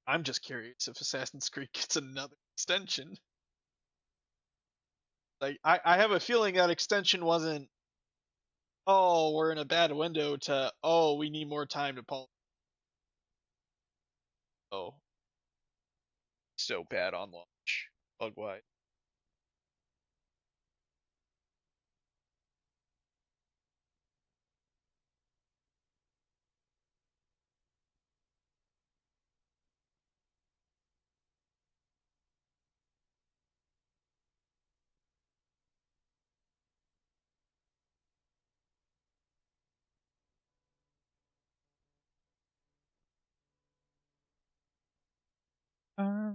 I'm just curious if Assassin's Creed gets another extension. Like, I have a feeling that extension wasn't, oh, we're in a bad window, to, oh, we need more time to polish. Oh, so bad on launch, bug wise. Uh,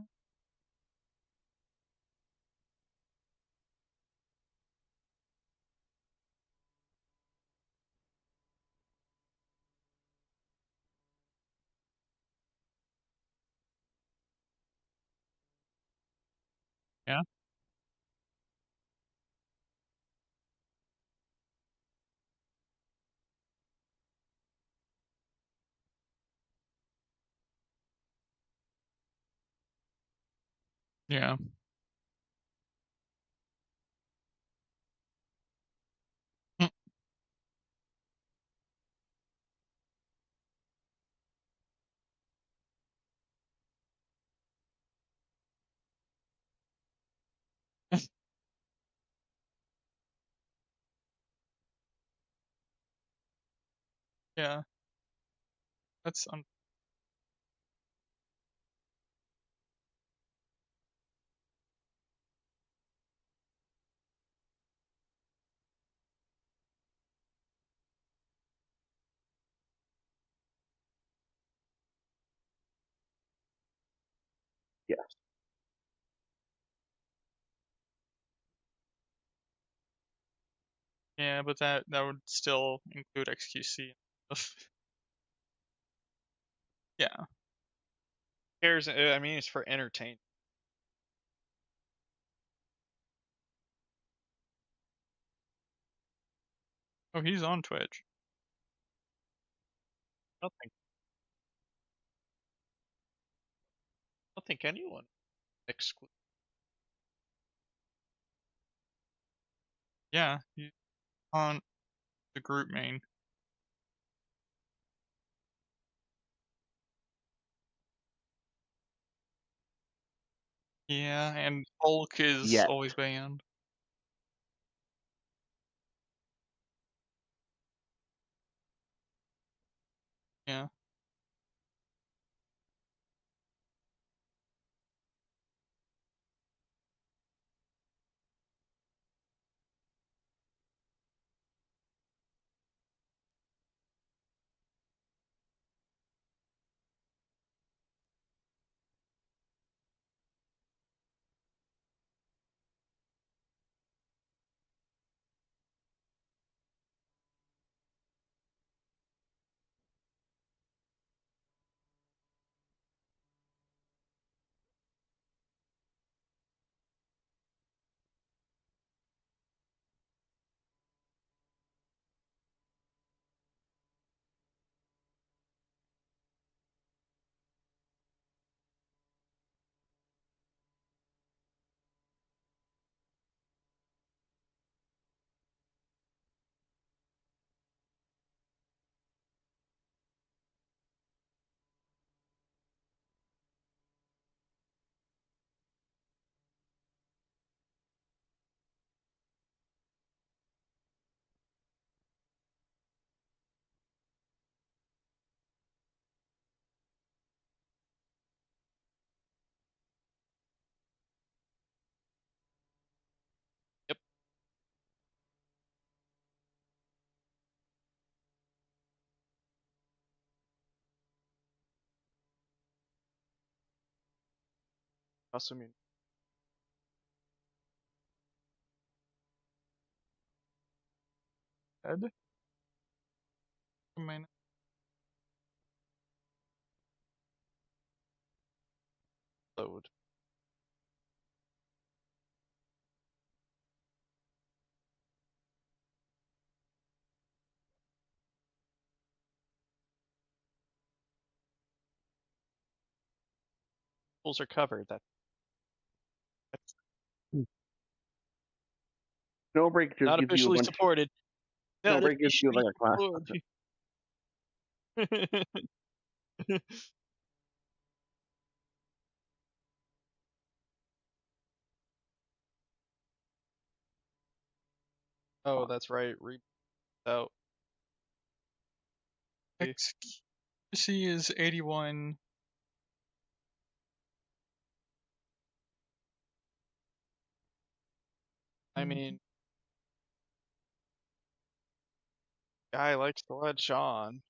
yeah, yeah. Mm, yeah, that's Yeah. yeah, but that would still include XQC. Yeah. Cares? I mean, it's for entertainment. Oh, he's on Twitch. I don't think anyone exclude. Yeah, he's on the group main. Yeah, and Hulk is Yet. always banned. Yeah. Yep. Also mean Ed? Main. load. Schools are covered. That's Hmm. Snowbreak just not gives you a officially bunch. supported. Not Snowbreak gives you officially like a class. supported. Oh, that's right. Out. XQC is 81. I mean, guy likes to let Sean.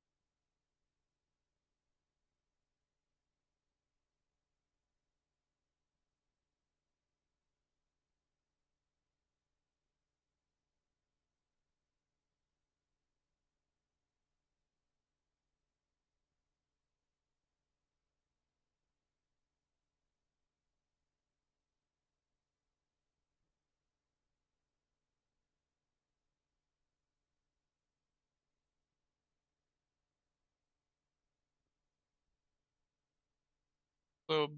So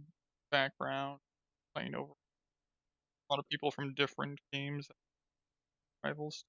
background, playing over a lot of people from different games, rivals.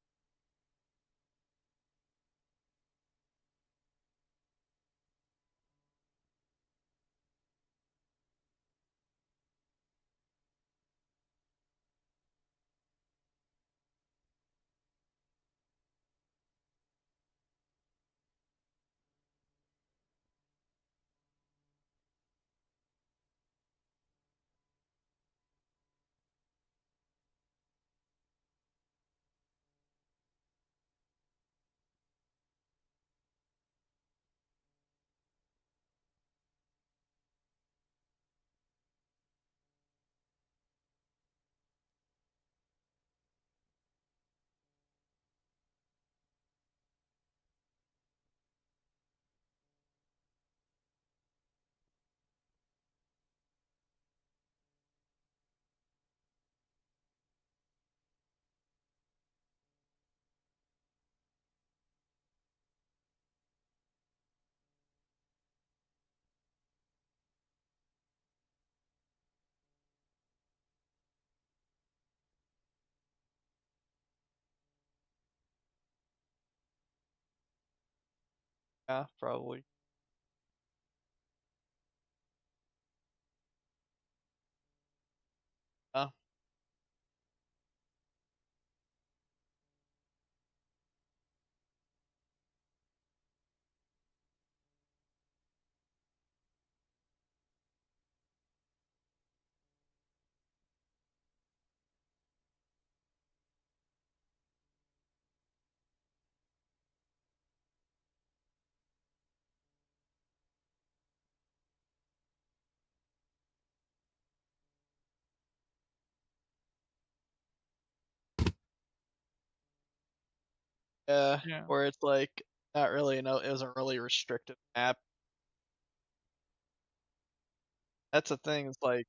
Yeah, probably. Yeah. Yeah, Yeah. where it's like not really, no, it was a really restrictive map. That's the thing. It's like,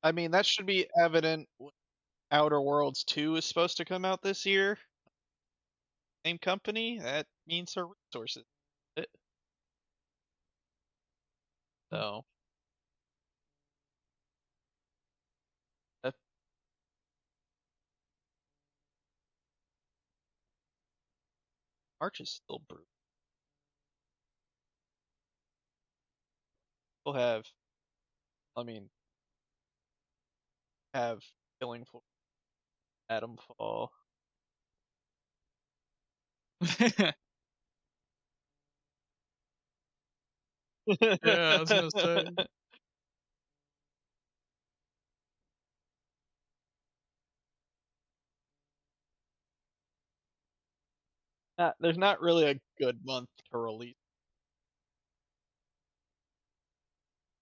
I mean, that should be evident. Outer Worlds 2 is supposed to come out this year. Same company. That means her resources. It- So that March is still brutal. We'll have, I mean, have Killing Floor, Atom Fall. Yeah, I was gonna say. There's not really a good month to release.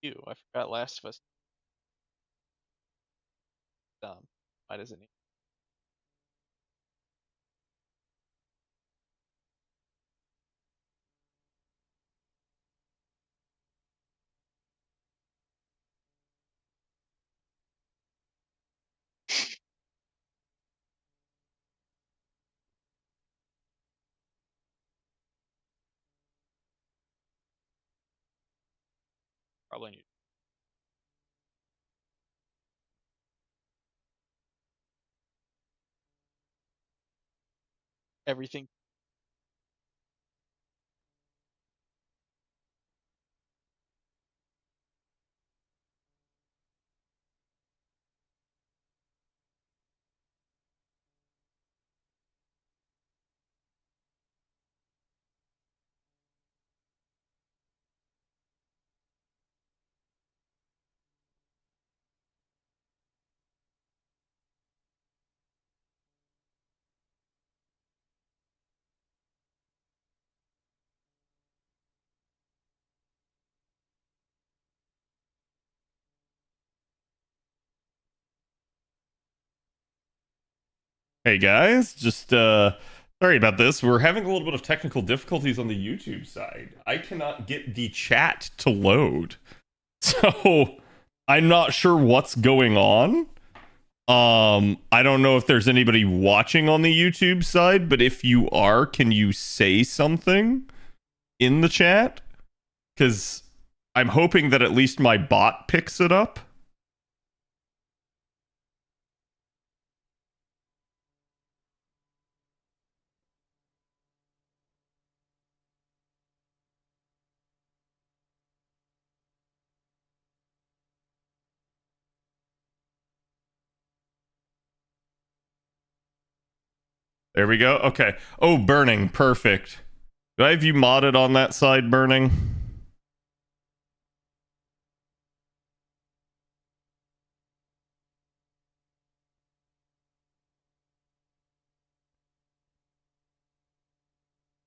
I forgot Last of Us. Dumb. Why does it need? Probably need everything. Hey guys, just sorry about this. We're having a little bit of technical difficulties on the YouTube side. I cannot get the chat to load. So I'm not sure what's going on. I don't know if there's anybody watching on the YouTube side, but if you are, can you say something in the chat? Cuz I'm hoping that at least my bot picks it up. There we go. Okay. Oh, burning. Perfect. Do I have you modded on that side, burning?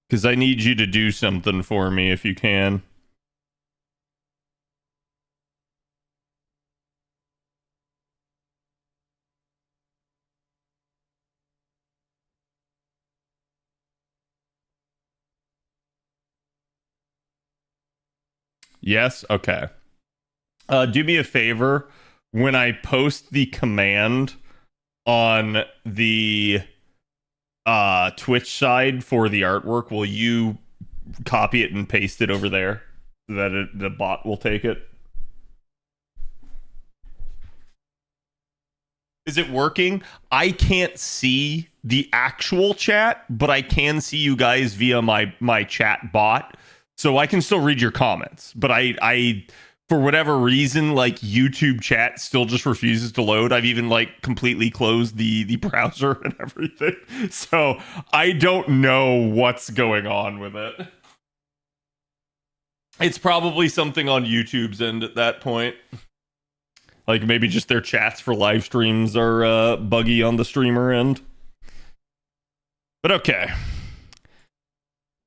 Because I need you to do something for me if you can. Yes? Okay. Do me a favor. When I post the command on the Twitch side for the artwork, will you copy it and paste it over there so that the bot will take it? Is it working? I can't see the actual chat, but I can see you guys via my chat bot. So I can still read your comments. But I for whatever reason, like YouTube chat still just refuses to load. I've even like completely closed the browser and everything. So I don't know what's going on with it. It's probably something on YouTube's end at that point. Like maybe just their chats for live streams are buggy on the streamer end. But okay.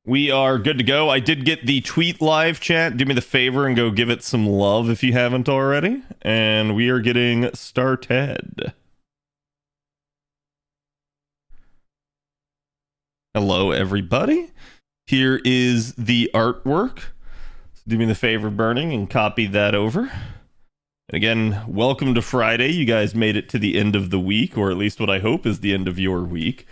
We are good to go. I did get the tweet live chat. Do me the favor and go give it some love if you haven't already. And we are getting started. Hello, everybody. Here is the artwork. Do me the favor, burning, and copy that over. And again, welcome to Friday. You guys made it to the end of the week, or at least what I hope is the end of your week.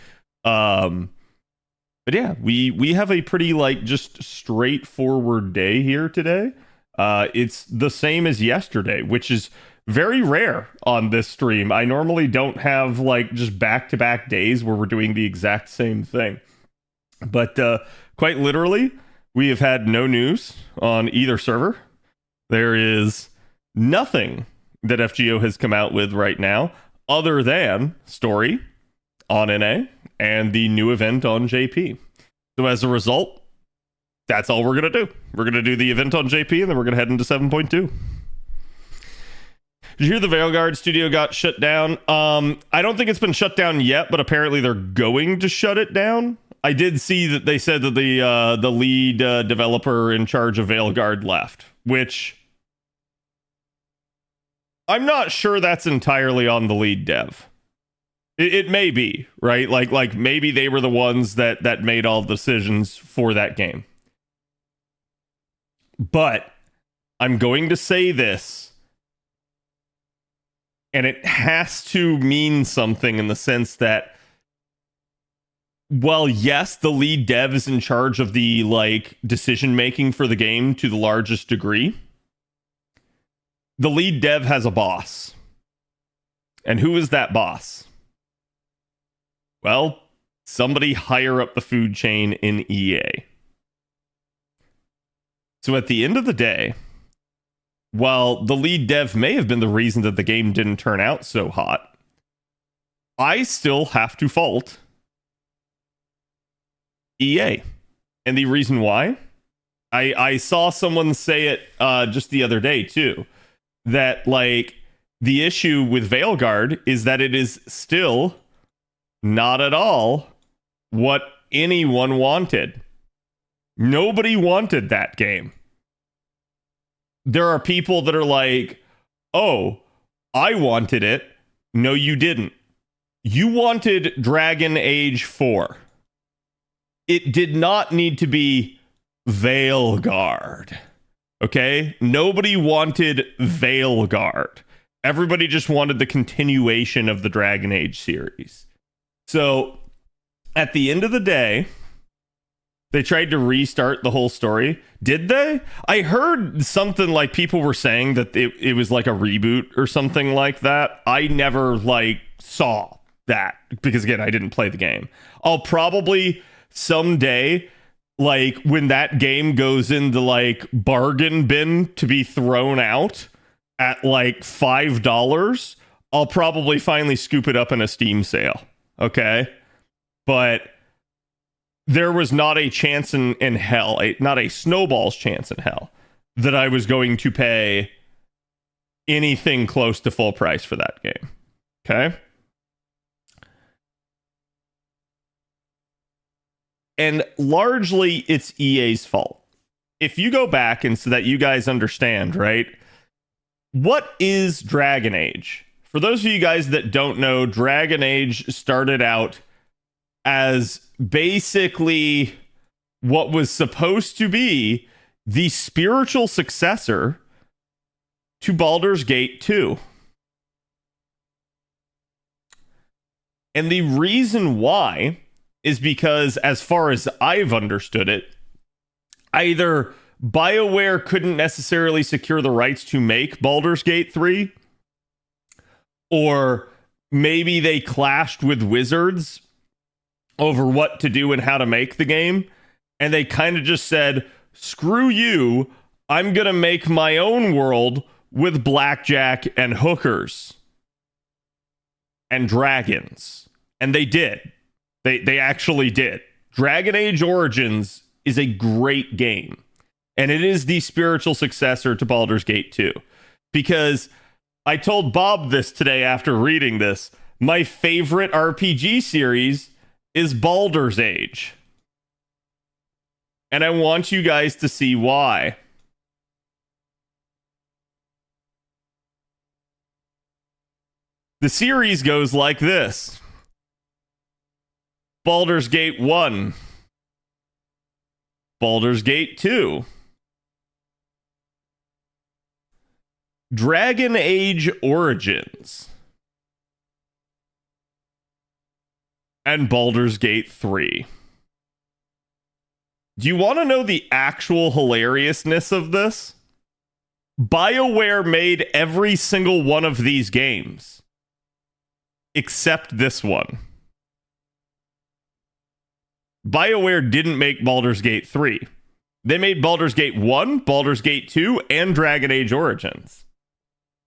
But yeah, we have a pretty like just straightforward day here today. It's the same as yesterday, which is very rare on this stream. I normally don't have like just back-to-back days where we're doing the exact same thing. But quite literally, we have had no news on either server. There is nothing that FGO has come out with right now other than story on NA and the new event on JP. So as a result, that's all we're going to do. We're going to do the event on JP and then we're going to head into 7.2. Did you hear the Veil Guard studio got shut down? I don't think it's been shut down yet, but apparently they're going to shut it down. I did see that they said that the lead developer in charge of Veil Guard left, which I'm not sure that's entirely on the lead dev. It may be, right? Like maybe they were the ones that made all the decisions for that game. But I'm going to say this, and it has to mean something in the sense that, while yes, the lead dev is in charge of the like decision making for the game to the largest degree, the lead dev has a boss. And who is that boss? Well, somebody higher up the food chain in EA. So at the end of the day, while the lead dev may have been the reason that the game didn't turn out so hot, I still have to fault EA. And the reason why? I saw someone say it just the other day too, that like the issue with Veil Guard is that it is still not at all what anyone wanted. Nobody wanted that game. There are people that are like, oh, I wanted it. No, you didn't. You wanted Dragon Age 4. It did not need to be Veil Guard. Okay? Nobody wanted Veil Guard. Everybody just wanted the continuation of the Dragon Age series. So, at the end of the day, they tried to restart the whole story. Did they? I heard something like people were saying that it was like a reboot or something like that. I never like saw that because again, I didn't play the game. I'll probably someday, like when that game goes into like bargain bin to be thrown out at like $5, I'll probably finally scoop it up in a Steam sale. Okay? But there was not a chance in hell, not a snowball's chance in hell, that I was going to pay anything close to full price for that game. Okay? And largely, it's EA's fault. If you go back and so that you guys understand, right? What is Dragon Age? For those of you guys that don't know, Dragon Age started out as basically what was supposed to be the spiritual successor to Baldur's Gate 2. And the reason why is because, as far as I've understood it, either BioWare couldn't necessarily secure the rights to make Baldur's Gate 3, or maybe they clashed with Wizards over what to do and how to make the game, and they kind of just said, screw you, I'm gonna make my own world with blackjack and hookers and dragons. And they did. They actually did. Dragon Age Origins is a great game, and it is the spiritual successor to Baldur's Gate 2. Because I told Bob this today after reading this, my favorite RPG series is Baldur's Age. And I want you guys to see why. The series goes like this. Baldur's Gate 1. Baldur's Gate 2. Dragon Age Origins. And Baldur's Gate 3. Do you want to know the actual hilariousness of this? BioWare made every single one of these games. Except this one. BioWare didn't make Baldur's Gate 3. They made Baldur's Gate 1, Baldur's Gate 2, and Dragon Age Origins.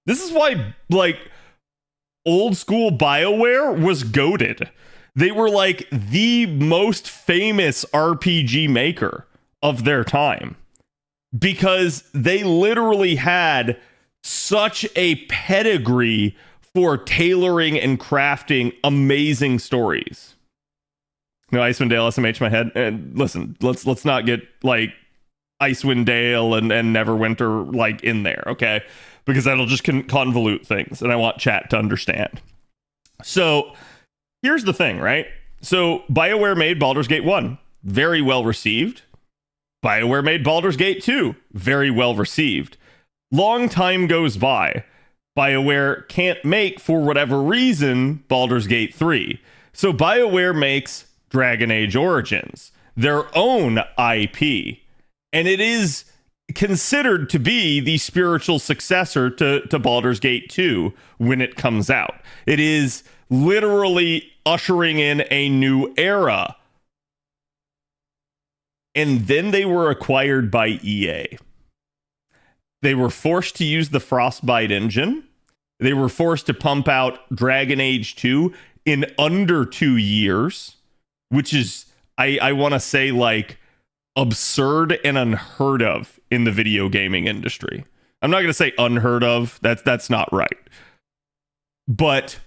This is why, like, old school BioWare was goated. They were like the most famous RPG maker of their time because they literally had such a pedigree for tailoring and crafting amazing stories. No, Icewind Dale, SMH my head. And listen, let's not get like Icewind Dale and Neverwinter like in there, okay? Because that'll just convolute things, and I want chat to understand. So here's the thing, right? So BioWare made Baldur's Gate 1, very well received. BioWare made Baldur's Gate 2, very well received. Long time goes by. BioWare can't make, for whatever reason, Baldur's Gate 3. So BioWare makes Dragon Age Origins, their own IP. And it is considered to be the spiritual successor to Baldur's Gate 2 when it comes out. It is literally ushering in a new era. And then they were acquired by EA. They were forced to use the Frostbite engine. They were forced to pump out Dragon Age 2 in under 2 years, which is, I want to say, like, absurd and unheard of in the video gaming industry. I'm not going to say unheard of. That's not right. But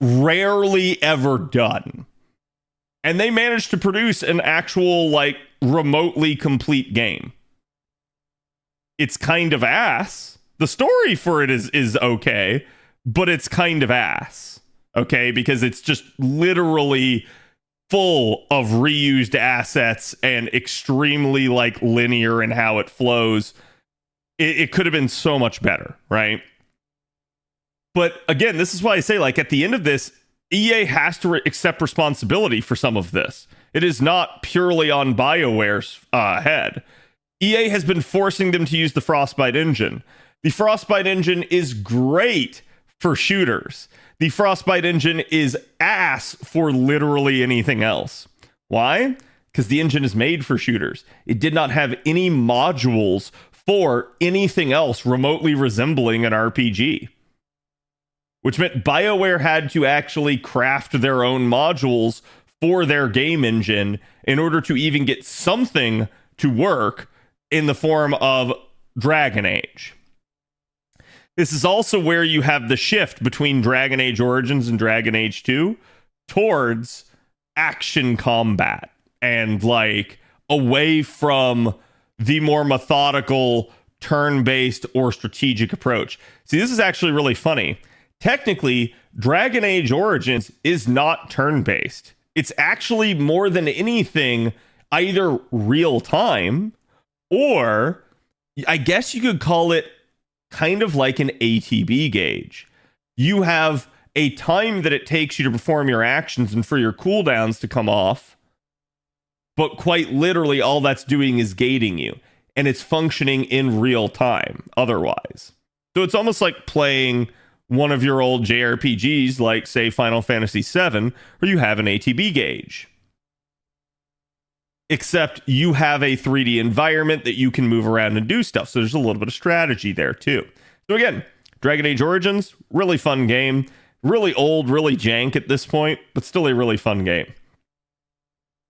rarely ever done. And they managed to produce an actual, like, remotely complete game. It's kind of ass. The story for it is okay, but it's kind of ass. Okay? Because it's just literally full of reused assets and extremely, like, linear in how it flows. It could have been so much better, right? But again, this is why I say, like, at the end of this, EA has to accept responsibility for some of this. It is not purely on BioWare's head. EA has been forcing them to use the Frostbite engine. The Frostbite engine is great for shooters. The Frostbite engine is ass for literally anything else. Why? Because the engine is made for shooters. It did not have any modules for anything else remotely resembling an RPG. Which meant BioWare had to actually craft their own modules for their game engine in order to even get something to work in the form of Dragon Age. This is also where you have the shift between Dragon Age Origins and Dragon Age 2 towards action combat and, like, away from the more methodical turn-based or strategic approach. See, this is actually really funny. Technically, Dragon Age Origins is not turn-based. It's actually, more than anything, either real-time or, I guess you could call it kind of like an ATB gauge. You have a time that it takes you to perform your actions and for your cooldowns to come off, but quite literally all that's doing is gating you, and it's functioning in real time otherwise. So it's almost like playing one of your old JRPGs, like, say, Final Fantasy VII, where you have an ATB gauge. Except you have a 3D environment that you can move around and do stuff. So there's a little bit of strategy there, too. So again, Dragon Age Origins, really fun game. Really old, really jank at this point, but still a really fun game.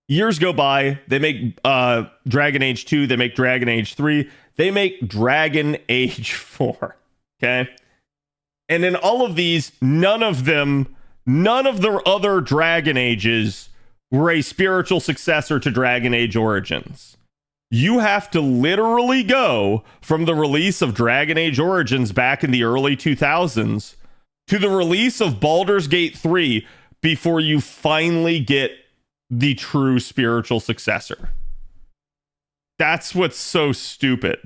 Years go by, they make Dragon Age 2, they make Dragon Age 3, they make Dragon Age 4, okay? And in all of these, none of the other Dragon Ages were a spiritual successor to Dragon Age Origins. You have to literally go from the release of Dragon Age Origins back in the early 2000s to the release of Baldur's Gate 3 before you finally get the true spiritual successor. That's what's so stupid.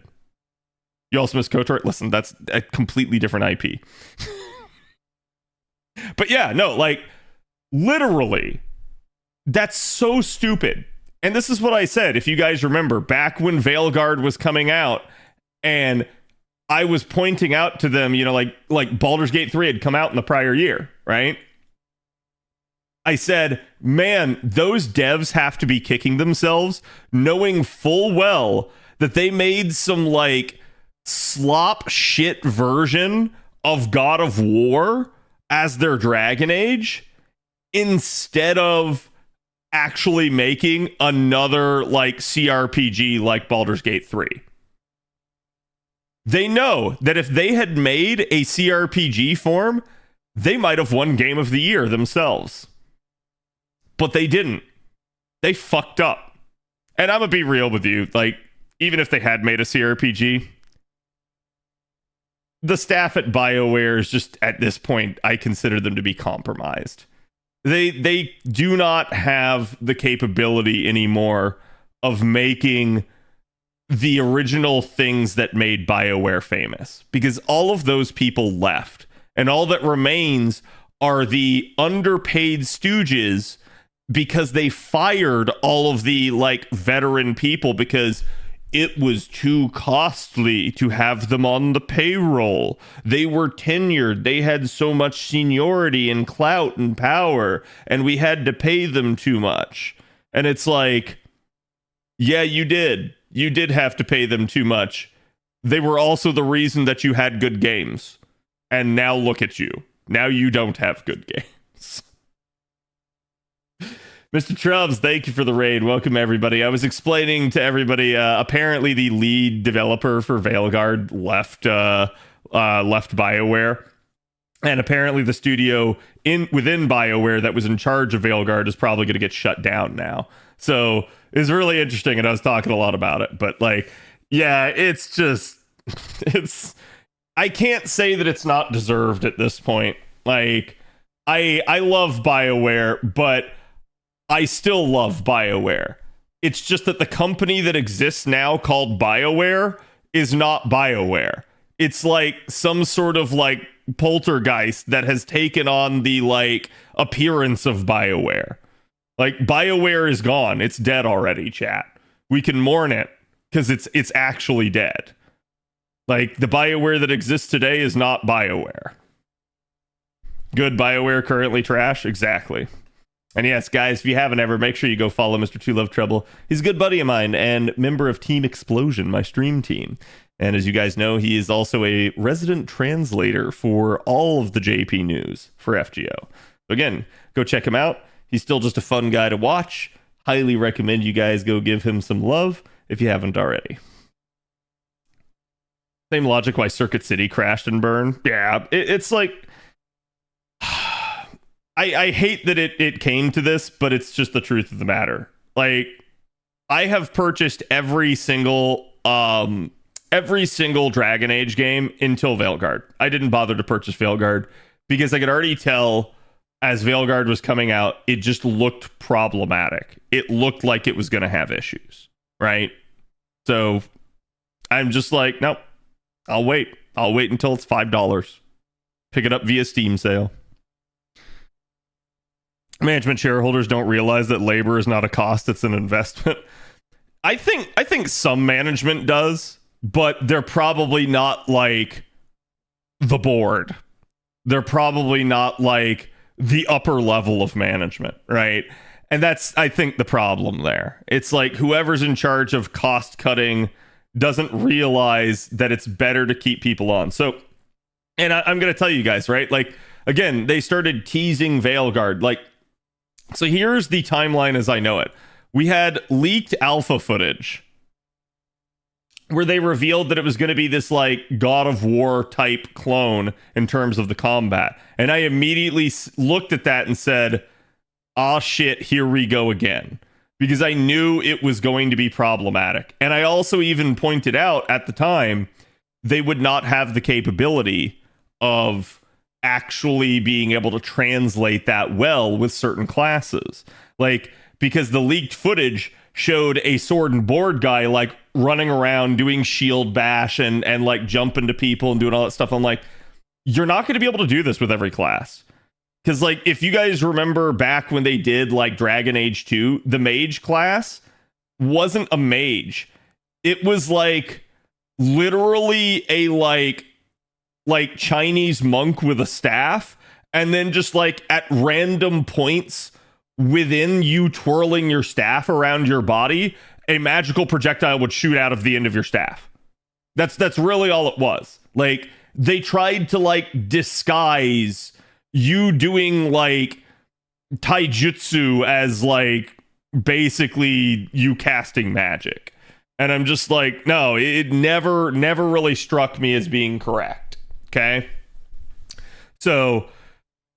You also miss KOTOR? Listen, that's a completely different IP. But yeah, no, like, literally, that's so stupid. And this is what I said, if you guys remember, back when Veil Guard was coming out, and I was pointing out to them, you know, like Baldur's Gate 3 had come out in the prior year, right? I said, man, those devs have to be kicking themselves, knowing full well that they made some, like, slop shit version of God of War as their Dragon Age, instead of actually making another, like, CRPG like Baldur's Gate 3. They know that if they had made a CRPG form, they might have won Game of the Year themselves. But they didn't. They fucked up. And I'm gonna be real with you, like, even if they had made a CRPG, the staff at BioWare is just, at this point, I consider them to be compromised. They do not have the capability anymore of making the original things that made BioWare famous, because all of those people left, and all that remains are the underpaid stooges, because they fired all of the like veteran people because it was too costly to have them on the payroll. They were tenured. They had so much seniority and clout and power, and we had to pay them too much. And it's like, yeah, you did. You did have to pay them too much. They were also the reason that you had good games. And now look at you. Now you don't have good games. Mr. Trubs, thank you for the raid. Welcome, everybody. I was explaining to everybody, apparently the lead developer for Veil Guard left BioWare. And apparently the studio within BioWare that was in charge of Veil Guard is probably going to get shut down now. So it's really interesting, and I was talking a lot about it. But, like, yeah, it's just... I can't say that it's not deserved at this point. Like, I love BioWare, but I still love BioWare. It's just that the company that exists now called BioWare is not BioWare. It's like some sort of like poltergeist that has taken on the like appearance of BioWare. Like, BioWare is gone. It's dead already, chat. We can mourn it because it's actually dead. Like, the BioWare that exists today is not BioWare. Good BioWare, currently trash? Exactly. And yes, guys, if you haven't ever, make sure you go follow Mr. Two Love Trouble. He's a good buddy of mine and member of Team Explosion, my stream team. And as you guys know, he is also a resident translator for all of the JP news for FGO. So again, go check him out. He's still just a fun guy to watch. Highly recommend you guys go give him some love if you haven't already. Same logic why Circuit City crashed and burned. Yeah, it's like... I hate that it came to this, but it's just the truth of the matter. Like, I have purchased every single Dragon Age game until Veil Guard. I didn't bother to purchase Veil Guard because I could already tell as Veil Guard was coming out, it just looked problematic. It looked like it was going to have issues, right? So I'm just like, nope, I'll wait. I'll wait until it's $5. Pick it up via Steam sale. Management shareholders don't realize that labor is not a cost, it's an investment. I think some management does, but they're probably not like the board. They're probably not like the upper level of management, right? And that's, I think, the problem there. It's like whoever's in charge of cost cutting doesn't realize that it's better to keep people on. So, and I'm going to tell you guys, right? Like, again, they started teasing Veil Guard. Like, so here's the timeline as I know it. We had leaked alpha footage where they revealed that it was going to be this like God of War type clone in terms of the combat. And I immediately looked at that and said, ah, shit, here we go again. Because I knew it was going to be problematic. And I also even pointed out at the time, they would not have the capability of actually being able to translate that well with certain classes. Like, because the leaked footage showed a sword and board guy like running around doing shield bash and like jumping to people and doing all that stuff. I'm like, you're not going to be able to do this with every class. Because like, if you guys remember back when they did like Dragon Age 2, the mage class wasn't a mage. It was like literally a like Chinese monk with a staff, and then just like at random points within you twirling your staff around your body, a magical projectile would shoot out of the end of your staff. That's really all it was. Like, they tried to like disguise you doing like taijutsu as like basically you casting magic. And I'm just like, no, it never really struck me as being correct. Okay. So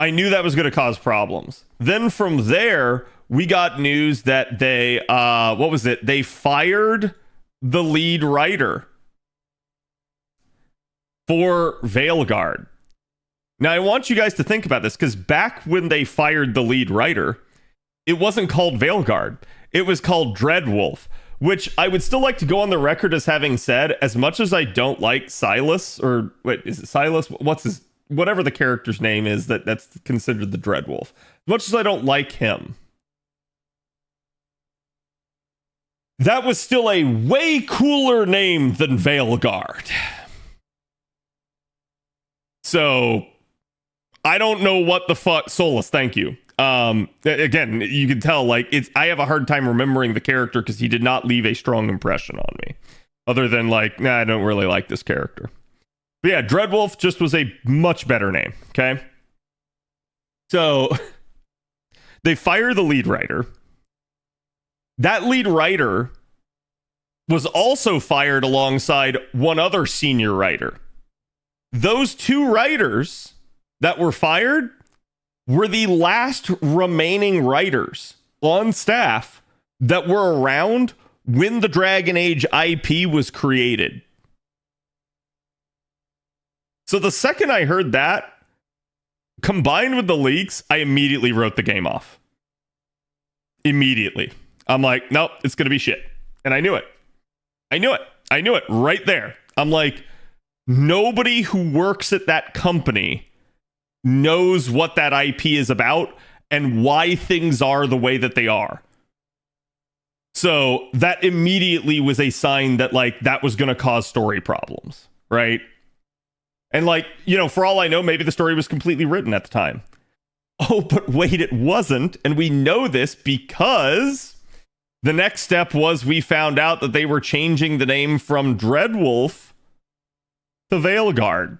I knew that was going to cause problems. Then from there, we got news that they, what was it? They fired the lead writer for Veil Guard. Now, I want you guys to think about this, because back when they fired the lead writer, it wasn't called Veil Guard. It was called Dreadwolf, which I would still like to go on the record as having said, as much as I don't like Silas, or wait, is it Silas? What's his, whatever the character's name is that's considered the Dreadwolf. As much as I don't like him, that was still a way cooler name than Veil Guard. So I don't know what the fuck. Solus, thank you. Again, you can tell, like, it's, I have a hard time remembering the character because he did not leave a strong impression on me, other than like, nah, I don't really like this character. But yeah, Dreadwolf just was a much better name. Okay, so they fire the lead writer. That lead writer was also fired alongside one other senior writer. Those two writers that were fired were the last remaining writers on staff that were around when the Dragon Age IP was created. So the second I heard that, combined with the leaks, I immediately wrote the game off. Immediately. I'm like, nope, it's going to be shit. And I knew it. I knew it right there. I'm like, nobody who works at that company knows what that IP is about and why things are the way that they are. So that immediately was a sign that, like, that was going to cause story problems, right? And, like, you know, for all I know, maybe the story was completely written at the time. Oh, but wait, it wasn't. And we know this because the next step was we found out that they were changing the name from Dreadwolf to Veil Guard.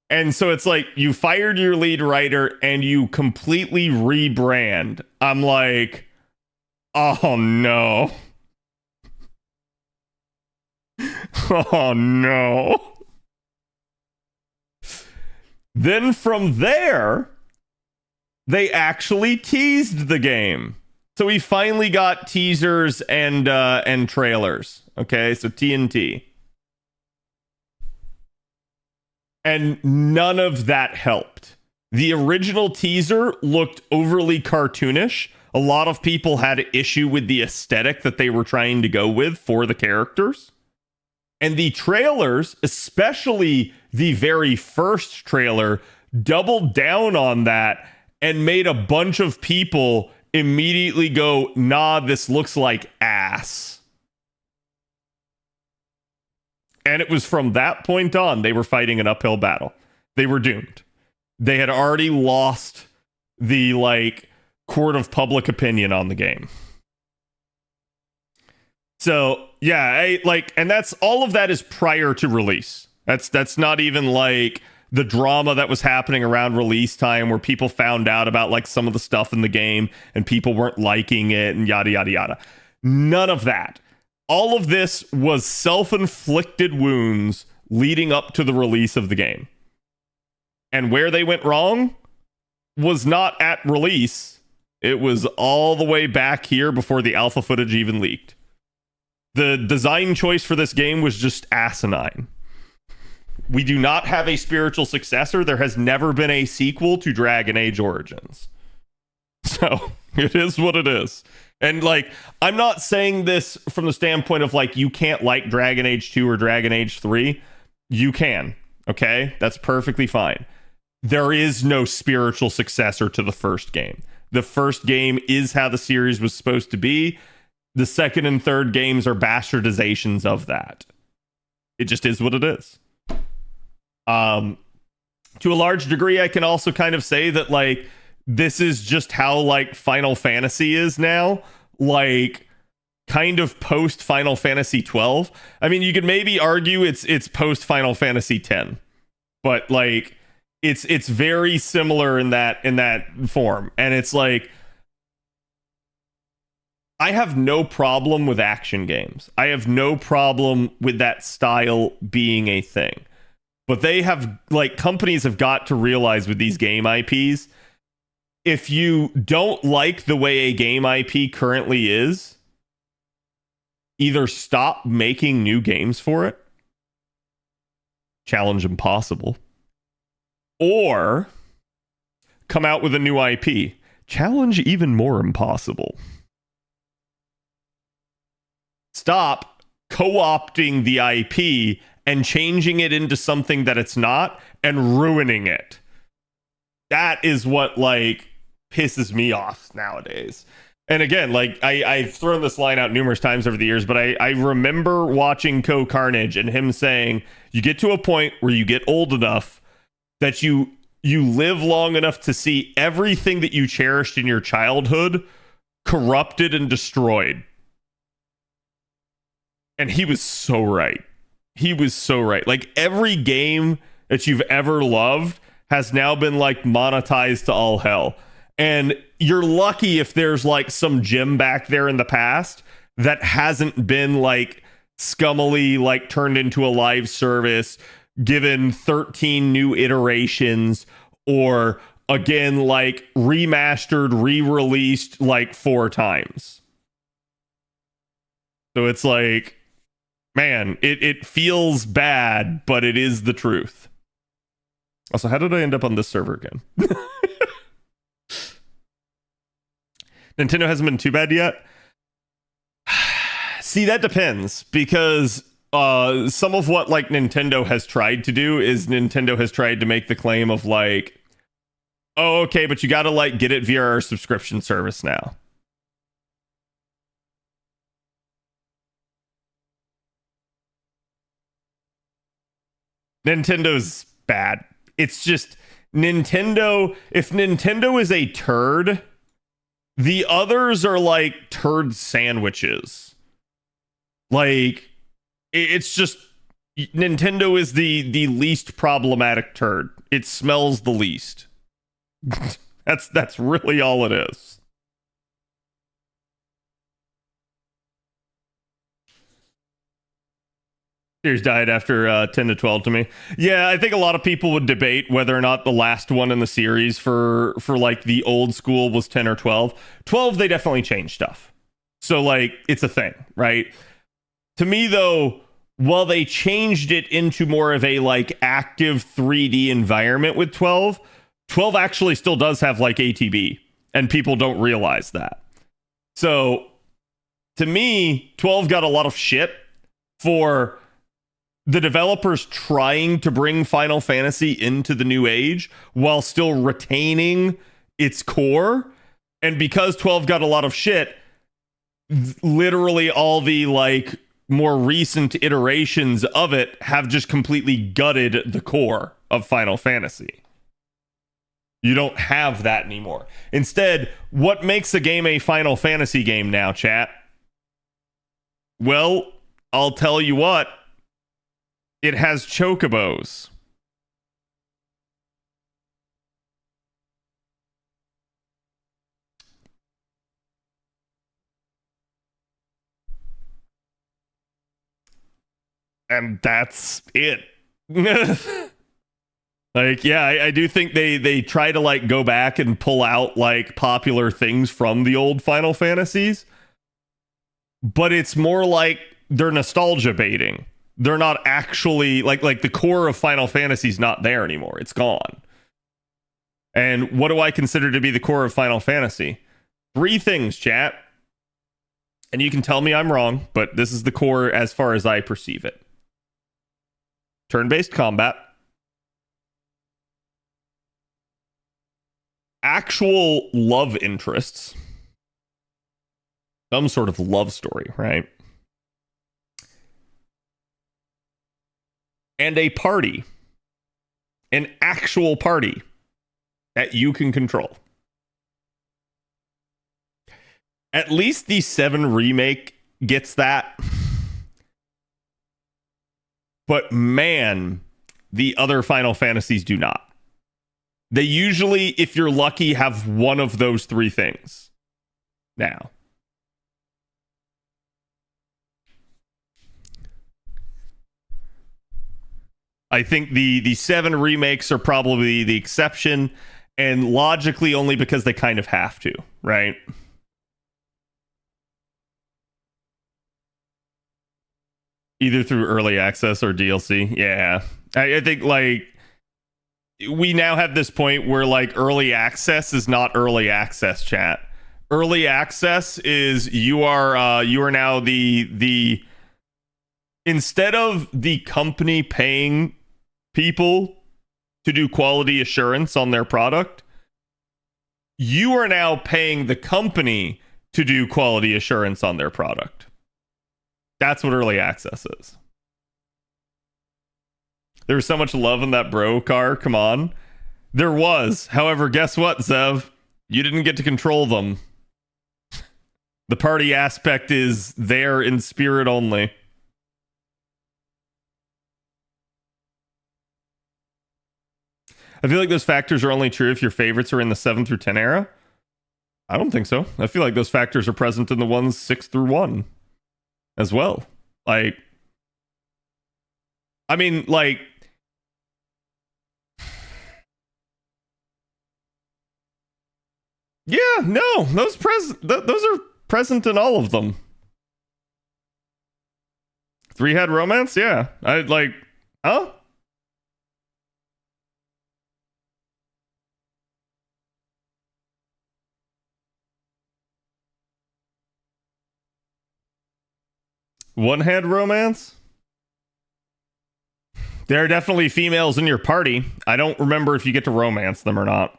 And so it's like, you fired your lead writer and you completely rebrand. I'm like, oh no. Oh no. Then from there, they actually teased the game. So we finally got teasers and trailers. Okay, so TNT. And none of that helped. The original teaser looked overly cartoonish. A lot of people had an issue with the aesthetic that they were trying to go with for the characters. And the trailers, especially the very first trailer, doubled down on that and made a bunch of people immediately go, nah, this looks like ass. And it was from that point on, they were fighting an uphill battle. They were doomed. They had already lost the, like, court of public opinion on the game. So, yeah, and that's all of that is prior to release. That's not even, like, the drama that was happening around release time where people found out about, like, some of the stuff in the game and people weren't liking it and yada, yada, yada. None of that. All of this was self-inflicted wounds leading up to the release of the game. And where they went wrong was not at release. It was all the way back here before the alpha footage even leaked. The design choice for this game was just asinine. We do not have a spiritual successor. There has never been a sequel to Dragon Age Origins. So, it is what it is. And, like, I'm not saying this from the standpoint of, like, you can't like Dragon Age 2 or Dragon Age 3. You can, okay? That's perfectly fine. There is no spiritual successor to the first game. The first game is how the series was supposed to be. The second and third games are bastardizations of that. It just is what it is. To a large degree, I can also kind of say that, like, this is just how, like, Final Fantasy is now. Like, kind of post Final Fantasy 12. I mean, you could maybe argue it's post Final Fantasy 10, but, like, it's very similar in that form. And it's like, I have no problem with action games. I have no problem with that style being a thing. But they have, like, companies have got to realize with these game IPs, if you don't like the way a game IP currently is, either stop making new games for it, challenge impossible, or come out with a new IP, challenge even more impossible. Stop co-opting the IP and changing it into something that it's not and ruining it. That is what, like, pisses me off nowadays. And again, like, I've thrown this line out numerous times over the years, but I remember watching Co Carnage and him saying, you get to a point where you get old enough that you live long enough to see everything that you cherished in your childhood corrupted and destroyed. And he was so right. He was so right. Like, every game that you've ever loved has now been, like, monetized to all hell. And you're lucky if there's, like, some gem back there in the past that hasn't been, like, scummily, like, turned into a live service, given 13 new iterations, or, again, like, remastered, re-released, like, 4 times. So it's like, man, it feels bad, but it is the truth. Also, how did I end up on this server again? Nintendo hasn't been too bad yet. See, that depends, because some of what, like, Nintendo has tried to do is Nintendo has tried to make the claim of, like, oh, okay, but you gotta, like, get it via our subscription service now. Nintendo's bad. It's just Nintendo. If Nintendo is a turd, the others are like turd sandwiches. Like, it's just Nintendo is the least problematic turd. It smells the least. That's really all it is. Series died after 10 to 12 to me. Yeah, I think a lot of people would debate whether or not the last one in the series for like the old school was 10 or 12. 12, they definitely changed stuff. So, like, it's a thing, right? To me, though, while they changed it into more of a, like, active 3D environment with 12, 12 actually still does have, like, ATB, and people don't realize that. So, to me, 12 got a lot of shit for the developers trying to bring Final Fantasy into the new age while still retaining its core. And because 12 got a lot of shit, literally all the, like, more recent iterations of it have just completely gutted the core of Final Fantasy. You don't have that anymore. Instead, what makes a game a Final Fantasy game now, chat? Well, I'll tell you what. It has chocobos. And that's it. Like, yeah, I do think they try to, like, go back and pull out, like, popular things from the old Final Fantasies. But it's more like they're nostalgia baiting. They're not actually like the core of Final Fantasy is not there anymore. It's gone. And what do I consider to be the core of Final Fantasy? 3 things, chat. And you can tell me I'm wrong, but this is the core as far as I perceive it. Turn-based combat. Actual love interests. Some sort of love story, right? And a party, an actual party that you can control. At least the 7 remake gets that. But man, the other Final Fantasies do not. They usually, if you're lucky, have one of those 3 things. Now. I think the 7 remakes are probably the exception, and logically only because they kind of have to, right? Either through early access or DLC. Yeah. I think like we now have this point where like early access is not early access, chat. Early access is you are now the instead of the company paying people to do quality assurance on their product, you are now paying the company to do quality assurance on their product. That's what early access is. There was so much love in that bro car. Come on. There was. However, guess what, Zev? You didn't get to control them. The party aspect is there in spirit only. I feel like those factors are only true if your favorites are in the 7 through 10 era. I don't think so. I feel like those factors are present in the ones 6 through 1 as well. Like, I mean, like, yeah, no, those are present in all of them. 3 had romance, yeah. I like, huh? One had romance? There are definitely females in your party. I don't remember if you get to romance them or not.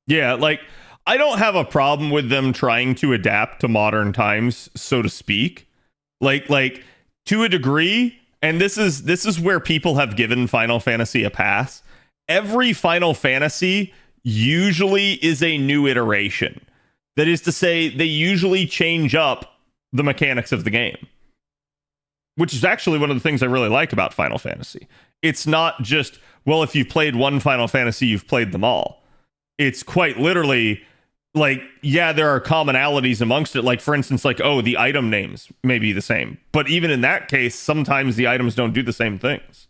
Yeah, like, I don't have a problem with them trying to adapt to modern times, so to speak. Like to a degree, and this is where people have given Final Fantasy a pass. Every Final Fantasy usually is a new iteration. That is to say, they usually change up the mechanics of the game, which is actually one of the things I really like about Final Fantasy. It's not just, well, if you've played one Final Fantasy, you've played them all. It's quite literally like, yeah, there are commonalities amongst it. Like, for instance, like, oh, the item names may be the same. But even in that case, sometimes the items don't do the same things.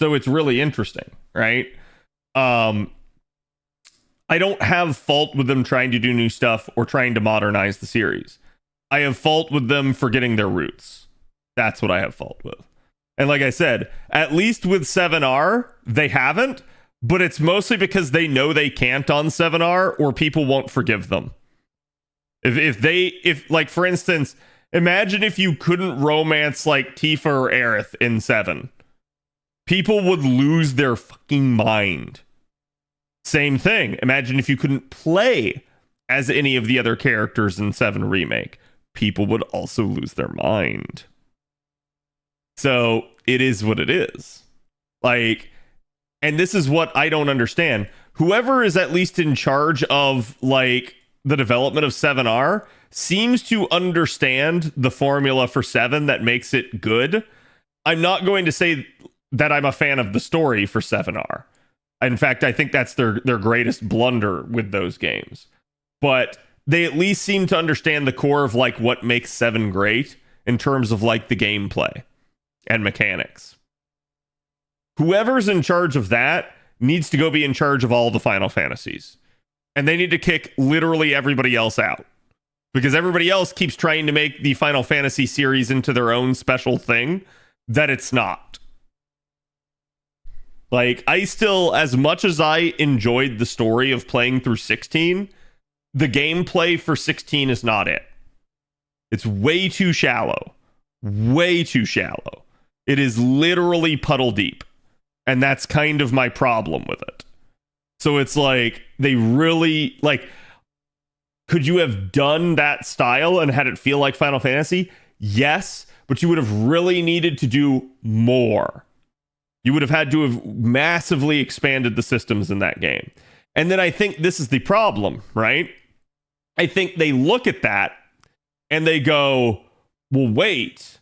So it's really interesting, right? I don't have fault with them trying to do new stuff or trying to modernize the series. I have fault with them forgetting their roots. That's what I have fault with. And like I said, at least with 7R, they haven't, but it's mostly because they know they can't on 7R or people won't forgive them. If like, for instance, imagine if you couldn't romance like Tifa or Aerith in 7. People would lose their fucking mind. Same thing. Imagine if you couldn't play as any of the other characters in 7 Remake. People would also lose their mind. So it is what it is. Like, and this is what I don't understand. Whoever is at least in charge of like the development of 7R seems to understand the formula for 7 that makes it good. I'm not going to say that I'm a fan of the story for 7R. In fact, I think that's their greatest blunder with those games. But they at least seem to understand the core of like what makes 7 great in terms of like the gameplay and mechanics. Whoever's in charge of that needs to go be in charge of all the Final Fantasies. And they need to kick literally everybody else out. Because everybody else keeps trying to make the Final Fantasy series into their own special thing that it's not. Like, I still, as much as I enjoyed the story of playing through 16, the gameplay for 16 is not it. It's way too shallow. Way too shallow. It is literally puddle deep. And that's kind of my problem with it. So it's like, they really, like, could you have done that style and had it feel like Final Fantasy? Yes, but you would have really needed to do more. You would have had to have massively expanded the systems in that game. And then I think this is the problem, right? I think they look at that and they go, well, wait,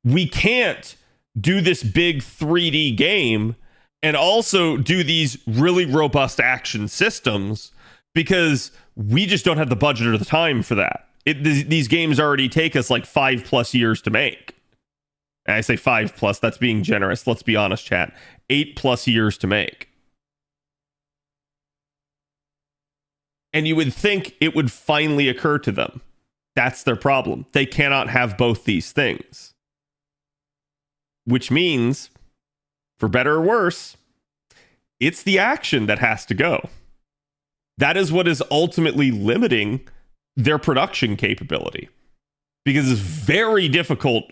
we can't do this big 3D game and also do these really robust action systems because we just don't have the budget or the time for that. these games already take us like 5+ years to make. And I say 5+, that's being generous. Let's be honest, chat. 8+ years to make. And you would think it would finally occur to them. That's their problem. They cannot have both these things. Which means, for better or worse, it's the action that has to go. That is what is ultimately limiting their production capability. Because it's very difficult.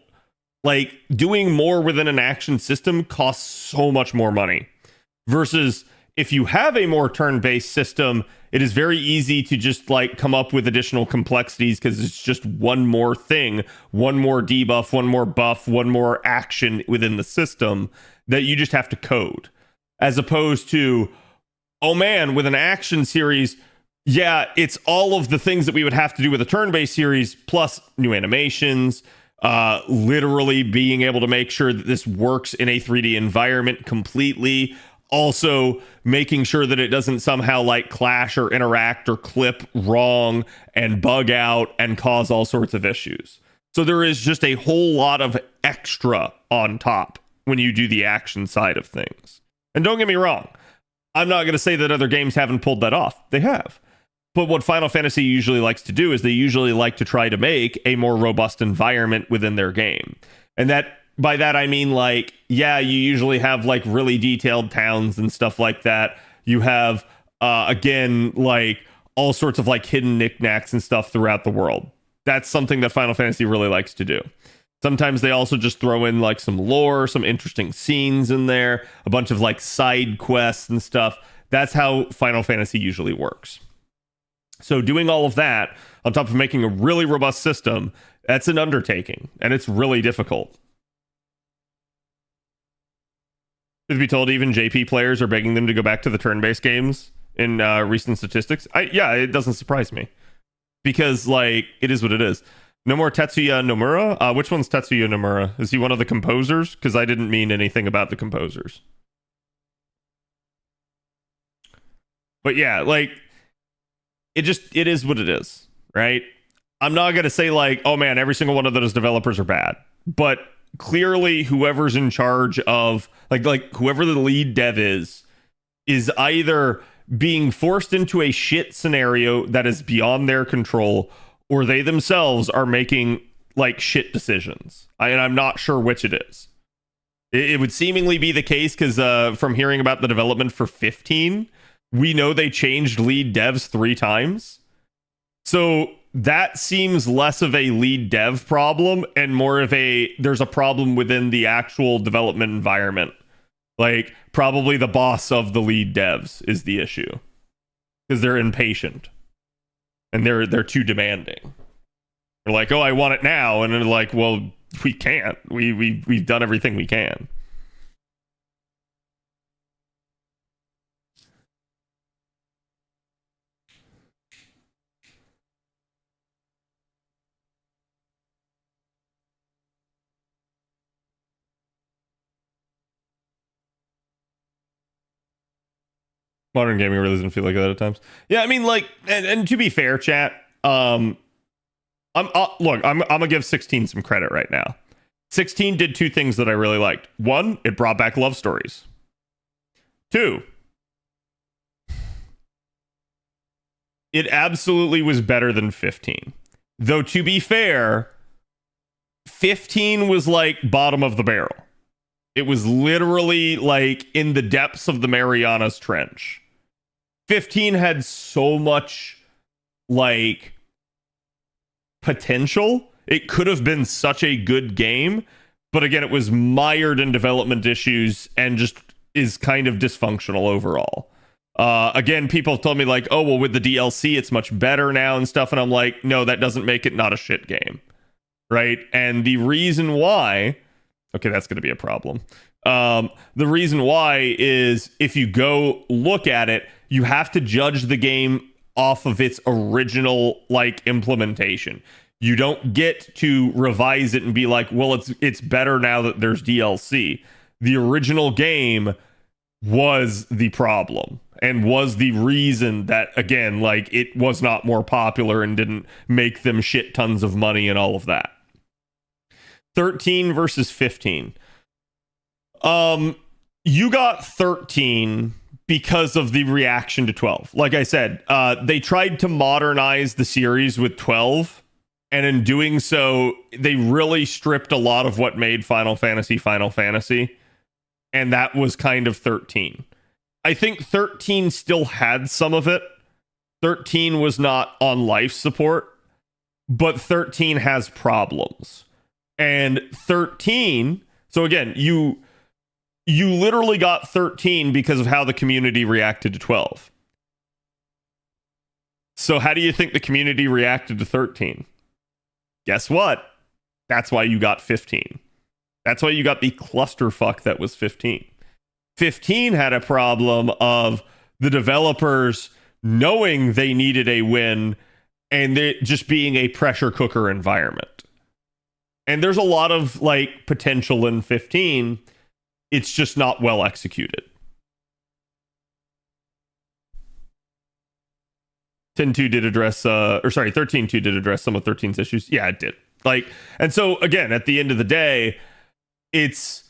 Like, doing more within an action system costs so much more money. Versus, if you have a more turn-based system, it is very easy to just, like, come up with additional complexities because it's just one more thing, one more debuff, one more buff, one more action within the system that you just have to code. As opposed to, oh man, with an action series, yeah, it's all of the things that we would have to do with a turn-based series, plus new animations, literally being able to make sure that this works in a 3D environment completely. Also making sure that it doesn't somehow like clash or interact or clip wrong and bug out and cause all sorts of issues. So there is just a whole lot of extra on top when you do the action side of things. And don't get me wrong, I'm not going to say that other games haven't pulled that off. They have. But what Final Fantasy usually likes to do is they usually like to try to make a more robust environment within their game. And that, by that I mean, like, yeah, you usually have like really detailed towns and stuff like that. You have, again, like all sorts of like hidden knickknacks and stuff throughout the world. That's something that Final Fantasy really likes to do. Sometimes they also just throw in like some lore, some interesting scenes in there, a bunch of like side quests and stuff. That's how Final Fantasy usually works. So doing all of that on top of making a really robust system, that's an undertaking, and it's really difficult. To be told, even JP players are begging them to go back to the turn-based games in recent statistics. Yeah, it doesn't surprise me. Because, like, it is what it is. No more Tetsuya Nomura? Which one's Tetsuya Nomura? Is he one of the composers? Because I didn't mean anything about the composers. But yeah, like, it is what it is, right? I'm not going to say, like, oh man, every single one of those developers are bad. But clearly whoever's in charge of like whoever the lead dev is either being forced into a shit scenario that is beyond their control, or they themselves are making like shit decisions. And I'm not sure which it is. It would seemingly be the case because from hearing about the development for 15, we know they changed lead devs 3 times. So that seems less of a lead dev problem and more of there's a problem within the actual development environment. Like, probably the boss of the lead devs is the issue. Because they're impatient. And they're too demanding. They're like, oh, I want it now. And they're like, well, we can't. We've done everything we can. Modern gaming really doesn't feel like that at times. Yeah, I mean, like, and to be fair, chat, I'm gonna give 16 some credit right now. 16 did 2 things that I really liked. 1, it brought back love stories. 2, it absolutely was better than 15. Though, to be fair, 15 was like bottom of the barrel. It was literally like in the depths of the Marianas Trench. 15 had so much like potential. It could have been such a good game, but again, it was mired in development issues and just is kind of dysfunctional overall. Again, people have told me like, oh, well, with the DLC, it's much better now and stuff. And I'm like, no, that doesn't make it not a shit game. Right. And the reason why, okay, that's going to be a problem. The reason why is if you go look at it, you have to judge the game off of its original like implementation. You don't get to revise it and be like, well, it's better now that there's DLC. The original game was the problem. and was the reason that, again, like, it was not more popular and didn't make them shit tons of money and all of that. 13 versus 15. You got 13 because of the reaction to 12. Like I said, they tried to modernize the series with 12, and in doing so, they really stripped a lot of what made Final Fantasy, and that was kind of 13. I think 13 still had some of it. 13 was not on life support, but 13 has problems. And 13, so again, you literally got 13 because of how the community reacted to 12. So how do you think the community reacted to 13? Guess what? That's why you got 15. That's why you got the clusterfuck that was 15. 15 had a problem of the developers knowing they needed a win and it just being a pressure cooker environment. And there's a lot of like potential in 15. It's just not well executed. 10.2 did address, 13.2 did address some of 13's issues. Yeah, it did. Like, and so again, at the end of the day, it's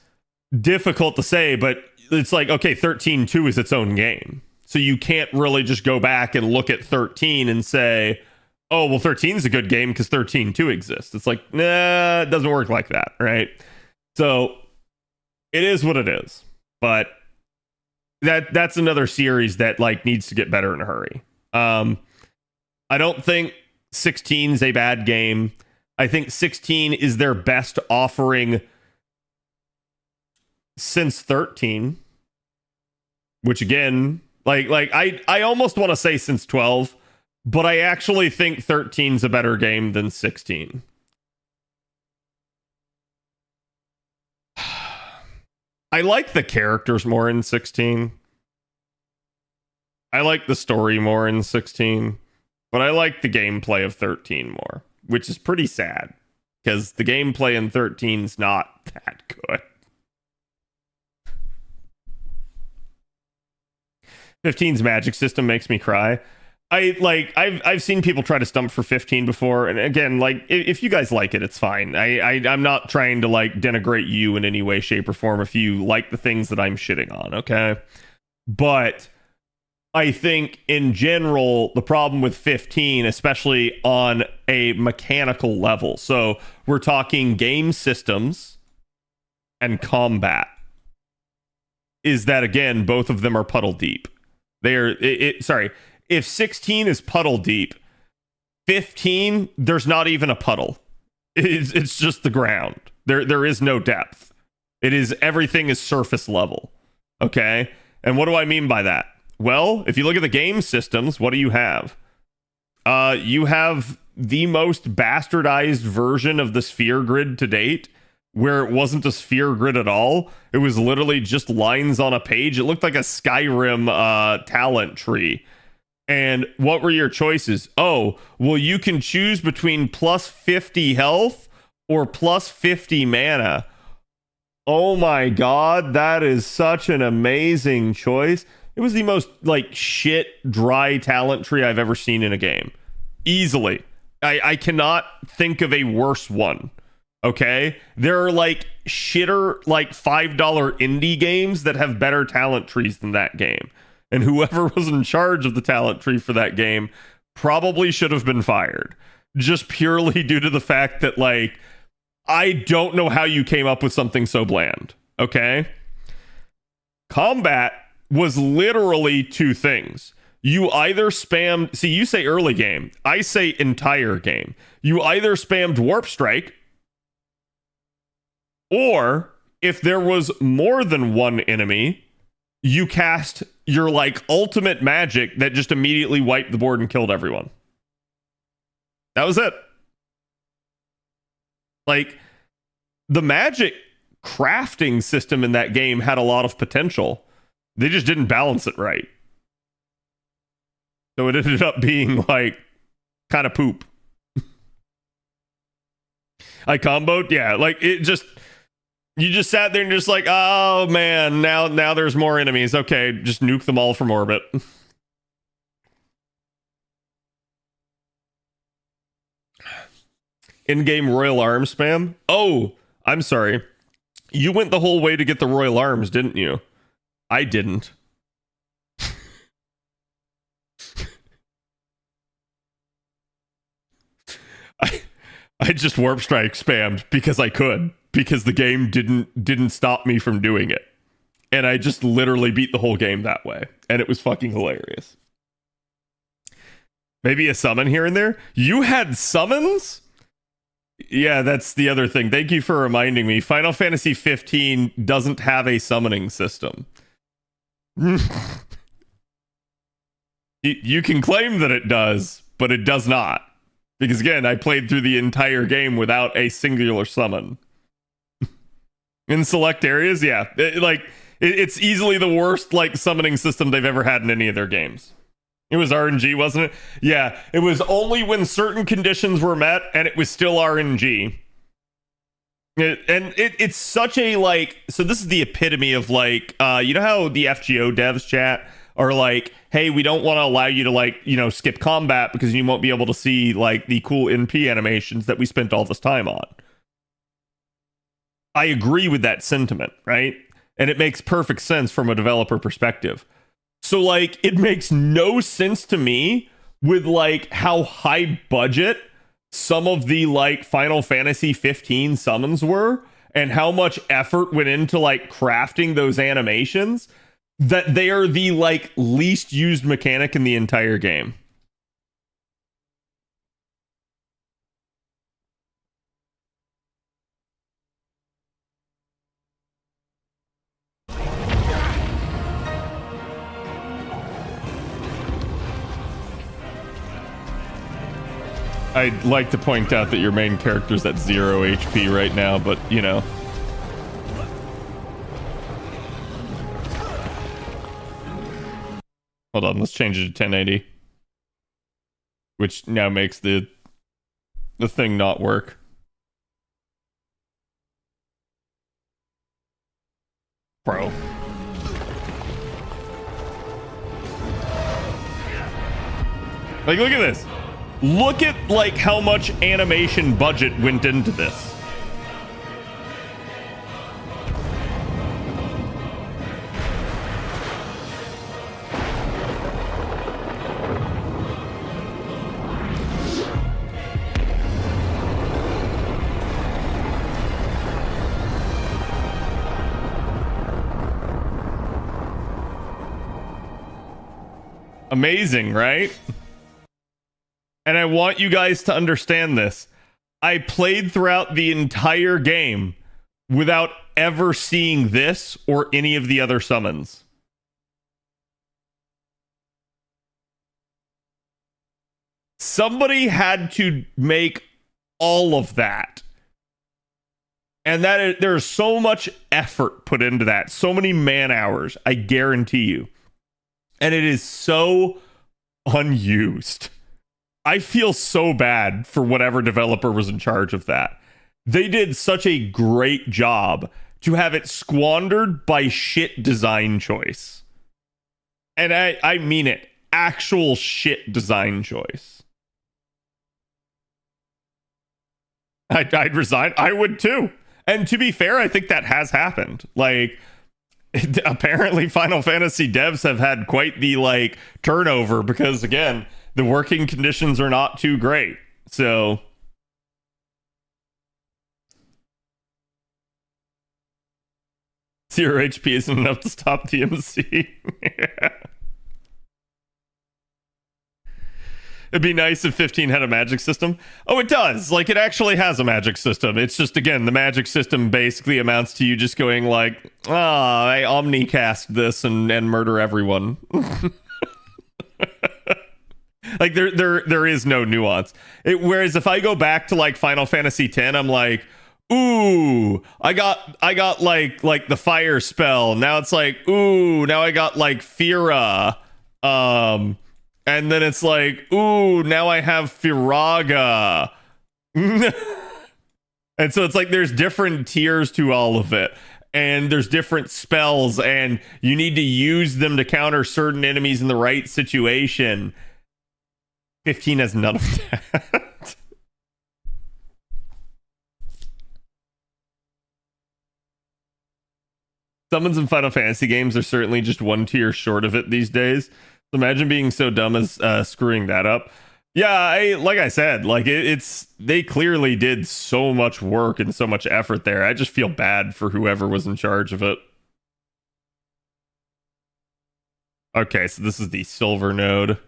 difficult to say, but it's like, okay, 13.2 is its own game. So you can't really just go back and look at 13 and say, oh, well, 13 is a good game because 13.2 exists. It's like, nah, it doesn't work like that, right? So it is what it is. But that's another series that like needs to get better in a hurry. I don't think 16 is a bad game. I think 16 is their best offering since 13, which again, like I almost want to say since 12, but I actually think 13 is a better game than 16. I like the characters more in 16. I like the story more in 16, but I like the gameplay of 13 more, which is pretty sad because the gameplay in 13 is not that good. 15's magic system makes me cry. I've seen people try to stump for 15 before, and again, like, if you guys like it, it's fine. I'm not trying to like denigrate you in any way, shape, or form if you like the things that I'm shitting on, okay? But I think in general, the problem with 15, especially on a mechanical level, so we're talking game systems and combat, is that again, both of them are puddle deep. If 16 is puddle deep, 15, there's not even a puddle. It's just the ground. There is no depth. Everything is surface level. Okay? And what do I mean by that? Well, if you look at the game systems, what do you have? You have the most bastardized version of the sphere grid to date, where it wasn't a sphere grid at all. It was literally just lines on a page. It looked like a Skyrim talent tree. And what were your choices? Oh, well, you can choose between plus 50 health or plus 50 mana. Oh my god, that is such an amazing choice. It was the most, like, shit, dry talent tree I've ever seen in a game. Easily. I cannot think of a worse one. Okay? There are, like, shitter, like, $5 indie games that have better talent trees than that game. And whoever was in charge of the talent tree for that game probably should have been fired. Just purely due to the fact that, like, I don't know how you came up with something so bland. Okay? Combat was literally two things. You either spammed... See, you say early game. I say entire game. You either spammed Warp Strike, or if there was more than one enemy, you cast your, like, ultimate magic that just immediately wiped the board and killed everyone. That was it. Like, the magic crafting system in that game had a lot of potential. They just didn't balance it right. So it ended up being, like, kind of poop. I comboed? Yeah, like, it just... You just sat there and just like, oh man, now there's more enemies. Okay, just nuke them all from orbit. In-game Royal Arms spam? Oh, I'm sorry. You went the whole way to get the Royal Arms, didn't you? I didn't. I just warp strike spammed because I could, because the game didn't stop me from doing it. And I just literally beat the whole game that way. And it was fucking hilarious. Maybe a summon here and there? You had summons? Yeah, that's the other thing. Thank you for reminding me. Final Fantasy 15 doesn't have a summoning system. You can claim that it does, but it does not. Because again, I played through the entire game without a singular summon. In select areas, yeah. It's easily the worst summoning system they've ever had in any of their games. It was RNG, wasn't it? Yeah, it was only when certain conditions were met, and it was still RNG. It's such a so this is the epitome of you know how the FGO devs chat are like, hey, we don't want to allow you to skip combat because you won't be able to see the cool NP animations that we spent all this time on. I agree with that sentiment, right? And it makes perfect sense from a developer perspective. So it makes no sense to me with how high budget some of the Final Fantasy 15 summons were and how much effort went into crafting those animations, that they are the least used mechanic in the entire game. I'd like to point out that your main character's at 0 HP right now, but you know. Hold on, let's change it to 1080. Which now makes the thing not work. Bro. Look at this. Look at how much animation budget went into this. Amazing, right? And I want you guys to understand this. I played throughout the entire game without ever seeing this or any of the other summons. Somebody had to make all of that. And there's so much effort put into that. So many man hours, I guarantee you. And it is so unused. I feel so bad for whatever developer was in charge of that. They did such a great job to have it squandered by shit design choice. And I mean it. Actual shit design choice. I'd resign. I would too. And to be fair, I think that has happened. Apparently Final Fantasy devs have had quite the turnover because again, the working conditions are not too great. So 0 HP isn't enough to stop the MC. Yeah. It'd be nice if 15 had a magic system. Oh, it does. It actually has a magic system. It's just, again, the magic system basically amounts to you just going I omnicast this and murder everyone. There is no nuance. Whereas if I go back to Final Fantasy X, I'm ooh, I got the fire spell. Now it's ooh, now I got Fira. And then it's ooh, now I have Firaga. And so it's like there's different tiers to all of it. And there's different spells, and you need to use them to counter certain enemies in the right situation. 15 has none of that. Summons in Final Fantasy games are certainly just one tier short of it these days. So imagine being so dumb as screwing that up. Yeah, like I said, like it's they clearly did so much work and so much effort there. I just feel bad for whoever was in charge of it. Okay, so this is the silver node.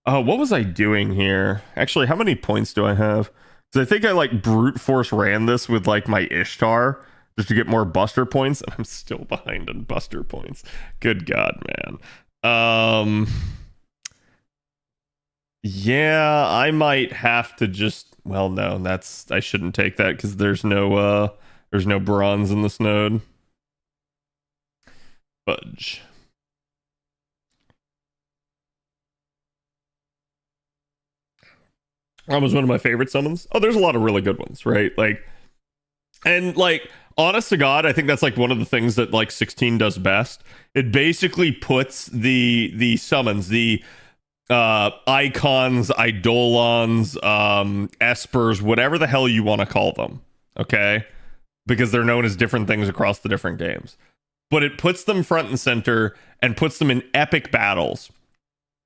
Oh, what was I doing here? Actually, how many points do I have? Because I think I like brute force ran this with like my Ishtar just to get more Buster points, and I'm still behind on Buster points. Good God, man. Yeah, I might have to just. Well, no, I shouldn't take that because there's no bronze in this node. Fudge. That was one of my favorite summons. Oh, there's a lot of really good ones, right? Like, and like, honest to God, I think that's like one of the things that like 16 does best. It basically puts the summons, the icons, eidolons, espers, whatever the hell you want to call them, okay? Because they're known as different things across the different games. But it puts them front and center and puts them in epic battles.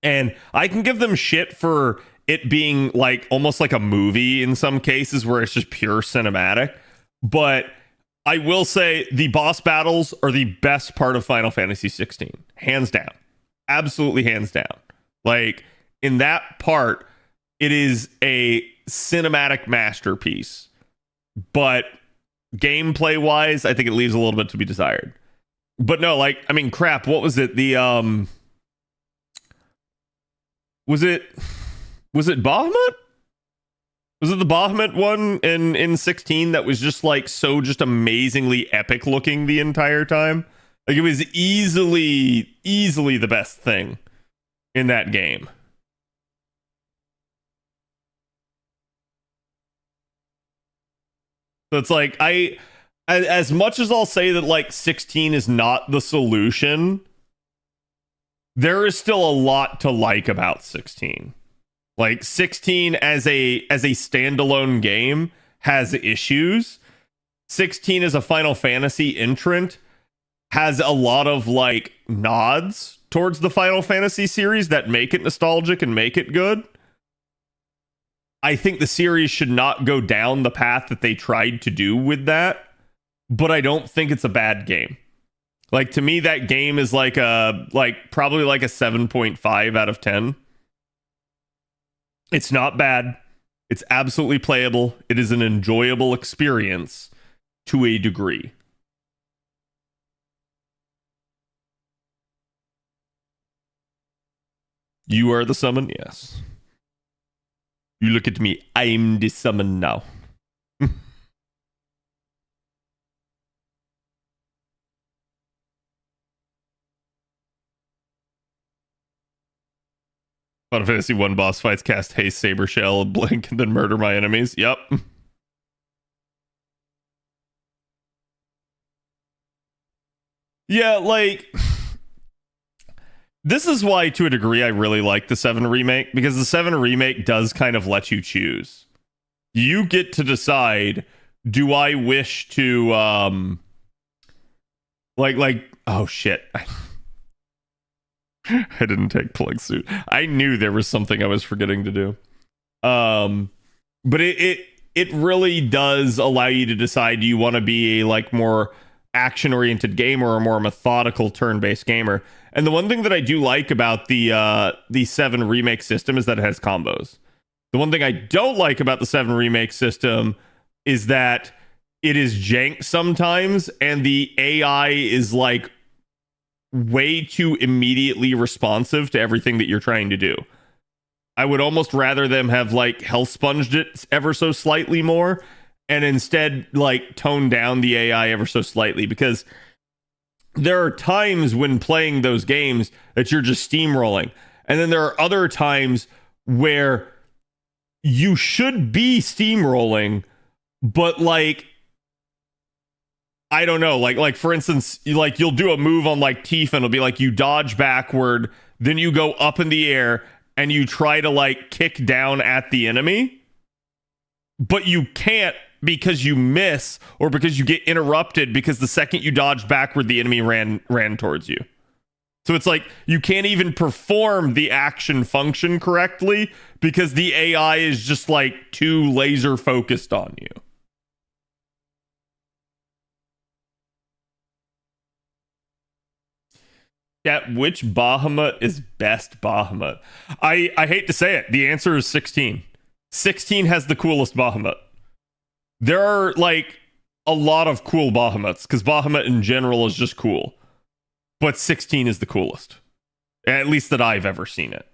And I can give them shit for it being like almost like a movie in some cases where it's just pure cinematic. But I will say the boss battles are the best part of Final Fantasy 16. Hands down. Absolutely hands down. Like, in that part, it is a cinematic masterpiece. But gameplay-wise, I think it leaves a little bit to be desired. But no, like, I mean, crap, what was it? The, Was it Bahamut? Was it the Bahamut one in 16 that was just like so just amazingly epic looking the entire time? Like, it was easily the best thing in that game. So it's like, as much as I'll say that like 16 is not the solution, there is still a lot to like about 16. Like 16 as a standalone game has issues. 16 as a Final Fantasy entrant has a lot of like nods towards the Final Fantasy series that make it nostalgic and make it good. I think the series should not go down the path that they tried to do with that, but I don't think it's a bad game. Like, to me, that game is like probably like a 7.5 out of 10. It's not bad. It's absolutely playable. It is an enjoyable experience to a degree. You are the summon? Yes. You look at me. I'm the summon now. Final Fantasy 1 boss fights cast Haste, Saber Shell, Blink, and then murder my enemies. Yep. Yeah, like, this is why, to a degree, I really like the 7 remake, because the 7 remake does kind of let you choose. You get to decide, do I wish to, oh shit. I didn't take plug suit. I knew there was something I was forgetting to do. But it really does allow you to decide, do you want to be a like more action-oriented gamer or a more methodical turn-based gamer? And the one thing that I do like about the 7 remake system is that it has combos. The one thing I don't like about the 7 remake system is that it is jank sometimes, and the AI is like way too immediately responsive to everything that you're trying to do. I would almost rather them have like health sponged it ever so slightly more, and instead like tone down the AI ever so slightly, because there are times when playing those games that you're just steamrolling, and then there are other times where you should be steamrolling, but like I don't know, like for instance, you'll do a move on like Tifa and it'll be like you dodge backward, then you go up in the air and you try to like kick down at the enemy, but you can't because you miss or because you get interrupted because the second you dodge backward, the enemy ran towards you. So it's like you can't even perform the action function correctly because the AI is just like too laser focused on you. Yeah, which Bahamut is best Bahamut? I hate to say it. The answer is 16. 16 has the coolest Bahamut. There are like a lot of cool Bahamuts because Bahamut in general is just cool. But 16 is the coolest. At least that I've ever seen it.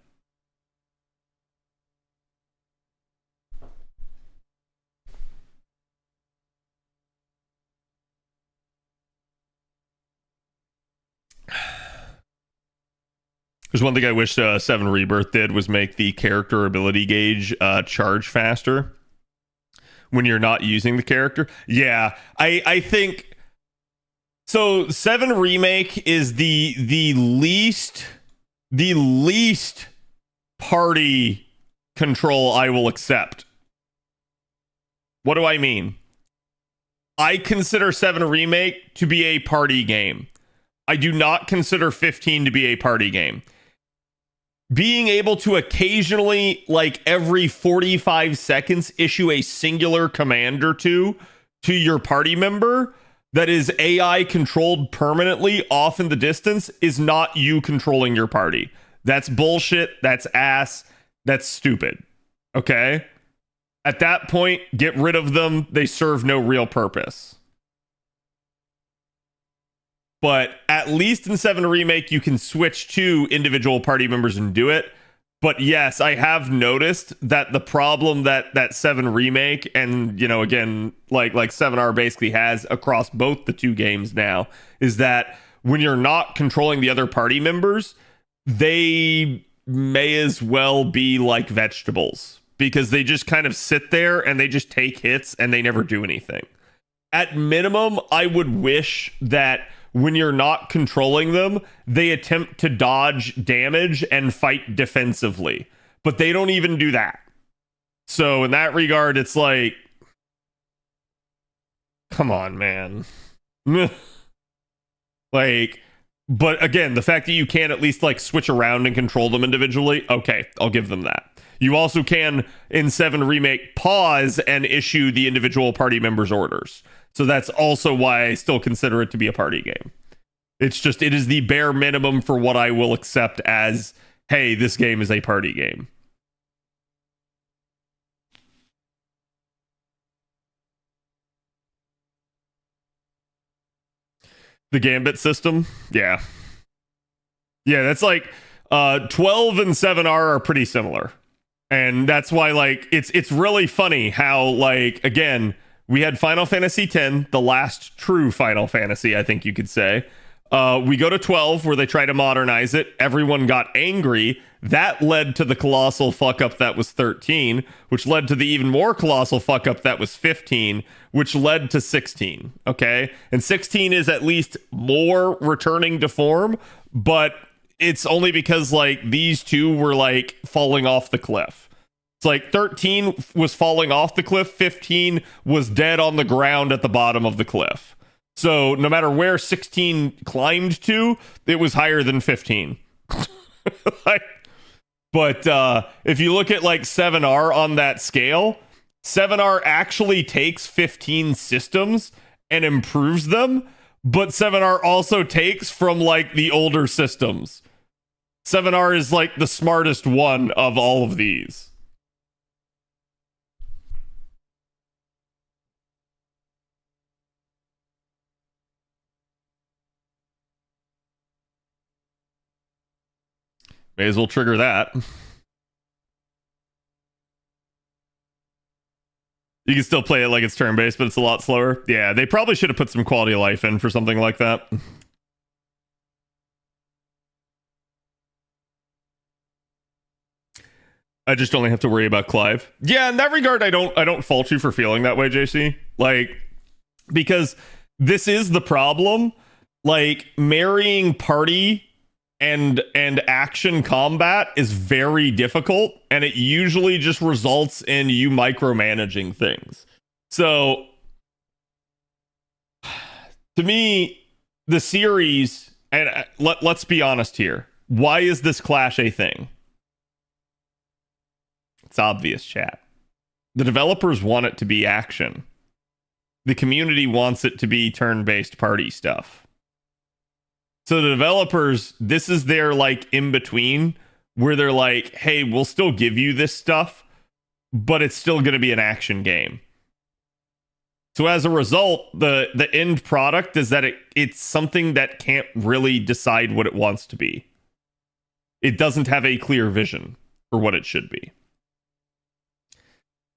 There's one thing I wish 7 Rebirth did was make the character ability gauge charge faster when you're not using the character. Yeah, I think so. 7 Remake is the least party control I will accept. What do I mean? I consider 7 Remake to be a party game. I do not consider 15 to be a party game. Being able to occasionally, like every 45 seconds, issue a singular command or two to your party member that is AI controlled permanently off in the distance is not you controlling your party. That's bullshit. That's ass. That's stupid. Okay? At that point, get rid of them. They serve no real purpose. But at least in 7 Remake, you can switch to individual party members and do it. But yes, I have noticed that the problem that 7 Remake and, you know, again, like 7R basically has across both the two games now is that when you're not controlling the other party members, they may as well be like vegetables because they just kind of sit there and they just take hits and they never do anything. At minimum, I would wish that when you're not controlling them, they attempt to dodge damage and fight defensively. But they don't even do that. So in that regard, it's like, come on, man. Like, but again, the fact that you can at least like switch around and control them individually, okay, I'll give them that. You also can, in 7 Remake, pause and issue the individual party members' orders. So that's also why I still consider it to be a party game. It's just, it is the bare minimum for what I will accept as, hey, this game is a party game. The Gambit system? Yeah. Yeah, that's like, 12 and 7R are pretty similar. And that's why, like, it's really funny how, like, again, we had Final Fantasy X, the last true Final Fantasy, I think you could say. We go to 12, where they try to modernize it. Everyone got angry. That led to the colossal fuck-up that was 13, which led to the even more colossal fuck-up that was 15, which led to 16, okay? And 16 is at least more returning to form, but it's only because, like, these two were, like, falling off the cliff. It's like 13 was falling off the cliff, 15 was dead on the ground at the bottom of the cliff. So no matter where 16 climbed to, it was higher than 15. But if you look at like 7R on that scale, 7R actually takes 15 systems and improves them, but 7R also takes from like the older systems. 7R is like the smartest one of all of these. May as well trigger that. You can still play it like it's turn-based, but it's a lot slower. Yeah, they probably should have put some quality of life in for something like that. I just only have to worry about Clive. Yeah, in that regard, I don't fault you for feeling that way, JC. Like, because this is the problem. Like, marrying party and action combat is very difficult, and it usually just results in you micromanaging things. So to me, the series, and let's be honest here, why is this clash a thing? It's obvious, chat. The developers want it to be action. The community wants it to be turn-based party stuff. So the developers, this is their like in between where they're like, hey, we'll still give you this stuff, but it's still going to be an action game. So as a result, the end product is that it's something that can't really decide what it wants to be. It doesn't have a clear vision for what it should be.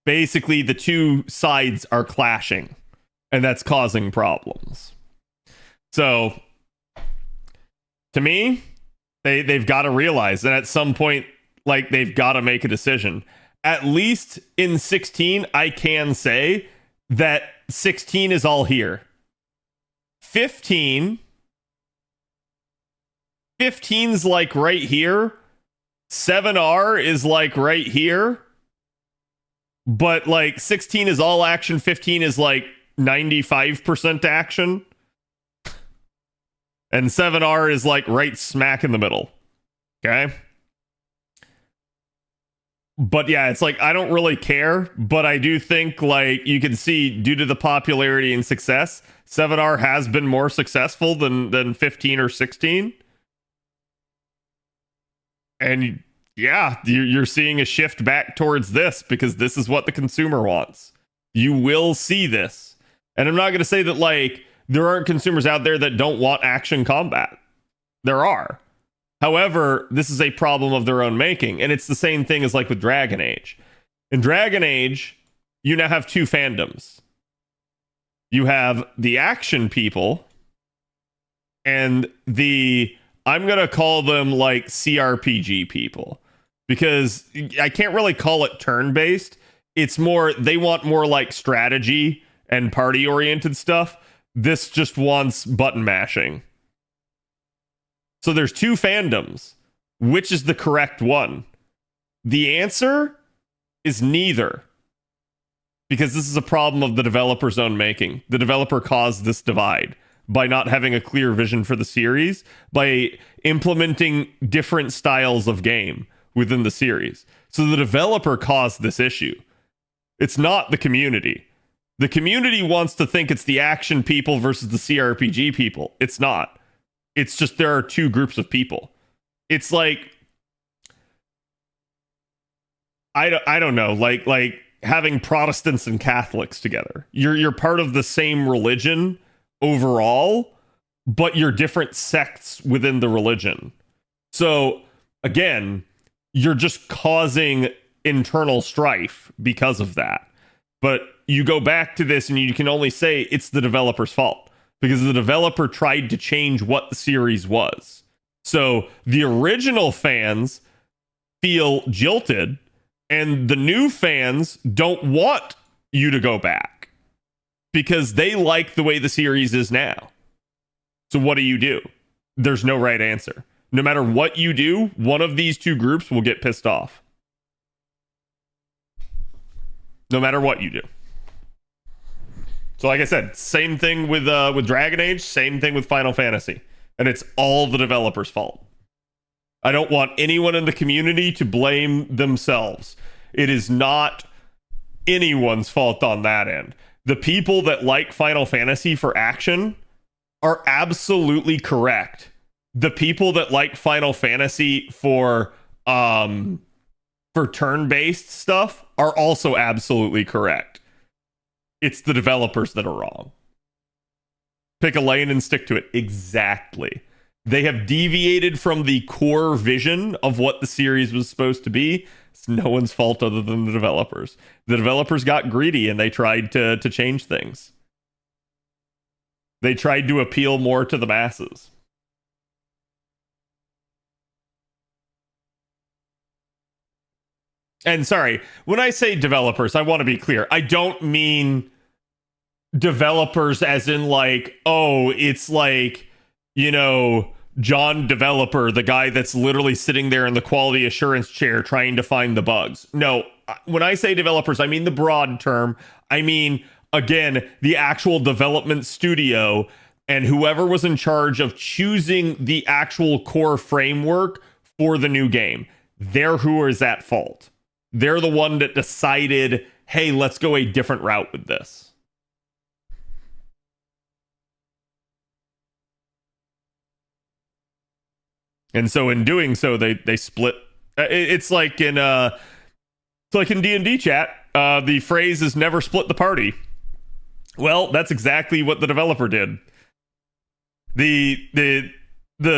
Basically, the two sides are clashing, and that's causing problems. So to me, they've got to realize that at some point, like, they've got to make a decision. At least in 16, I can say that 16 is all here. 15's like right here. 7R is like right here. But like 16 is all action, 15 is like 95% action. And 7R is like right smack in the middle. Okay? But yeah, it's like, I don't really care, but I do think, like, you can see, due to the popularity and success, 7R has been more successful than 15 or 16. And yeah, you're seeing a shift back towards this because this is what the consumer wants. You will see this. And I'm not going to say that, like, there aren't consumers out there that don't want action combat. There are. However, this is a problem of their own making, and it's the same thing as like with Dragon Age. In Dragon Age, you now have two fandoms. You have the action people and the, I'm going to call them like CRPG people, because I can't really call it turn-based. It's more, they want more like strategy and party-oriented stuff. This just wants button mashing. So there's two fandoms. Which is the correct one? The answer is neither. Because this is a problem of the developer's own making. The developer caused this divide by not having a clear vision for the series, by implementing different styles of game within the series. So the developer caused this issue. It's not the community. The community wants to think it's the action people versus the CRPG people. It's not. It's just there are two groups of people. It's like, I don't know, like having Protestants and Catholics together. You're part of the same religion overall, but you're different sects within the religion. So again, you're just causing internal strife because of that. But you go back to this and you can only say it's the developer's fault, because the developer tried to change what the series was. So the original fans feel jilted, and the new fans don't want you to go back because they like the way the series is now. So what do? There's no right answer. No matter what you do, one of these two groups will get pissed off. No matter what you do. So like I said, same thing with Dragon Age, same thing with Final Fantasy. And it's all the developer's fault. I don't want anyone in the community to blame themselves. It is not anyone's fault on that end. The people that like Final Fantasy for action are absolutely correct. The people that like Final Fantasy for turn-based stuff are also absolutely correct. It's the developers that are wrong. Pick a lane and stick to it. Exactly. They have deviated from the core vision of what the series was supposed to be. It's no one's fault other than the developers. The developers got greedy and they tried to change things. They tried to appeal more to the masses. And sorry, when I say developers, I want to be clear. I don't mean developers as in like, oh, it's like, you know, John developer, the guy that's literally sitting there in the quality assurance chair trying to find the bugs. No, when I say developers, I mean the broad term. I mean, again, the actual development studio and whoever was in charge of choosing the actual core framework for the new game. They're who is at fault. They're the one that decided, hey, let's go a different route with this. And so in doing so, they split. It's like in D&D chat. The phrase is never split the party. Well, that's exactly what the developer did. The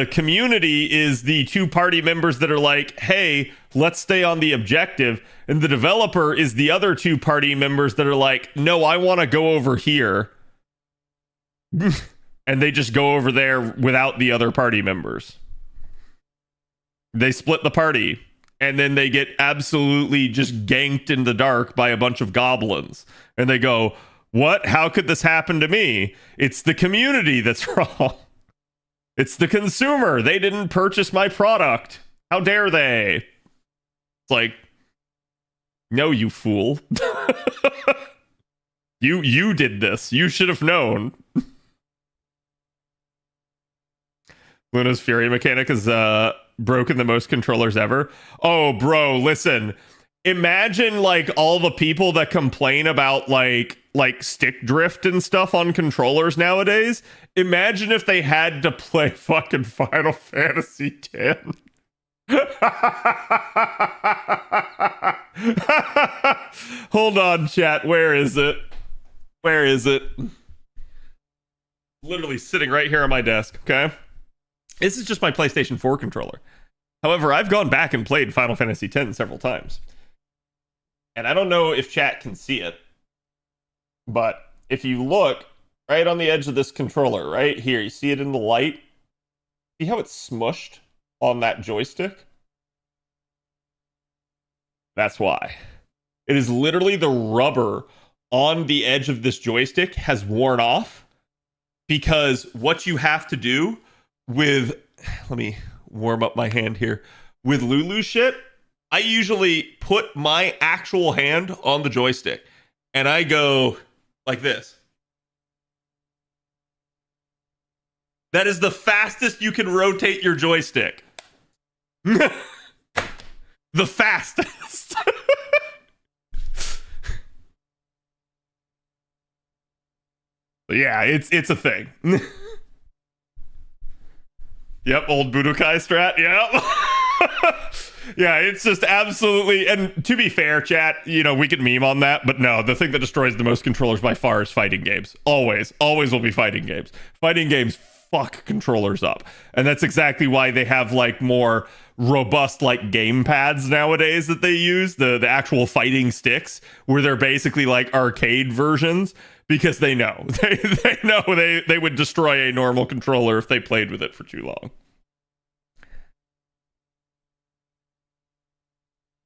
community is the two party members that are like, hey, let's stay on the objective. And the developer is the other two party members that are like, no, I want to go over here. And they just go over there without the other party members. They split the party. And then they get absolutely just ganked in the dark by a bunch of goblins. And they go, what? How could this happen to me? It's the community that's wrong. It's the consumer. They didn't purchase my product. How dare they? It's like, no, you fool. You did this. You should have known. Luna's Fury mechanic has broken the most controllers ever. Oh, bro, listen. Imagine like all the people that complain about like stick drift and stuff on controllers nowadays. Imagine if they had to play fucking Final Fantasy X. Hold on, chat. Where is it? Where is it? Literally sitting right here on my desk, okay? This is just my PlayStation 4 controller. However, I've gone back and played Final Fantasy X several times. And I don't know if chat can see it, but if you look right on the edge of this controller, right here, you see it in the light? See how it's smushed on that joystick? That's why. It is literally the rubber on the edge of this joystick has worn off, because what you have to do with, let me warm up my hand here, with Lulu shit, I usually put my actual hand on the joystick and I go like this. That is the fastest you can rotate your joystick. The fastest. Yeah, it's a thing. Yep, old Budokai strat. Yep. Yeah, it's just absolutely, and to be fair, chat, you know, we could meme on that, but no, the thing that destroys the most controllers by far is fighting games. Always will be fighting games. Fighting games fuck controllers up. And that's exactly why they have like more robust like game pads nowadays that they use, the actual fighting sticks, where they're basically like arcade versions, because they know. They know they would destroy a normal controller if they played with it for too long.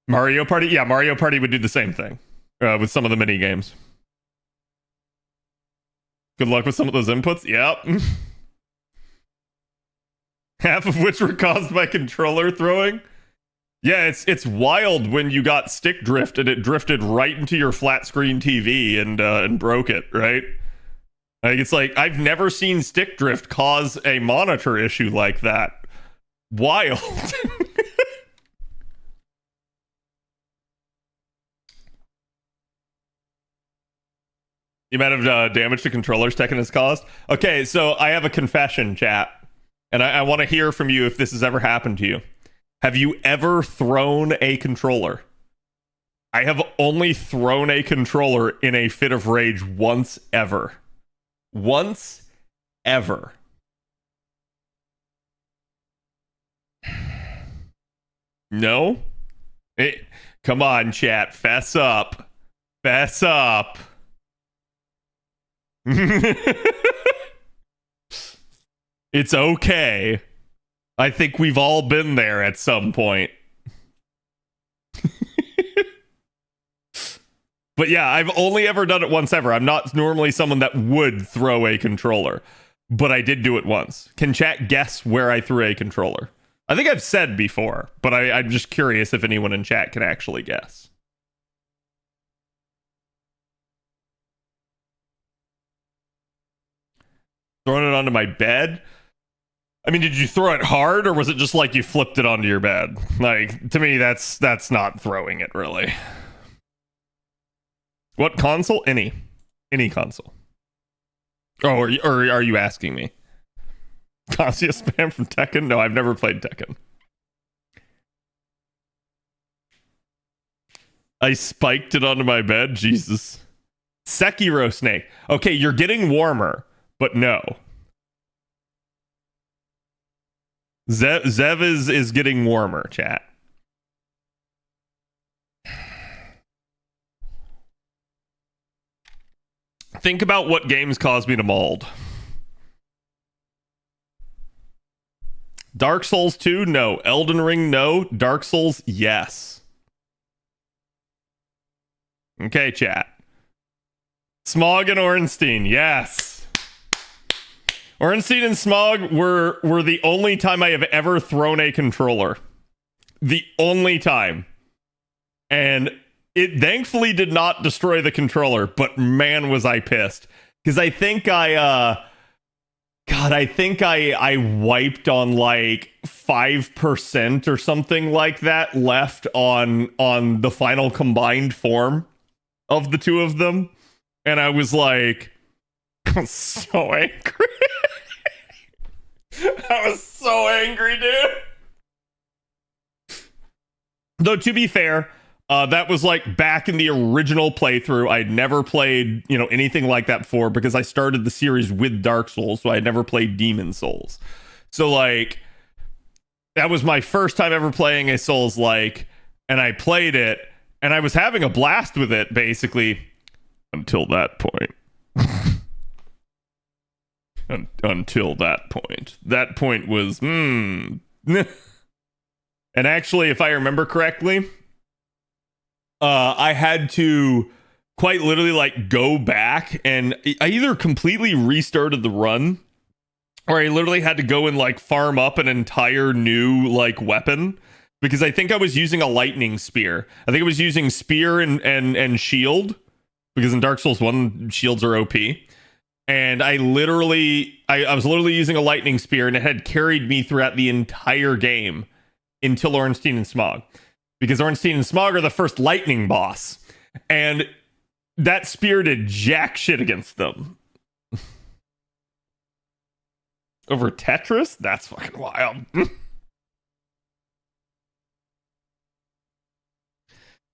Mario Party? Yeah, Mario Party would do the same thing with some of the mini games. Good luck with some of those inputs. Yep. Half of which were caused by controller throwing. Yeah, it's wild when you got stick drift and it drifted right into your flat screen TV and broke it, right? Like, it's like, I've never seen stick drift cause a monitor issue like that. Wild. The amount of damage to controllers Tekken has caused. Okay, so I have a confession, chat. And I want to hear from you if this has ever happened to you. Have you ever thrown a controller? I have only thrown a controller in a fit of rage once ever. Once ever. No? Come on, chat. Fess up. Fess up. It's okay. I think we've all been there at some point. But yeah, I've only ever done it once ever. I'm not normally someone that would throw a controller, but I did do it once. Can chat guess where I threw a controller? I think I've said before, but I'm just curious if anyone in chat can actually guess. Throwing it onto my bed? I mean, did you throw it hard, or was it just like you flipped it onto your bed? Like, to me, that's not throwing it, really. What console? Any console. Oh, or are you asking me? Cassia spam from Tekken? No, I've never played Tekken. I spiked it onto my bed? Jesus. Sekiro Snake. Okay, you're getting warmer, but no. Zev is getting warmer, chat. Think about what games cause me to mold. Dark Souls 2? No. Elden Ring? No. Dark Souls? Yes. Okay, chat. Smog and Ornstein? Yes. Ornstein and Smog were the only time I have ever thrown a controller. The only time. And it thankfully did not destroy the controller, but man, was I pissed. Because I think I wiped on like 5% or something like that left on the final combined form of the two of them. And I was like, I'm so angry. I was so angry, dude. Though, to be fair, that was like back in the original playthrough. I'd never played, anything like that before because I started the series with Dark Souls, so I had never played Demon Souls. So like, that was my first time ever playing a Souls-like, and I played it, and I was having a blast with it, basically, until that point. Until that point. That point was, And actually, if I remember correctly, I had to quite literally like go back, and I either completely restarted the run, or I literally had to go and like farm up an entire new like weapon, because I think I was using a lightning spear. I think I was using spear and shield, because in Dark Souls 1 shields are OP. And I was literally using a lightning spear, and it had carried me throughout the entire game until Ornstein and Smog. Because Ornstein and Smog are the first lightning boss. And that spear did jack shit against them. Over Tetris? That's fucking wild.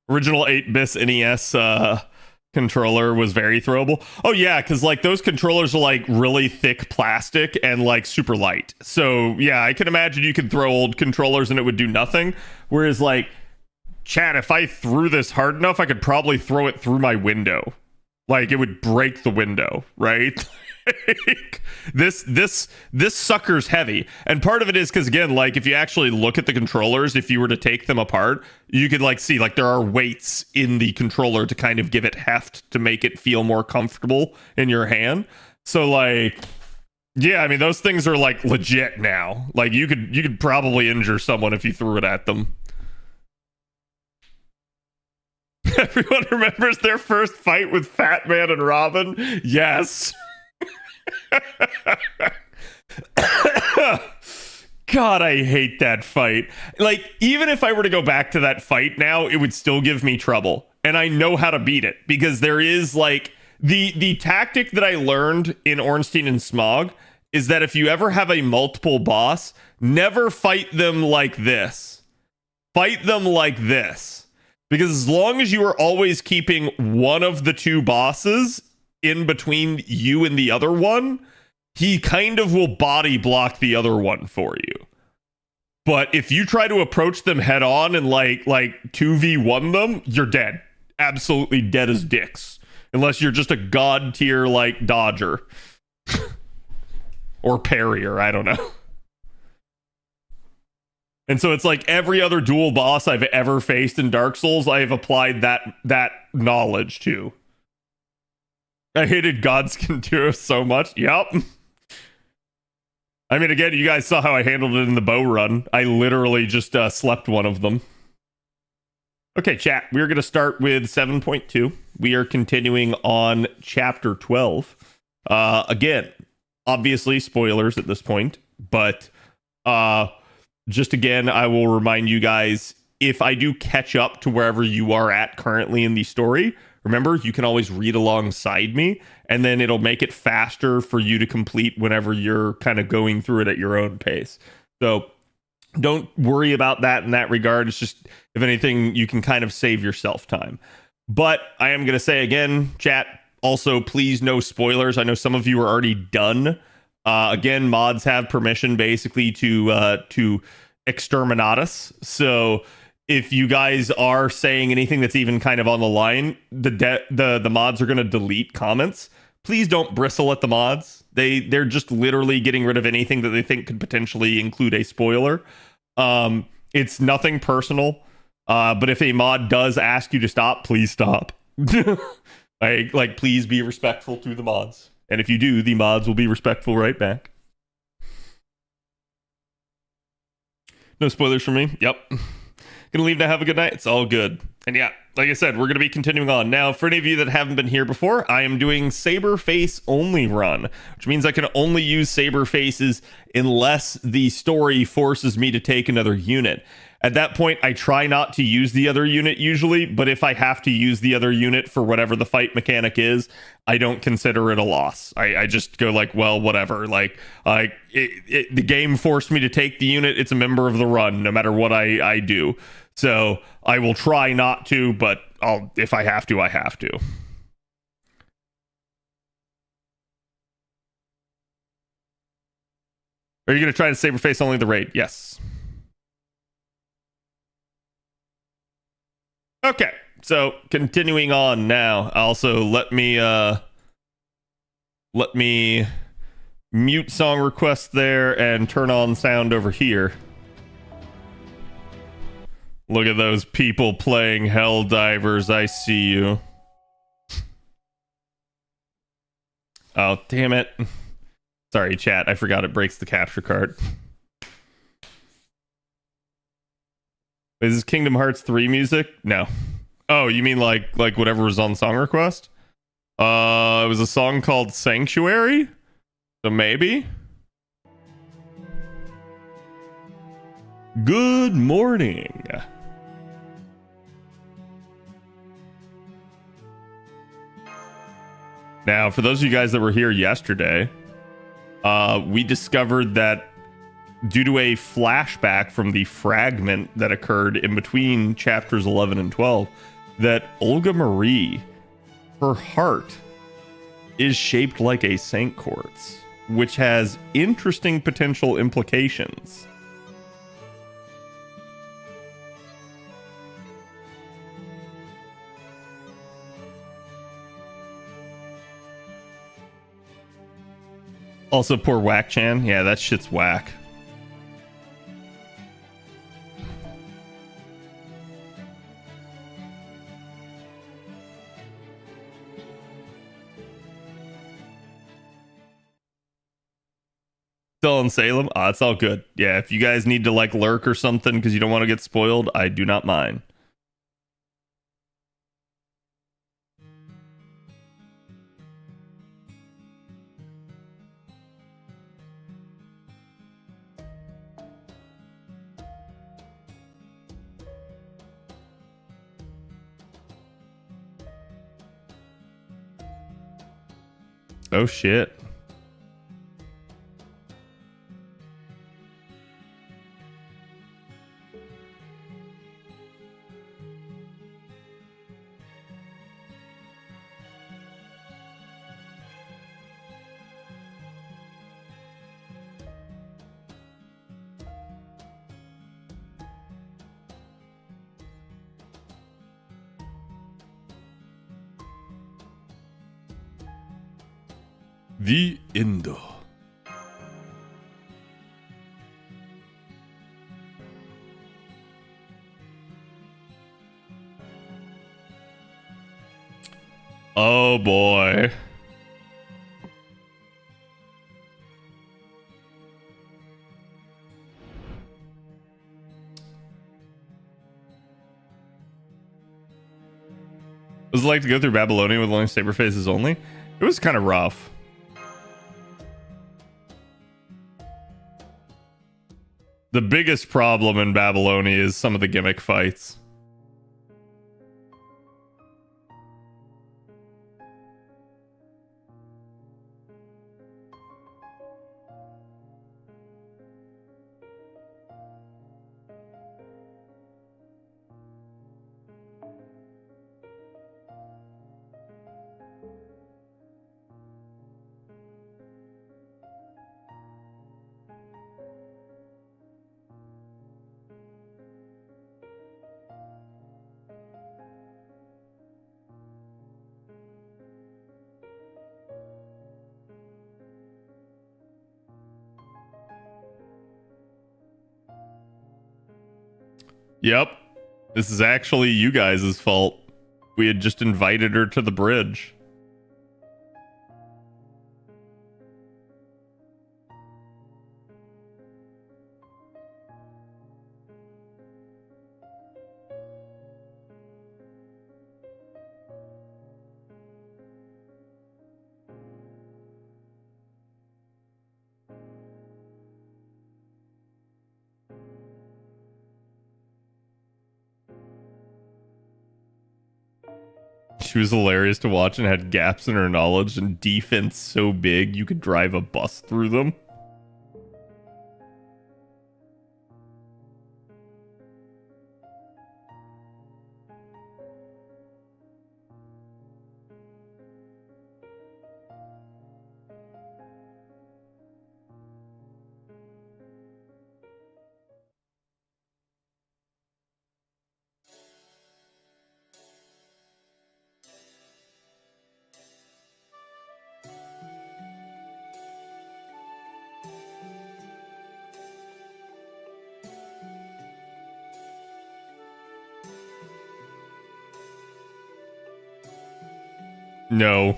Original 8-bit NES controller was very throwable. Oh yeah, because like those controllers are like really thick plastic and like super light. So yeah, I can imagine you could throw old controllers and it would do nothing. Whereas like, chat, if I threw this hard enough, I could probably throw it through my window. Like it would break the window, right? This sucker's heavy, and part of it is because, again, like if you actually look at the controllers, if you were to take them apart, you could like see like there are weights in the controller to kind of give it heft to make it feel more comfortable in your hand. So like, yeah, I mean those things are like legit now. Like you could probably injure someone if you threw it at them. Everyone remembers their first fight with Fat Man and Robin? Yes. God, I hate that fight. Like, even if I were to go back to that fight now, it would still give me trouble. And I know how to beat it, because there is like the tactic that I learned in Ornstein and Smog is that if you ever have a multiple boss, never fight them like this. Fight them like this. Because as long as you are always keeping one of the two bosses in between you and the other one, he kind of will body block the other one for you. But if you try to approach them head on and like 2v1 them, you're dead. Absolutely dead as dicks. Unless you're just a god tier like dodger. Or parrier, I don't know. And so it's like every other dual boss I've ever faced in Dark Souls, I have applied that knowledge to. I hated Godskin 2 so much. Yep. I mean, again, you guys saw how I handled it in the bow run. I literally just slept one of them. Okay, chat. We're going to start with 7.2. We are continuing on chapter 12. Again, obviously spoilers at this point, but just again, I will remind you guys, if I do catch up to wherever you are at currently in the story, remember, you can always read alongside me, and then it'll make it faster for you to complete whenever you're kind of going through it at your own pace. So don't worry about that in that regard. It's just, if anything, you can kind of save yourself time. But I am going to say again, chat, also, please no spoilers. I know some of you are already done. Again, mods have permission basically to exterminate us. So if you guys are saying anything that's even kind of on the line, the mods are going to delete comments. Please don't bristle at the mods. They're just literally getting rid of anything that they think could potentially include a spoiler. It's nothing personal. But if a mod does ask you to stop, please stop. like please be respectful to the mods. And if you do, the mods will be respectful right back. No spoilers for me. Yep. Gonna leave now. Have a good night. It's all good. And yeah, like I said, we're gonna be continuing on. Now, for any of you that haven't been here before, I am doing Saberface only run, which means I can only use Saberfaces unless the story forces me to take another unit. At that point, I try not to use the other unit usually, but if I have to use the other unit for whatever the fight mechanic is, I don't consider it a loss. I just go like, well, whatever. Like, the game forced me to take the unit. It's a member of the run, no matter what I do. So I will try not to, but if I have to, I have to. Are you going to try to Saberface only the raid? Yes. Okay, so continuing on now. Also, let me mute song request there and turn on sound over here. Look at those people playing Helldivers. I see you. Oh, damn it. Sorry, chat. I forgot it breaks the capture card. Is this Kingdom Hearts 3 music? No. Oh, you mean like whatever was on song request? It was a song called Sanctuary? So maybe? Good morning. Now, for those of you guys that were here yesterday, we discovered that due to a flashback from the fragment that occurred in between chapters 11 and 12, that Olga Marie, her heart, is shaped like a Saint Quartz, which has interesting potential implications. Also, poor Whack-chan. Yeah, that shit's whack. Still in Salem? Ah, it's all good. Yeah, if you guys need to like lurk or something because you don't want to get spoiled, I do not mind. Oh shit. The Indo. boy. Was it like to go through Babylonia with only Saberfaces only? It was kind of rough. The biggest problem in Babylonia is some of the gimmick fights. Yep. This is actually you guys' fault. We had just invited her to the bridge. She was hilarious to watch and had gaps in her knowledge and defense so big you could drive a bus through them. No.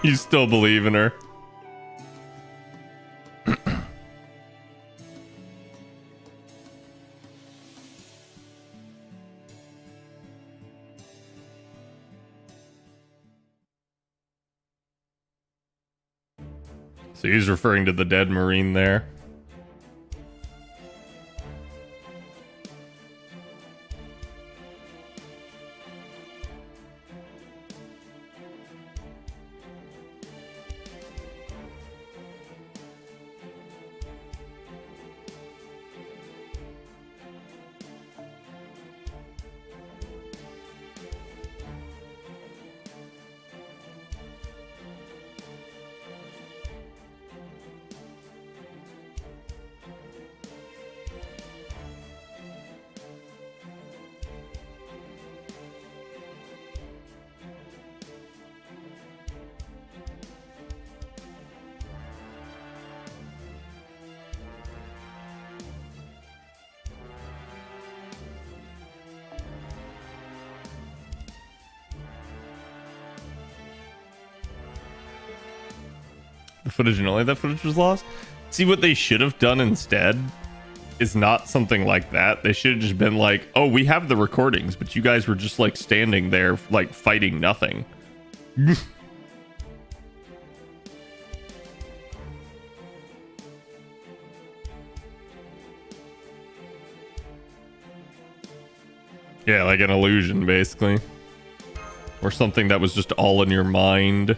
You still believe in her? So he's referring to the dead Marine there. The footage and only that footage was lost. See, what they should have done instead is not something like that. They should have just been like, oh, we have the recordings, but you guys were just like standing there like fighting nothing. Yeah, like an illusion basically, or something that was just all in your mind.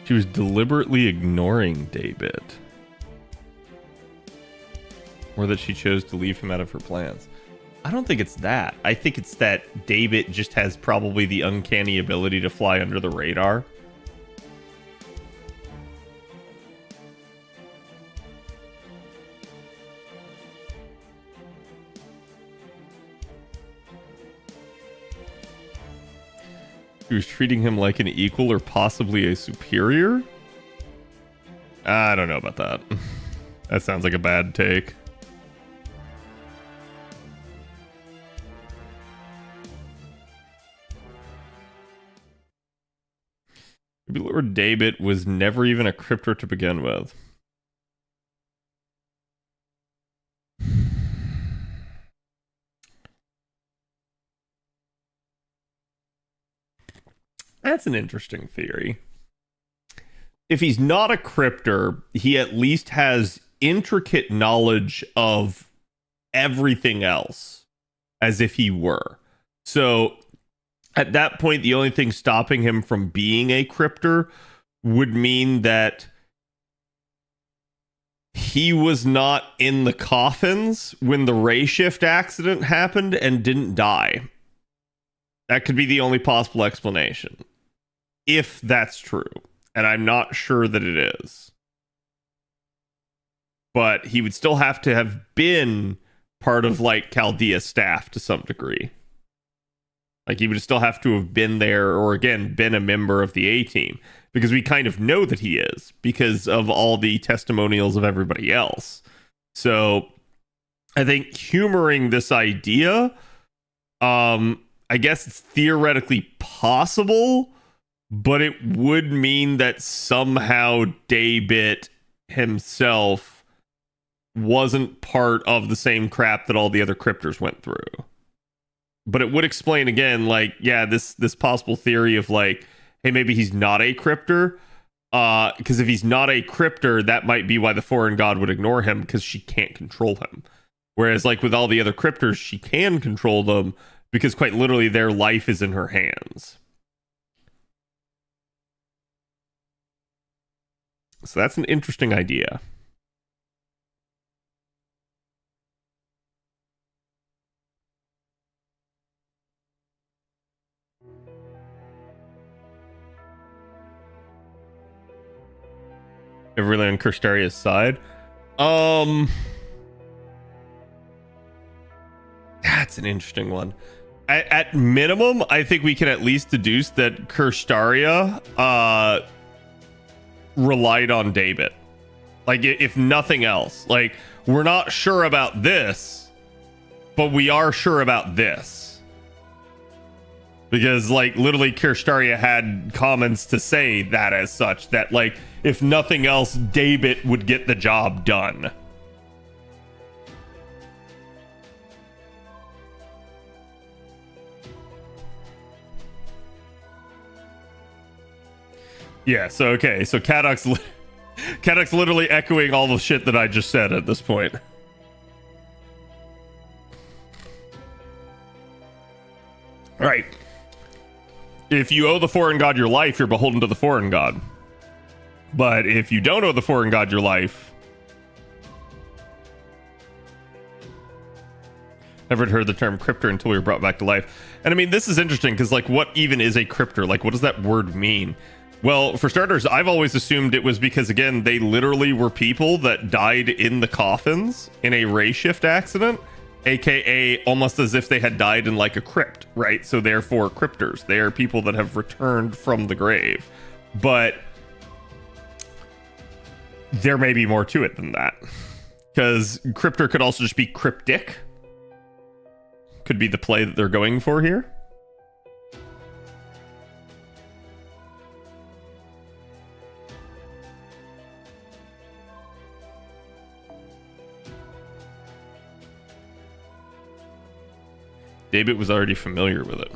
She was deliberately ignoring David. Or that she chose to leave him out of her plans. I don't think it's that. I think it's that David just has probably the uncanny ability to fly under the radar. She was treating him like an equal or possibly a superior? I don't know about that. That sounds like a bad take. Maybe Lord David was never even a cryptor to begin with. That's an interesting theory. If he's not a cryptor, he at least has intricate knowledge of everything else as if he were. So at that point, the only thing stopping him from being a cryptor would mean that he was not in the coffins when the ray shift accident happened and didn't die. That could be the only possible explanation, if that's true. And I'm not sure that it is. But he would still have to have been part of, like, Chaldea's staff to some degree. Like, he would still have to have been there, or again, been a member of the A-team. Because we kind of know that he is, because of all the testimonials of everybody else. So, I think humoring this idea, I guess it's theoretically possible, but it would mean that somehow Daybit himself wasn't part of the same crap that all the other cryptors went through. But it would explain again, like, yeah, this possible theory of, like, hey, maybe he's not a cryptor. Because if he's not a cryptor, that might be why the foreign god would ignore him, because she can't control him. Whereas, like, with all the other cryptors, she can control them, because quite literally their life is in her hands. So that's an interesting idea. Ever really on Kirstaria's side? That's an interesting one. At minimum, I think we can at least deduce that Kirstaria relied on David. Like, if nothing else. Like, we're not sure about this, but we are sure about this. Because, like, literally Kirstaria had comments to say that as such, that, like, if nothing else, David would get the job done. Yeah, so okay, so Caddock's literally echoing all the shit that I just said at this point. All right. If you owe the foreign god your life, you're beholden to the foreign god. But if you don't owe the foreign god your life... Never heard the term cryptor until we were brought back to life. And I mean, this is interesting, because, like, what even is a cryptor? Like, what does that word mean? Well, for starters, I've always assumed it was because, again, they literally were people that died in the coffins in a ray shift accident, aka almost as if they had died in, like, a crypt, right? So therefore, cryptors. They are people that have returned from the grave. But there may be more to it than that. Because cryptor could also just be cryptic. Could be the play that they're going for here. David was already familiar with it.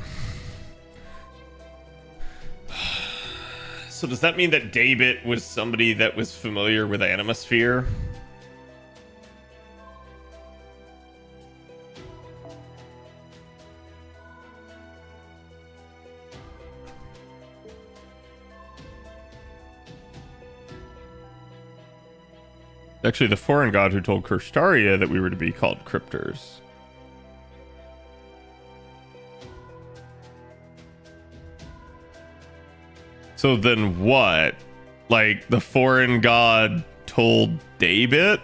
So does that mean that David was somebody that was familiar with Animosphere? Actually, the foreign god who told Kirstaria that we were to be called cryptors. So then what? Like, the foreign god told David,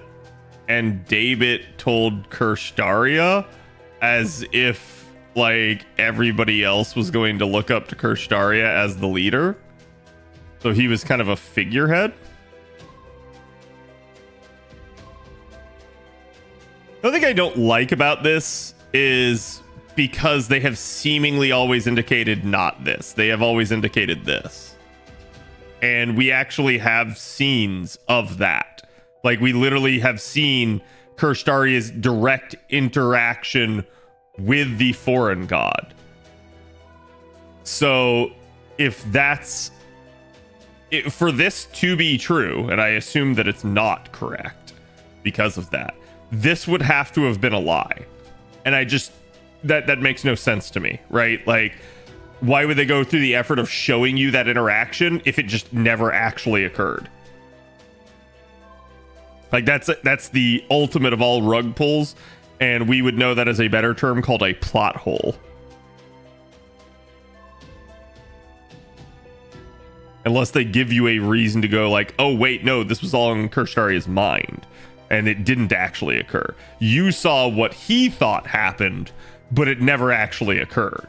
and David told Kirstaria, as if, like, everybody else was going to look up to Kirstaria as the leader? So he was kind of a figurehead? The other thing I don't like about this is because they have seemingly always indicated not this. They have always indicated this. And we actually have scenes of that. Like, we literally have seen Kirstaria's direct interaction with the foreign god. So, if that's... for this to be true, and I assume that it's not correct because of that, this would have to have been a lie. And I just... That makes no sense to me, right? Like, why would they go through the effort of showing you that interaction if it just never actually occurred? Like, that's the ultimate of all rug pulls, and we would know that as a better term called a plot hole. Unless they give you a reason to go like, oh wait, no, this was all in Kirstaria's mind, and it didn't actually occur. You saw what he thought happened, but it never actually occurred.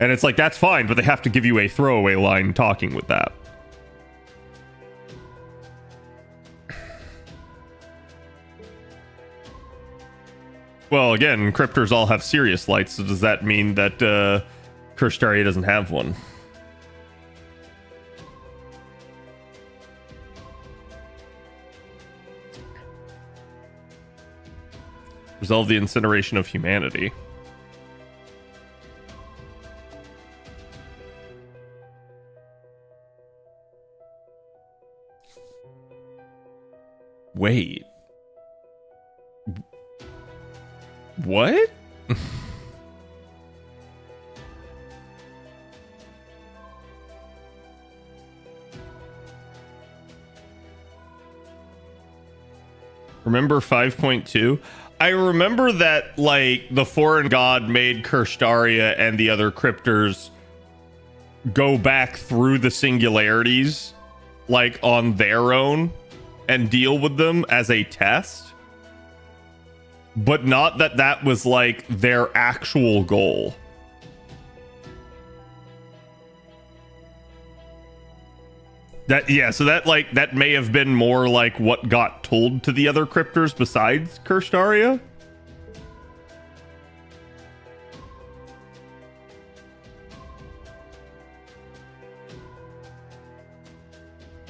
And it's like, that's fine, but they have to give you a throwaway line talking with that. Well, again, cryptors all have Sirius lights, so does that mean that Kirstaria doesn't have one? Resolve the incineration of humanity. Wait. What? Remember 5.2? I remember that, like, the foreign god made Kirstaria and the other cryptors go back through the singularities, like, on their own and deal with them as a test. But not that that was, like, their actual goal. So that may have been more like what got told to the other cryptors besides Kirstaria.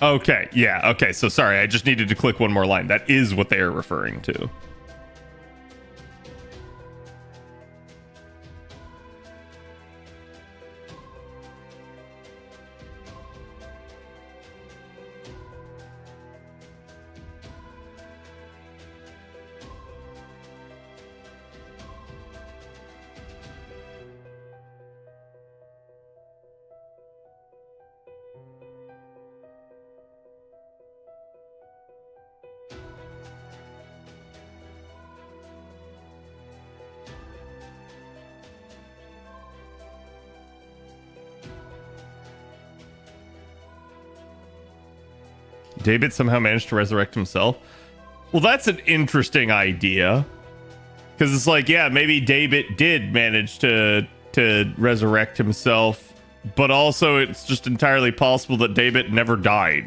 Okay, yeah, okay, so sorry, I just needed to click one more line. That is what they are referring to. David somehow managed to resurrect himself. Well, that's an interesting idea. Because it's like, yeah, maybe David did manage to resurrect himself. But also, it's just entirely possible that David never died.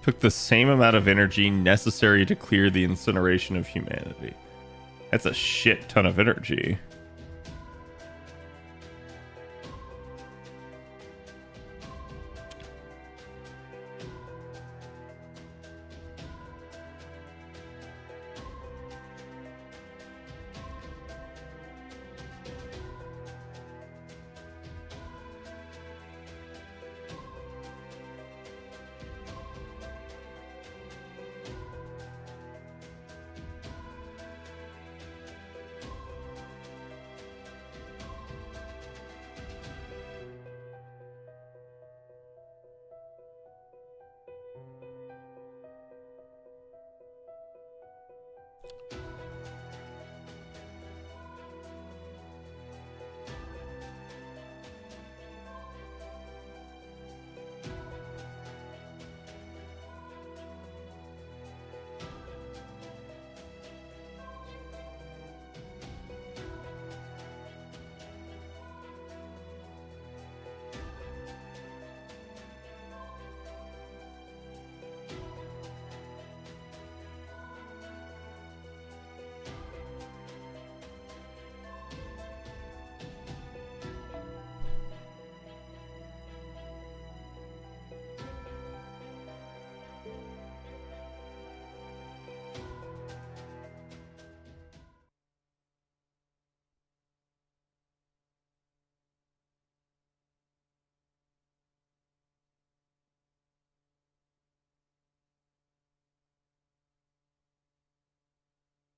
Took the same amount of energy necessary to clear the incineration of humanity. That's a shit ton of energy.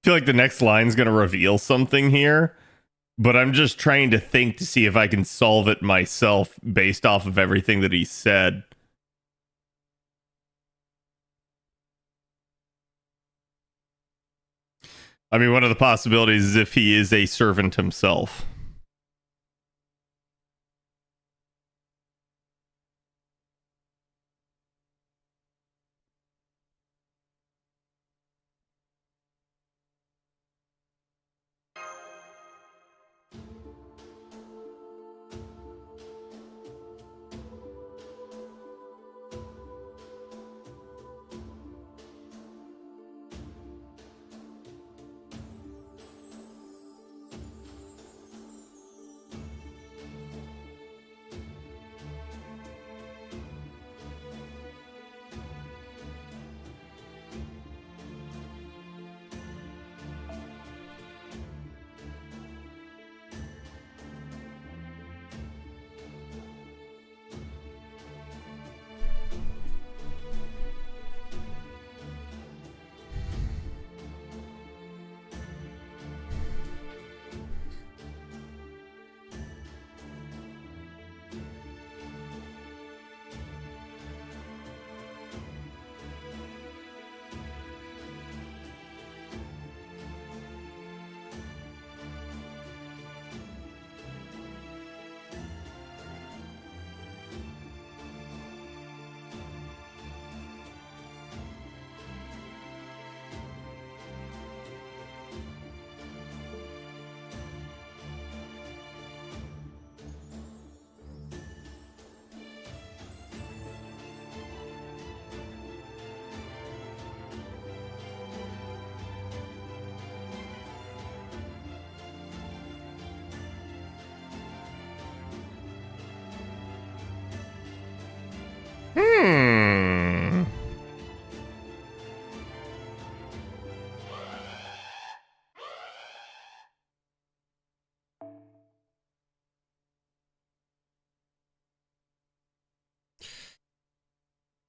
feel like the next line's going to reveal something here, but I'm just trying to think to see if I can solve it myself based off of everything that he said. I mean, one of the possibilities is if he is a servant himself.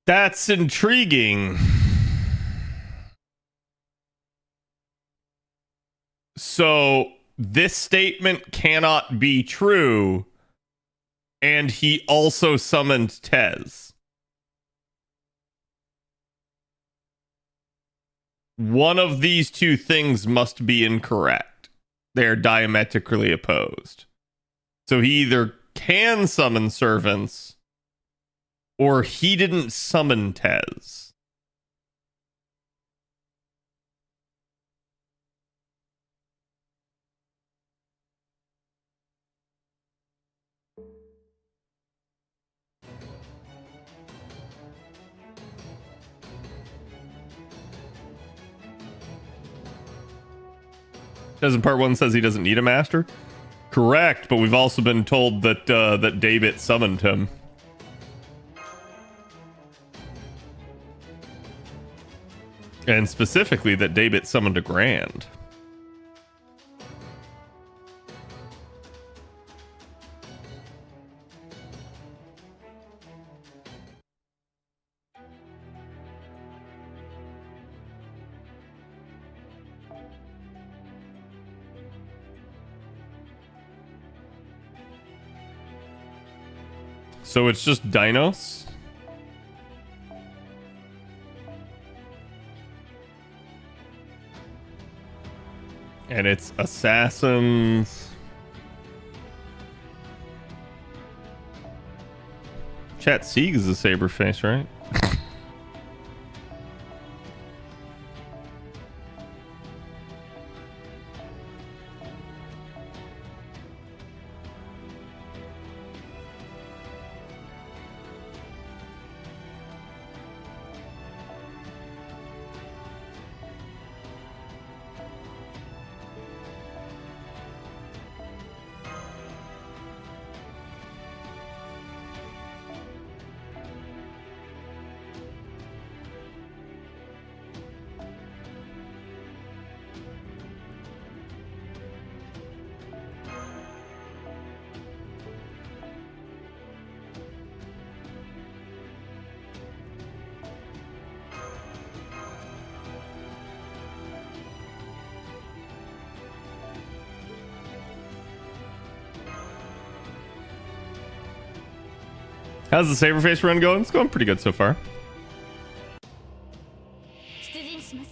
That's intriguing. So this statement cannot be true, and he also summoned Tez. One of these two things must be incorrect. They're diametrically opposed. So he either can summon servants, or he didn't summon Tez. Doesn't part 1 says he doesn't need a master? Correct, but we've also been told that that Daebit summoned him. And specifically that Daebit summoned a Grand. So it's just Dinos? And it's assassins. Chat Sieg is a Saberface, right? How's the Saberface run going? It's going pretty good so far.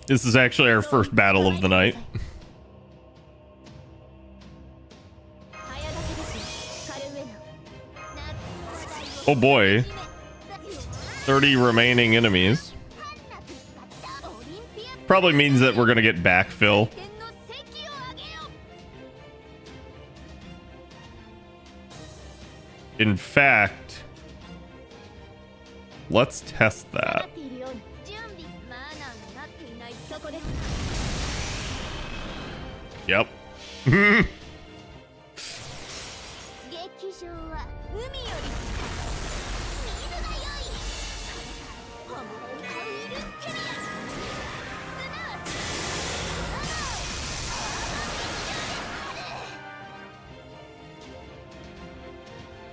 This is actually our first battle of the night. Oh boy. 30 remaining enemies. Probably means that we're gonna get backfill. In fact, let's test that. Yep.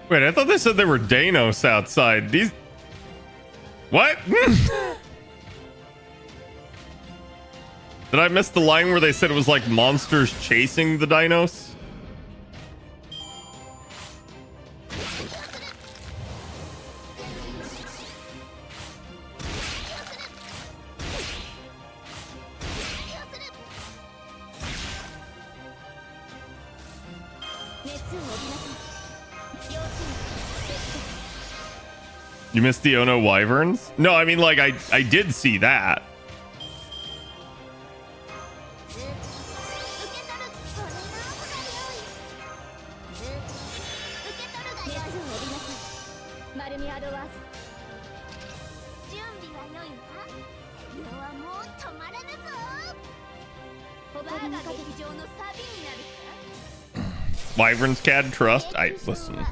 Wait, I thought they said there were Danos outside. These... What? Did I miss the line where they said it was like monsters chasing the dinos? You missed the Ono Wyverns? No, I mean, like, I did see that. Wyverns can trust. Listen.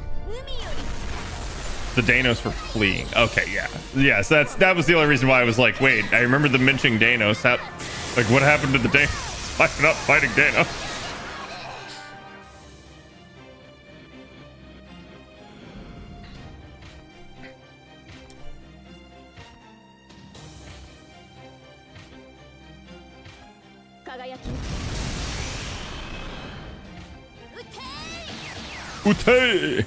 The Danos were fleeing. Okay, yeah. Yes, that was the only reason why I was like, wait, I remember them mentioning Danos. Like, what happened to the Danos? I'm not fighting Danos. Ute!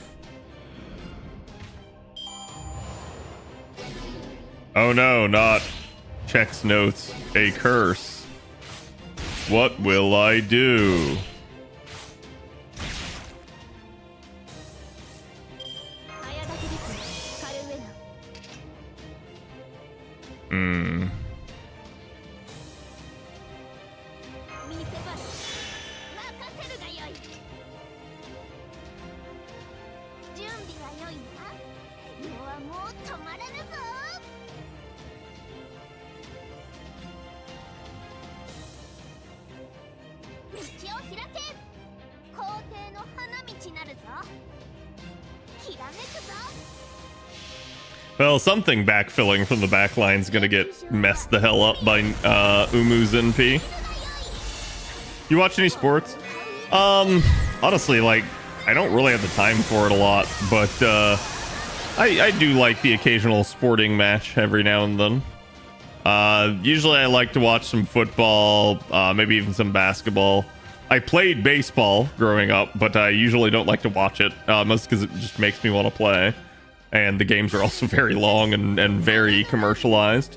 Oh no, not checks notes, a curse. What will I do? Well, something backfilling from the back line is gonna get messed the hell up by Umu's NP. You watch any sports? Honestly, like, I don't really have the time for it a lot, but I do like the occasional sporting match every now and then. Usually I like to watch some football, maybe even some basketball. I played baseball growing up, but I usually don't like to watch it, mostly because it just makes me want to play. And the games are also very long and very commercialized.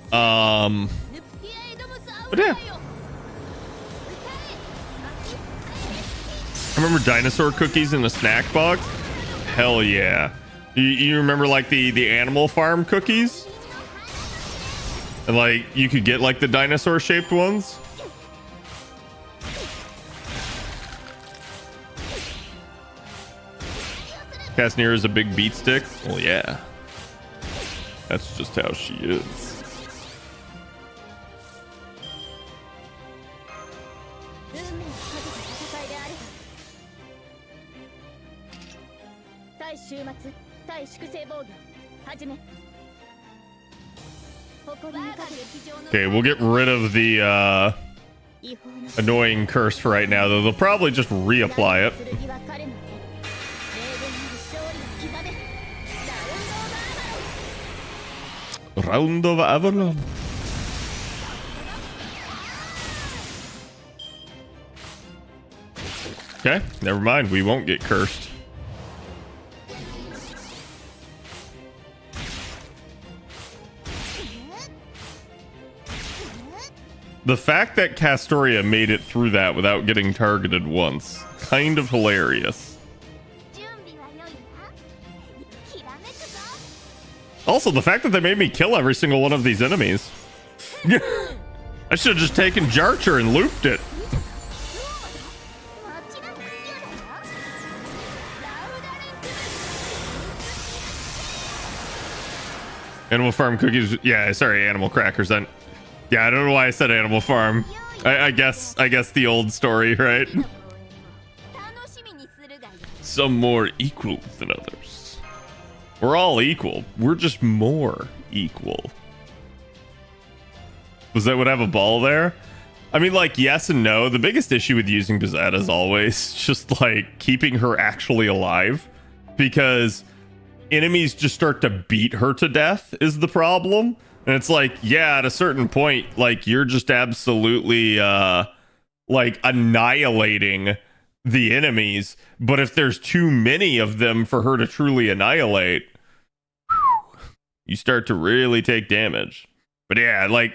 But yeah. I remember dinosaur cookies in the snack box. Hell yeah. You remember like the Animal Farm cookies? And like you could get like the dinosaur shaped ones. Casnier is a big beat stick. Well, yeah. That's just how she is. Okay, we'll get rid of the annoying curse for right now, though. They'll probably just reapply it. Round of Avalon. Okay, never mind. We won't get cursed. The fact that Castoria made it through that without getting targeted once, kind of hilarious. Also, the fact that they made me kill every single one of these enemies. I should have just taken Jarcher and looped it. Animal Farm cookies. Yeah, sorry, Animal Crackers. Then, yeah, I don't know why I said Animal Farm. I guess the old story, right? Some more equal than others. We're all equal. We're just more equal. Was that would have a ball there? I mean, like, yes and no. The biggest issue with using Bizet is always just like keeping her actually alive, because enemies just start to beat her to death is the problem. And it's like, yeah, at a certain point, like, you're just absolutely like annihilating the enemies. But if there's too many of them for her to truly annihilate, you start to really take damage. But yeah, like,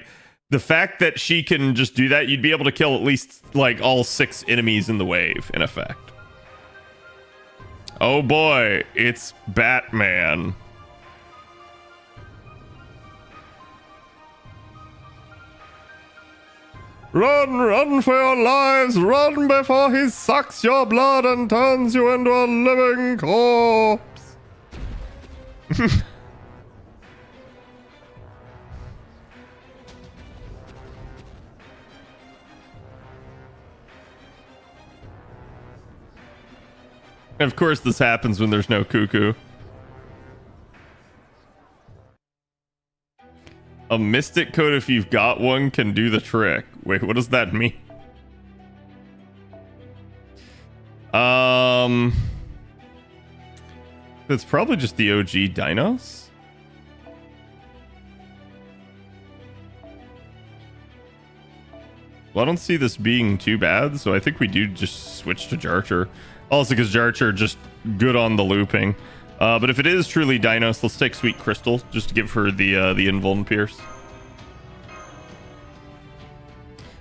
the fact that she can just do that, you'd be able to kill at least like all 6 enemies in the wave, in effect. Oh boy, it's Batman. Run, run for your lives, run before he sucks your blood and turns you into a living corpse. Of course, this happens when there's no Cuckoo. A Mystic Coat, if you've got one, can do the trick. Wait, what does that mean? It's probably just the OG dinos. Well, I don't see this being too bad, so I think we do just switch to Jarcher. Also, because Jarcher just good on the looping. But if it is truly Dinos, let's take Sweet Crystal just to give her the Invuln Pierce.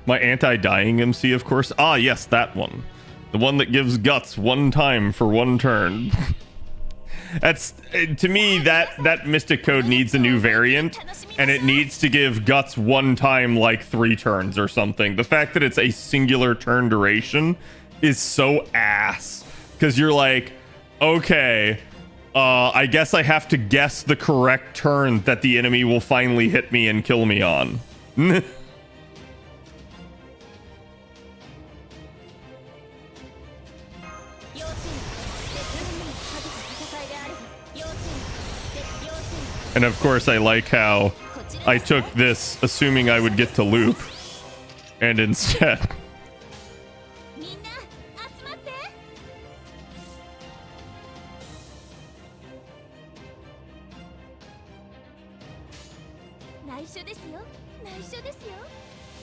My anti-dying MC, of course. Ah, yes, that one. The one that gives guts one time for one turn. That's, to me, that Mystic Code needs a new variant, and it needs to give guts one time like 3 turns or something. The fact that it's a singular turn duration is so ass, because you're like, okay, I guess I have to guess the correct turn that the enemy will finally hit me and kill me on. And of course, I like how I took this assuming I would get to loop, and instead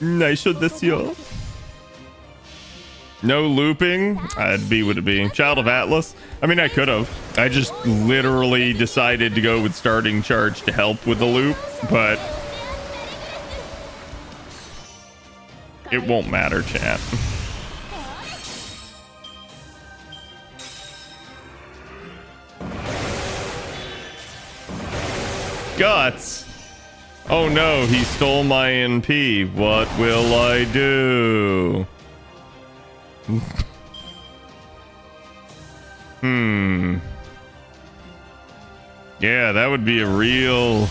nice this yo. No looping? I'd be would it be Child of Atlas? I mean, I could have. I just literally decided to go with starting charge to help with the loop, but it won't matter, chat. Guts. Oh no, he stole my NP. What will I do? Yeah, that would be a real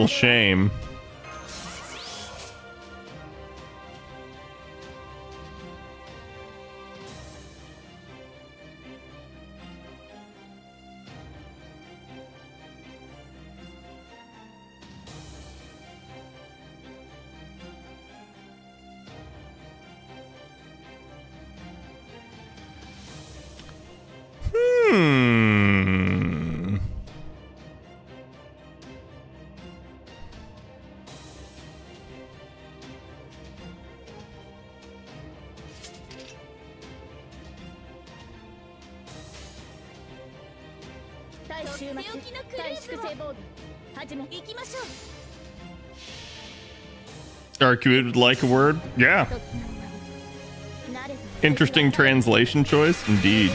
shame. Arcuate would like a word. Yeah. Interesting translation choice, indeed.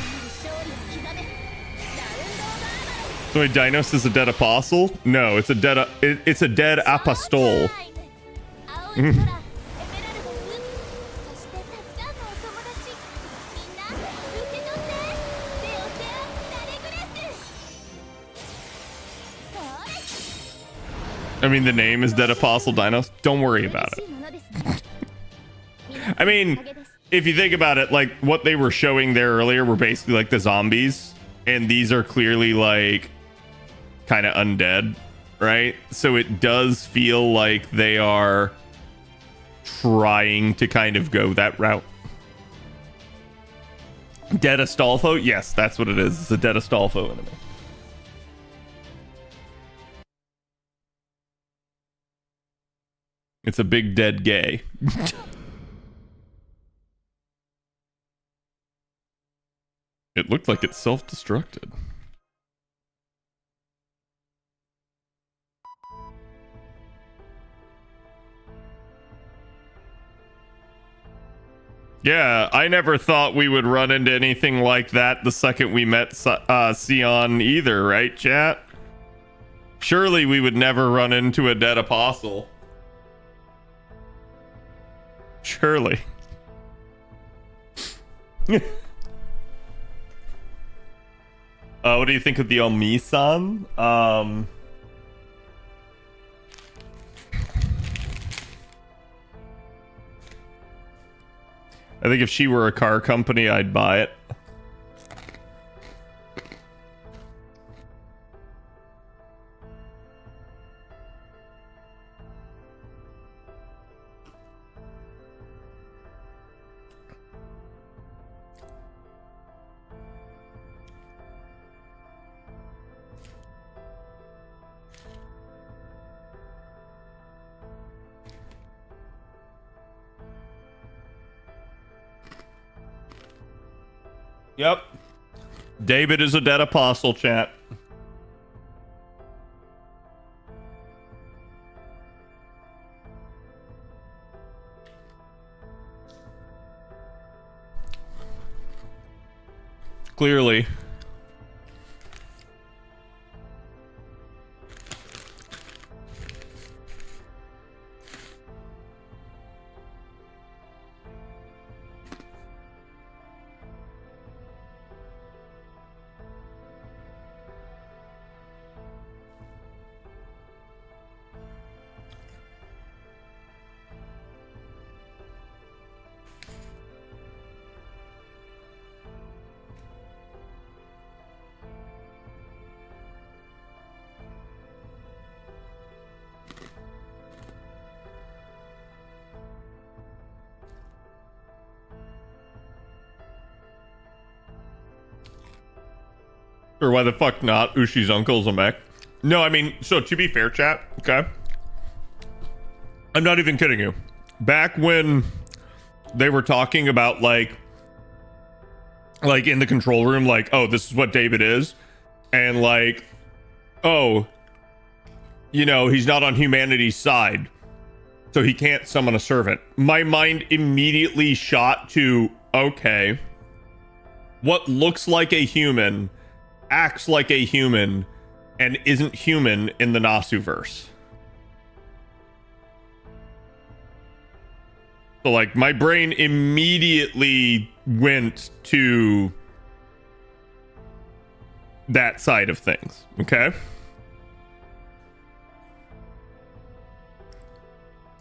So wait, Dinos is a dead apostle? No, it's a dead it's a dead apostole. I mean, the name is Dead Apostle Dinos. Don't worry about it. I mean, if you think about it, like what they were showing there earlier were basically like the zombies, and these are clearly like kind of undead, right? So it does feel like they are trying to kind of go that route. Dead Astolfo? Yes, that's what it is. It's a Dead Astolfo enemy. It's a big dead gay. It looked like it self-destructed. Yeah, I never thought we would run into anything like that the second we met Sion either, right, chat? Surely we would never run into a dead apostle. Surely. What do you think of the Omisan? I think if she were a car company, I'd buy it. Yep. David is a dead apostle, chat. Clearly. Or why the fuck not? Ushi's uncle's a mech. No, I mean, so to be fair, chat, okay? I'm not even kidding you. Back when they were talking about like in the control room, like, oh, this is what David is. And like, oh, you know, he's not on humanity's side, so he can't summon a servant. My mind immediately shot to, okay, what looks like a human acts like a human and isn't human in the Nasuverse. So like my brain immediately went to that side of things, okay?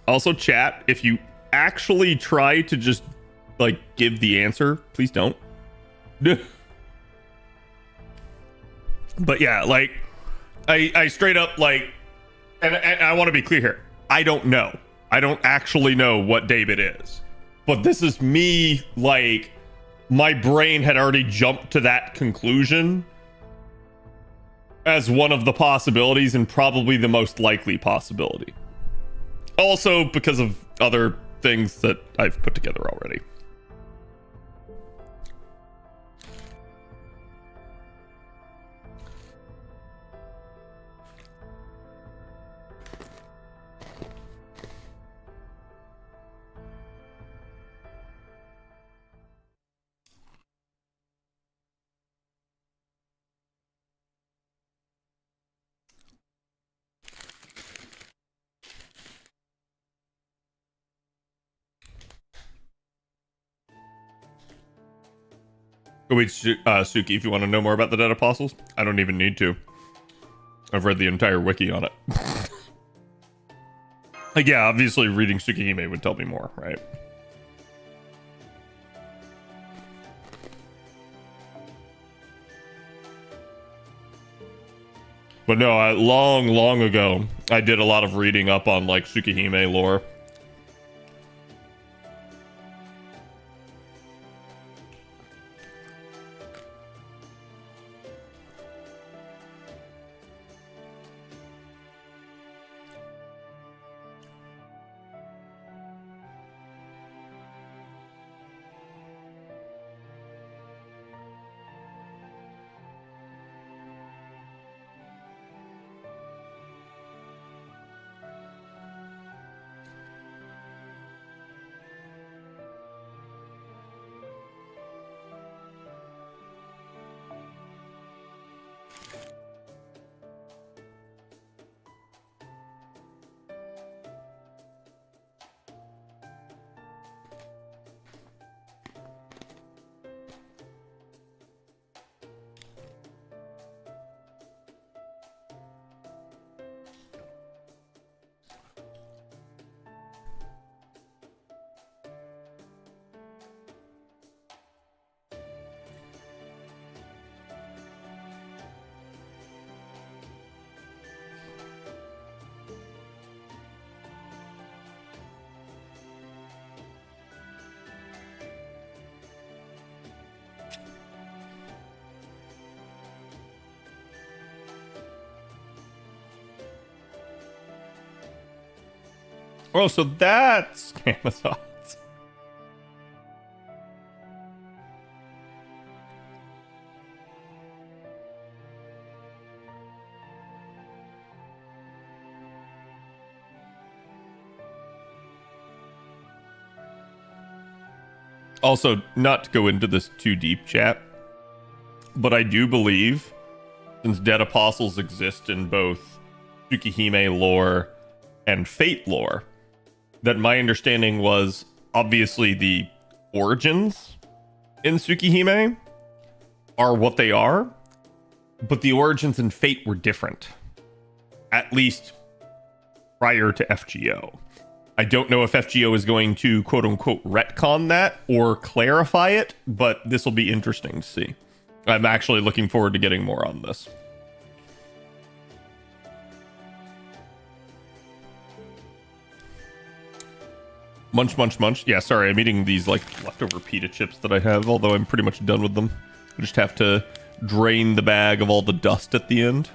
Also, chat, if you actually try to just like give the answer, please don't. But yeah, like I straight up like, and I want to be clear here, I don't know. I don't actually know what David is. But this is me, like, my brain had already jumped to that conclusion as one of the possibilities and probably the most likely possibility. Also because of other things that I've put together already. Oh, wait, Suki, if you want to know more about the Dead Apostles, I don't even need to. I've read the entire wiki on it. Like, yeah, obviously reading Tsukihime would tell me more, right? But no, long ago, I did a lot of reading up on, like, Tsukihime lore. Oh, so that's Amazon. Also, not to go into this too deep, chat, but I do believe, since Dead Apostles exist in both Tsukihime lore and Fate lore, that my understanding was obviously the origins in Tsukihime are what they are, but the origins in Fate were different, at least prior to FGO. I don't know if FGO is going to quote-unquote retcon that or clarify it, but this will be interesting to see. I'm actually looking forward to getting more on this. Munch, munch, munch. Yeah, sorry, I'm eating these like leftover pita chips that I have, although I'm pretty much done with them. I just have to drain the bag of all the dust at the end.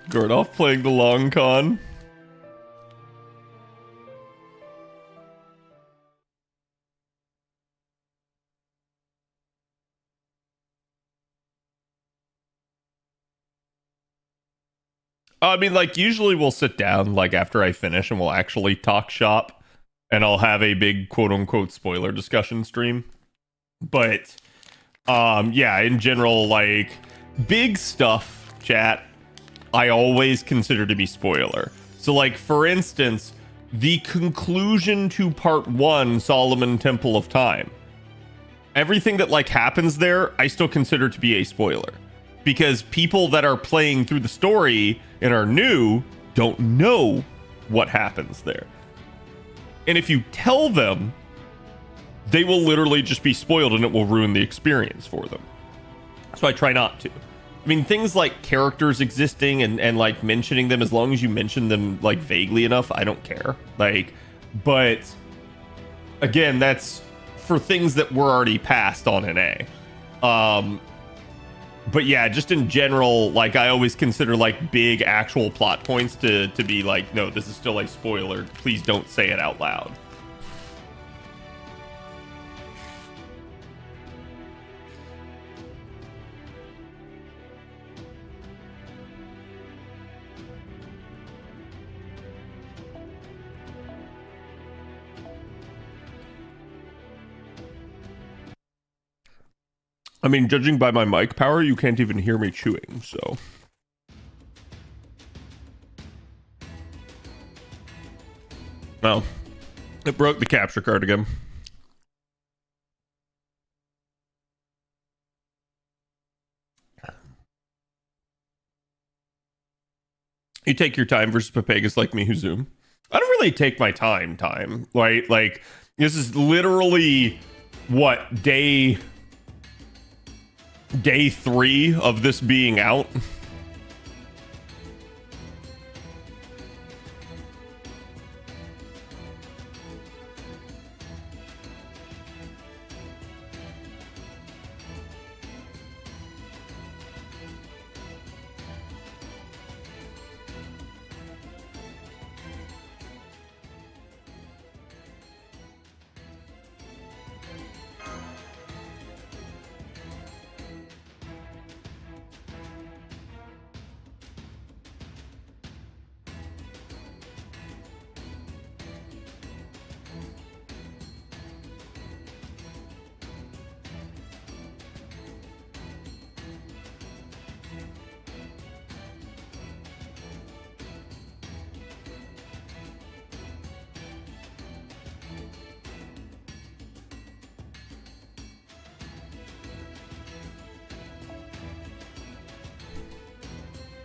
Gordoff playing the long con. I mean, like, usually we'll sit down, like, after I finish and we'll actually talk shop. And I'll have a big quote-unquote spoiler discussion stream. But, yeah, in general, like, big stuff, chat, I always consider to be spoiler. So, like, for instance, the conclusion to part 1, Solomon Temple of Time. Everything that, like, happens there, I still consider to be a spoiler. Because people that are playing through the story and are new don't know what happens there. And if you tell them, they will literally just be spoiled and it will ruin the experience for them. So I try not to. I mean, things like characters existing and like mentioning them, as long as you mention them like vaguely enough, I don't care. Like, but again, that's for things that were already passed on NA. But yeah, just in general, like I always consider like big actual plot points to be like, no, this is still a spoiler. Please don't say it out loud. I mean, judging by my mic power, you can't even hear me chewing, so. Well, it broke the capture card again. You take your time versus Papagas like me who Zoom. I don't really take my time, right? Like, this is literally, what, day 3 of this being out?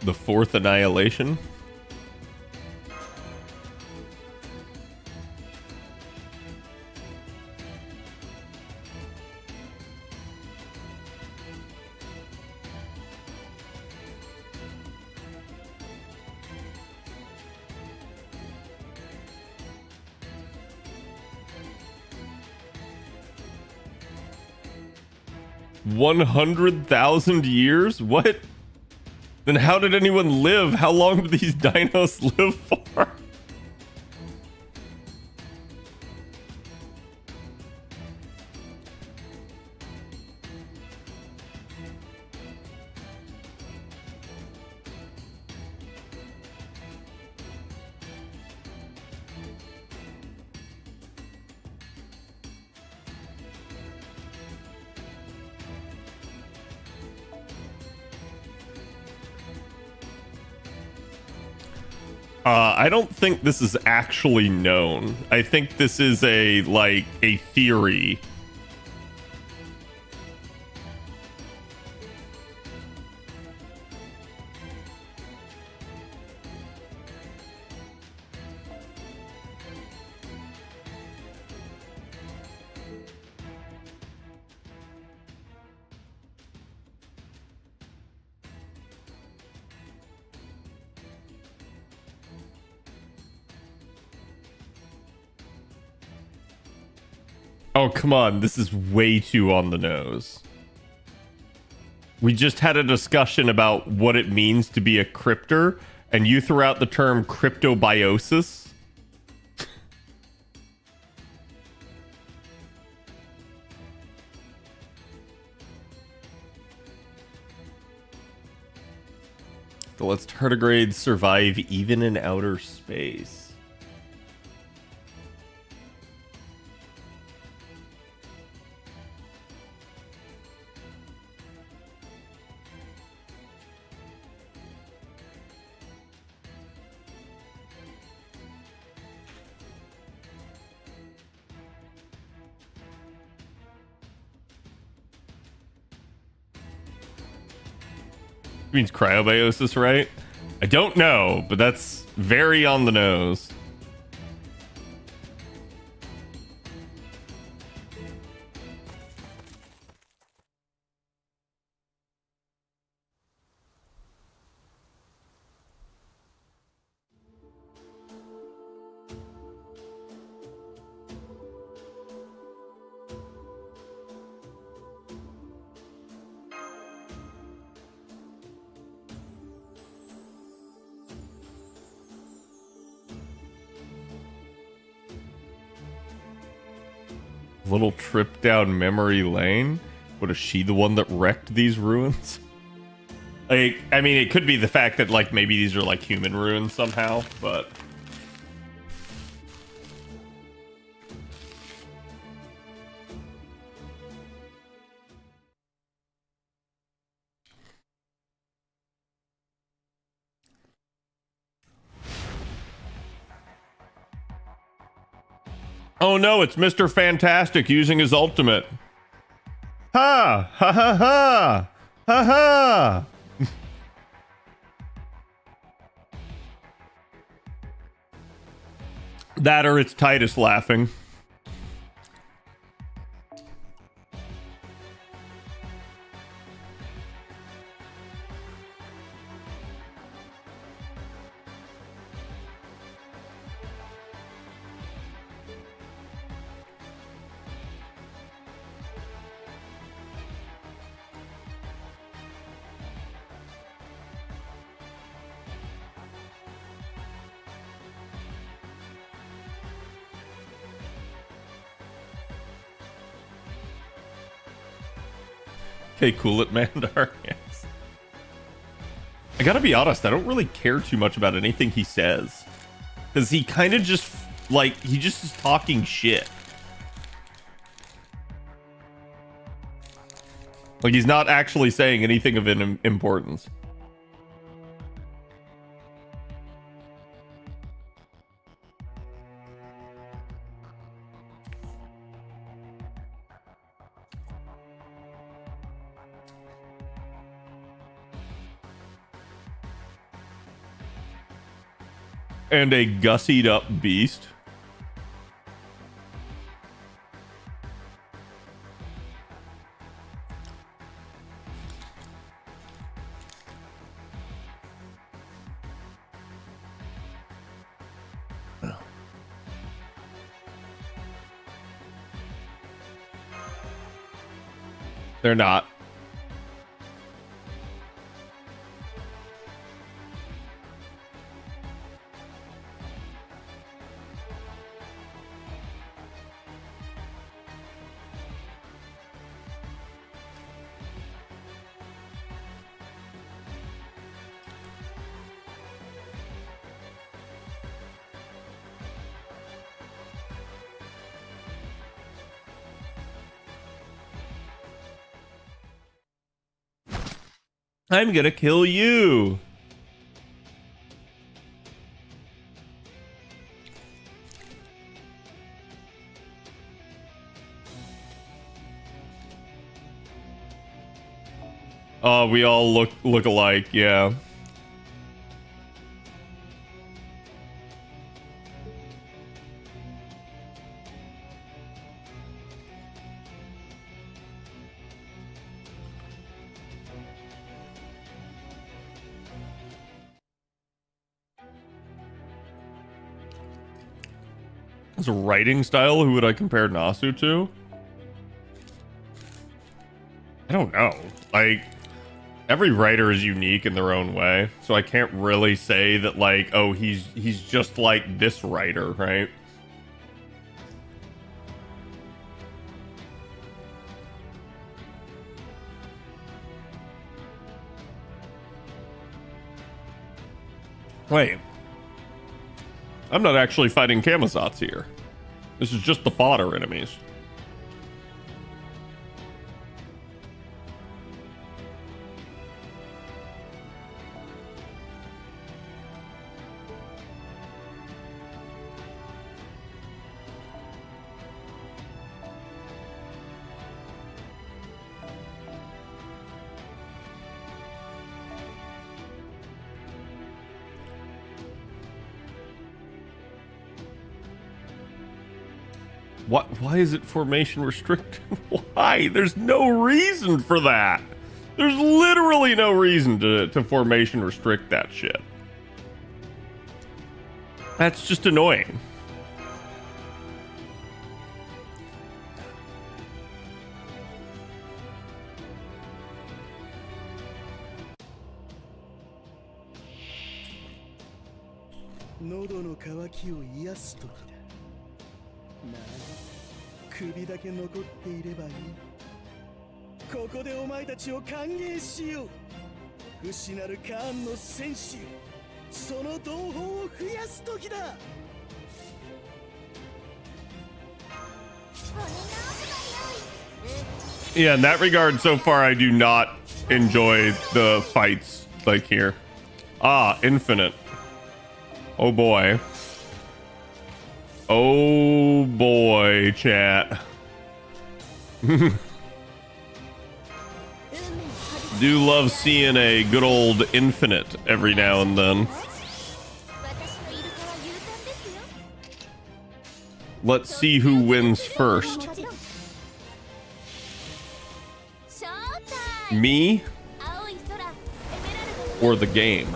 The fourth annihilation. $100,000 years? What? Then how did anyone live? How long did these dinos live for? I don't think this is actually known. I think this is a theory. Oh, come on. This is way too on the nose. We just had a discussion about what it means to be a crypter, and you threw out the term cryptobiosis. So let's tardigrades survive even in outer space. Means cryobiosis, right? I don't know, but that's very on the nose. Little trip down memory lane. What, is she the one that wrecked these ruins? Like, I mean, it could be the fact that like maybe these are like human ruins somehow, but Oh no, it's Mr. Fantastic using his ultimate. Ha! Ha ha ha! Ha ha! That or it's Titus laughing. Okay, cool it, Mandar. Yes. I gotta be honest, I don't really care too much about anything he says. Because he kind of just, like, he just is talking shit. Like, he's not actually saying anything of importance. And a gussied up beast. They're not. I'm gonna kill you. Oh, we all look alike, yeah. His writing style, who would I compare Nasu to? I don't know. Like, every writer is unique in their own way, so I can't really say that, like, oh, he's just like this writer, right? Wait. I'm not actually fighting Kamazats here. This is just the fodder enemies. Why is it formation restricted? Why? There's no reason for that. There's literally no reason to formation restrict that shit. That's just annoying. Yeah, in that regard, so far I do not enjoy the fights like here. Ah, infinite. Oh boy. Oh boy, chat. Do love seeing a good old infinite every now and then. Let's see who wins first. Me or the game?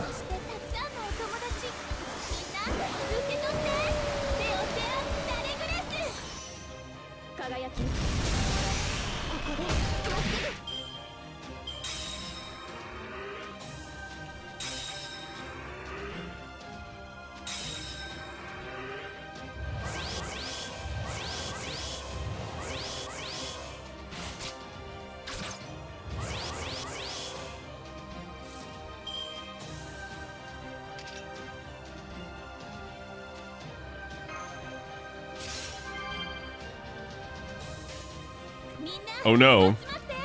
Oh no,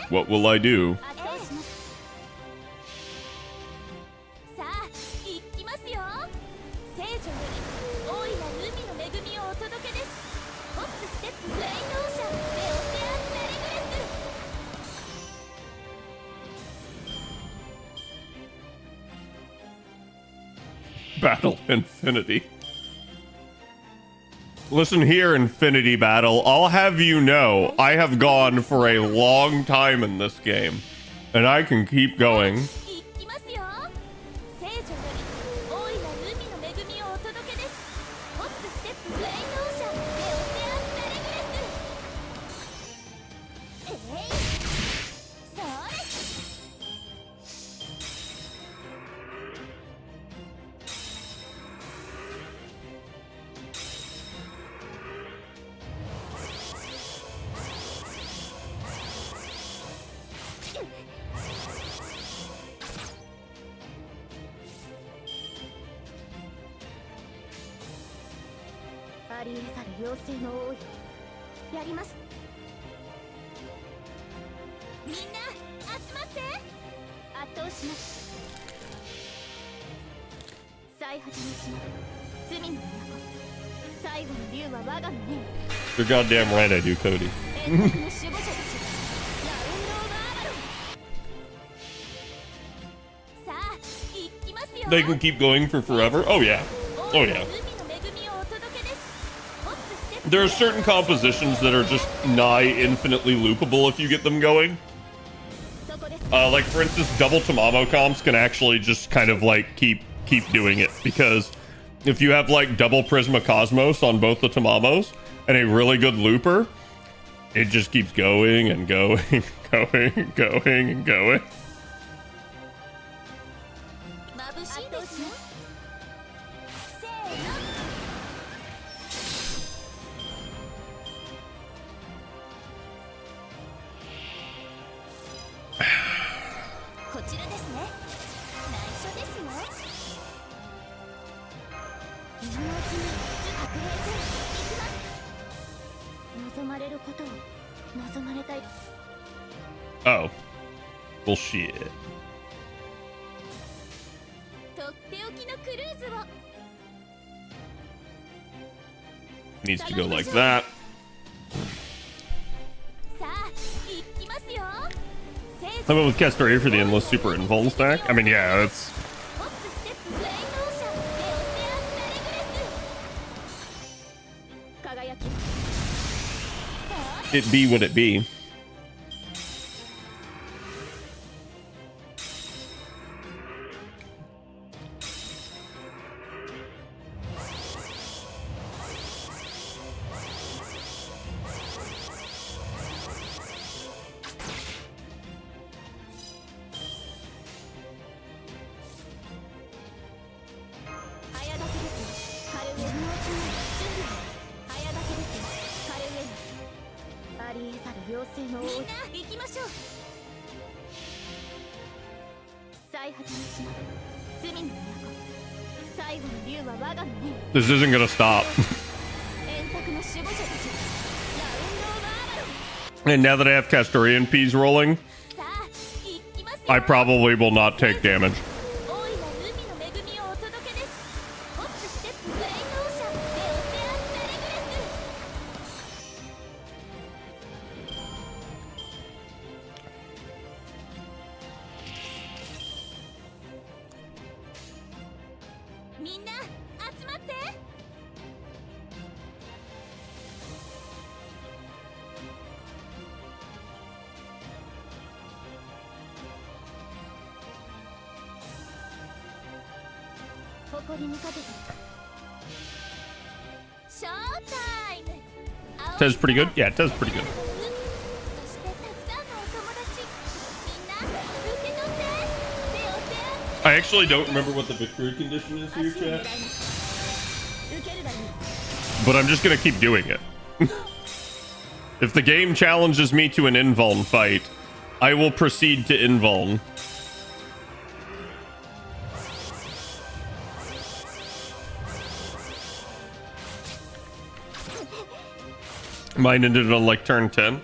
what will I do? Battle Infinity. Listen here, Infinity Battle. I'll have you know, I have gone for a long time in this game, and I can keep going. You're goddamn right I do, Cody. They can keep going for forever? Oh yeah. Oh yeah. There are certain compositions that are just nigh infinitely loopable if you get them going. Like for instance, double Tamamo comps can actually just kind of like keep doing it, because if you have like double Prisma Cosmos on both the Tamamos and a really good looper, it just keeps going and going, going and going and going. Oh. Bullshit. Needs to go like that. I went with Castoria for the endless super invuln stack. I mean, yeah, that's... It be what it be. This isn't gonna stop. And now that I have Castorian P's rolling, I probably will not take damage. Tez pretty good? Yeah, Tez pretty good. I actually don't remember what the victory condition is here, chat. But I'm just gonna keep doing it. If the game challenges me to an invuln fight, I will proceed to invuln. Mine ended on like turn 10.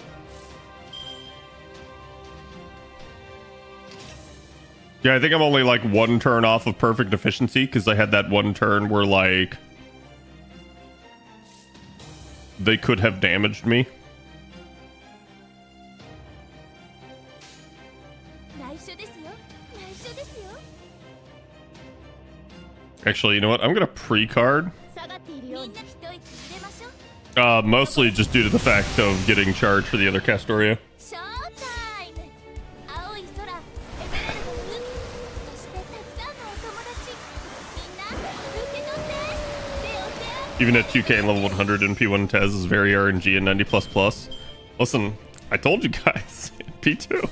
Yeah, I think I'm only like one turn off of perfect efficiency because I had that one turn where like they could have damaged me. Actually, you know what? I'm gonna pre-card. Mostly just due to the fact of getting charged for the other Castoria. Even at 2k and level 100 in P1 Tez is very RNG and 90++. Listen, I told you guys, P2.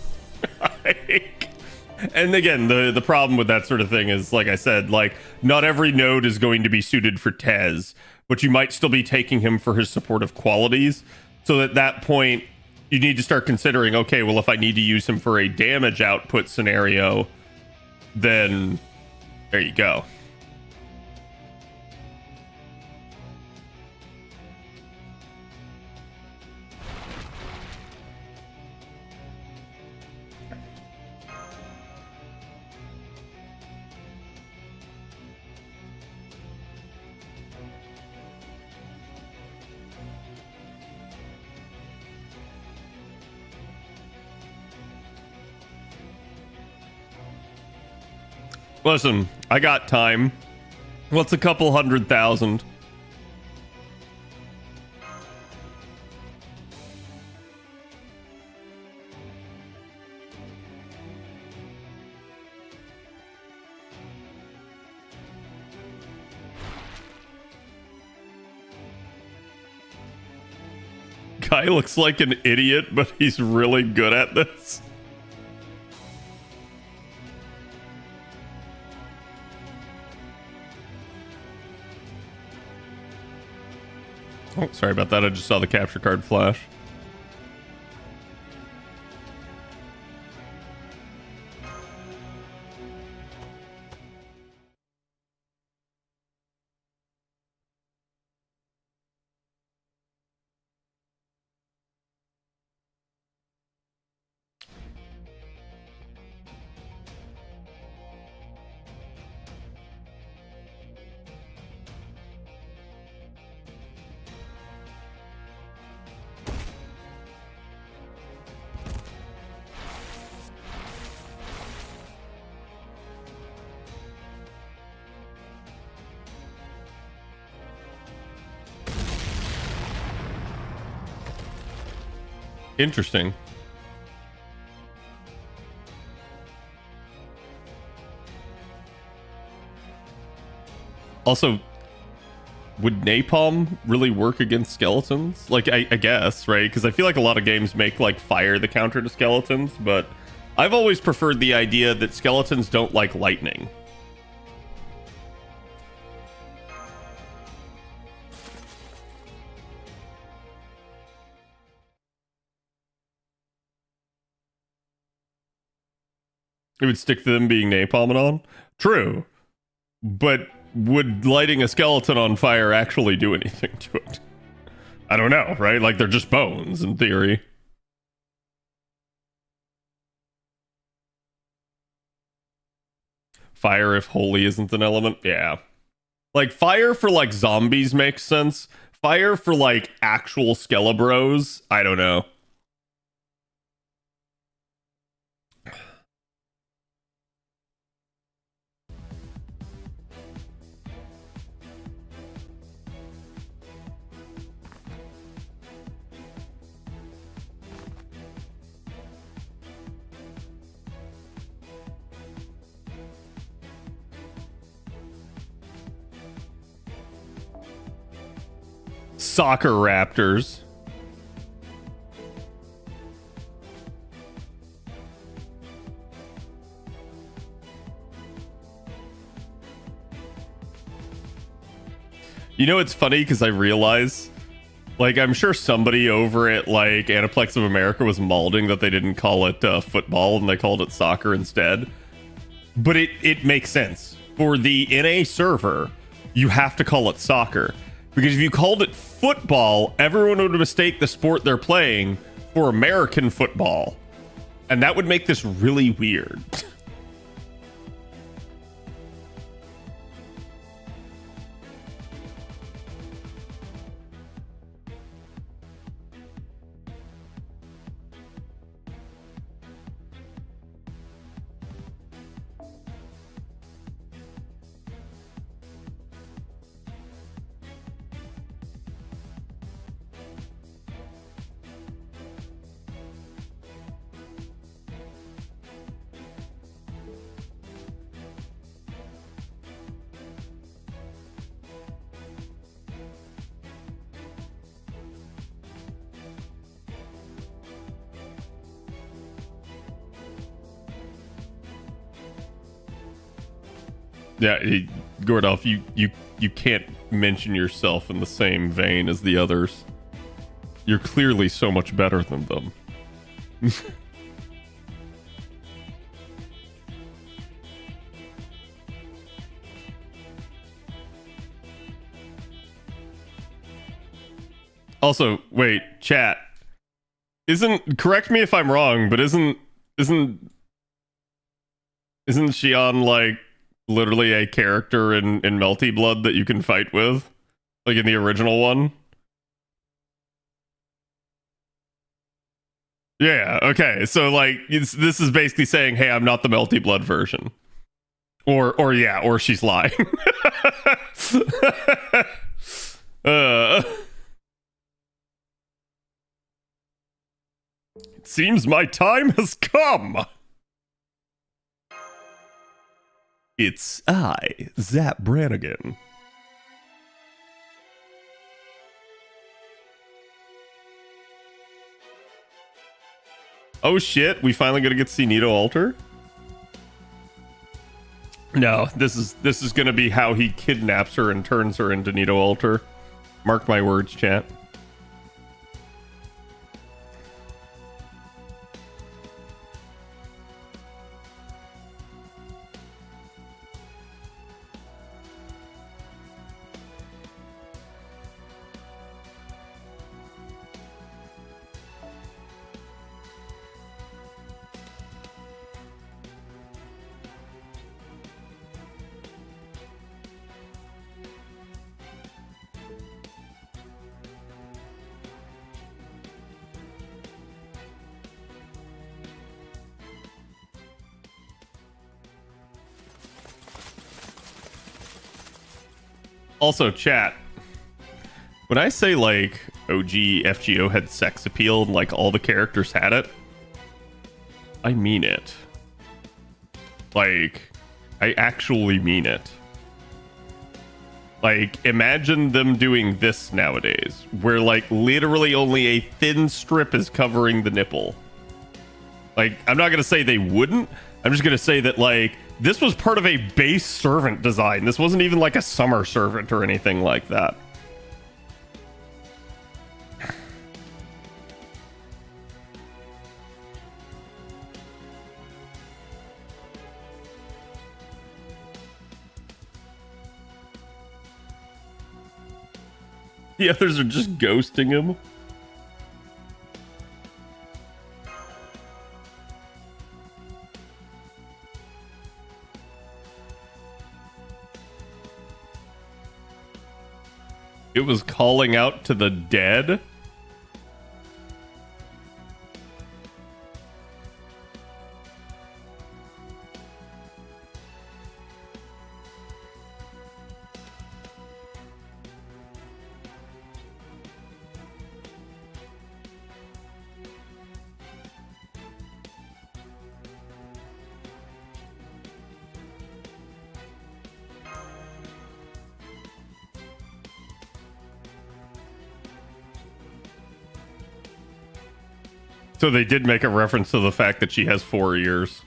And again, the problem with that sort of thing is, like I said, like, not every node is going to be suited for Tez, but you might still be taking him for his supportive qualities. So at that point, you need to start considering, okay, well, if I need to use him for a damage output scenario, then there you go. Listen, I got time. What's a couple 100,000? Guy looks like an idiot, but he's really good at this. Oh, sorry about that. I just saw the capture card flash. Interesting. Also, would napalm really work against skeletons? Like, I guess, right? Because I feel like a lot of games make, like, fire the counter to skeletons, but I've always preferred the idea that skeletons don't like lightning. It would stick to them being napalm on? True. But would lighting a skeleton on fire actually do anything to it? I don't know, right? Like, they're just bones, in theory. Fire if holy isn't an element? Yeah. Like, fire for, like, zombies makes sense. Fire for, like, actual Skelebros? I don't know. Soccer Raptors. You know, it's funny because I realize, like, I'm sure somebody over at, like, Aniplex of America was mauling that they didn't call it football and they called it soccer instead. But it makes sense. For the NA server, you have to call it soccer. Because if you called it football, everyone would mistake the sport they're playing for American football. And that would make this really weird. Yeah, Gordolf, you can't mention yourself in the same vein as the others. You're clearly so much better than them. Also, wait, chat. Correct me if I'm wrong, but isn't she on, like, literally a character in Melty Blood that you can fight with? Like in the original one? Yeah, okay. So, like, this is basically saying, hey, I'm not the Melty Blood version. Or she's lying. It seems my time has come. It's I, Zap Brannigan. Oh shit, we finally gonna get to see Nito Alter? No, this is gonna be how he kidnaps her and turns her into Nito Alter. Mark my words, chat. Also, chat, when I say, like, OG FGO had sex appeal and, like, all the characters had it, I mean it. Like, I actually mean it. Like, imagine them doing this nowadays, where, like, literally only a thin strip is covering the nipple. Like, I'm not gonna say they wouldn't, I'm just gonna say that, like, this was part of a base servant design. This wasn't even like a summer servant or anything like that. The others are just ghosting him. It was calling out to the dead. So they did make a reference to the fact that she has 4 ears.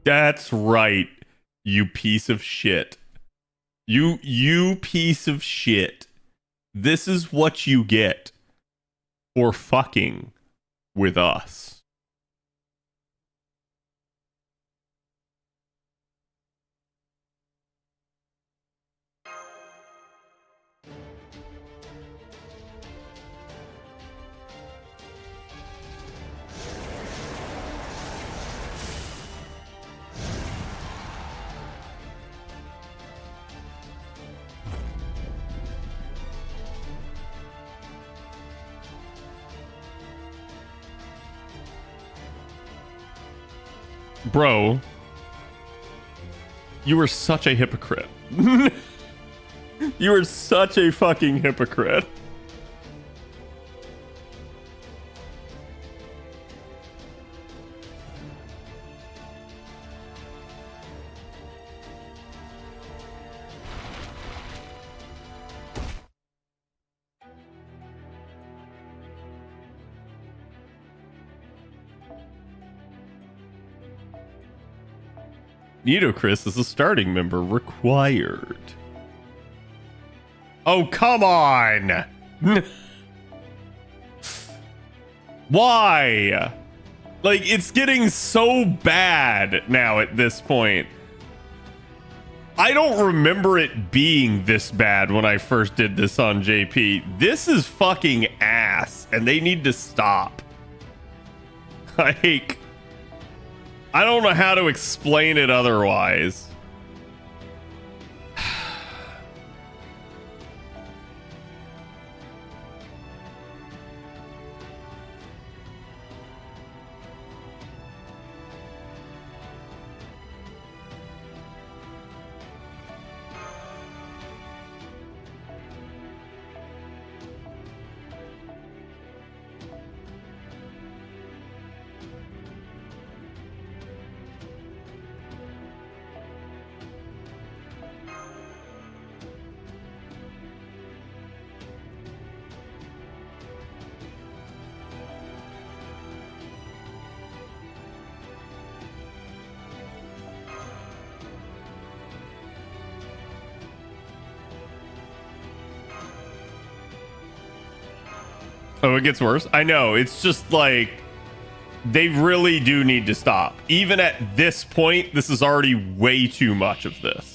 That's right, you piece of shit. You piece of shit. This is what you get for fucking with us. Bro, you are such a hypocrite. You are such a fucking hypocrite. Nitocris is a starting member required. Oh, come on! Why? Like, it's getting so bad now at this point. I don't remember it being this bad when I first did this on JP. This is fucking ass, and they need to stop. Like, I don't know how to explain it otherwise. Oh, it gets worse? I know. It's just like, they really do need to stop. Even at this point, this is already way too much of this.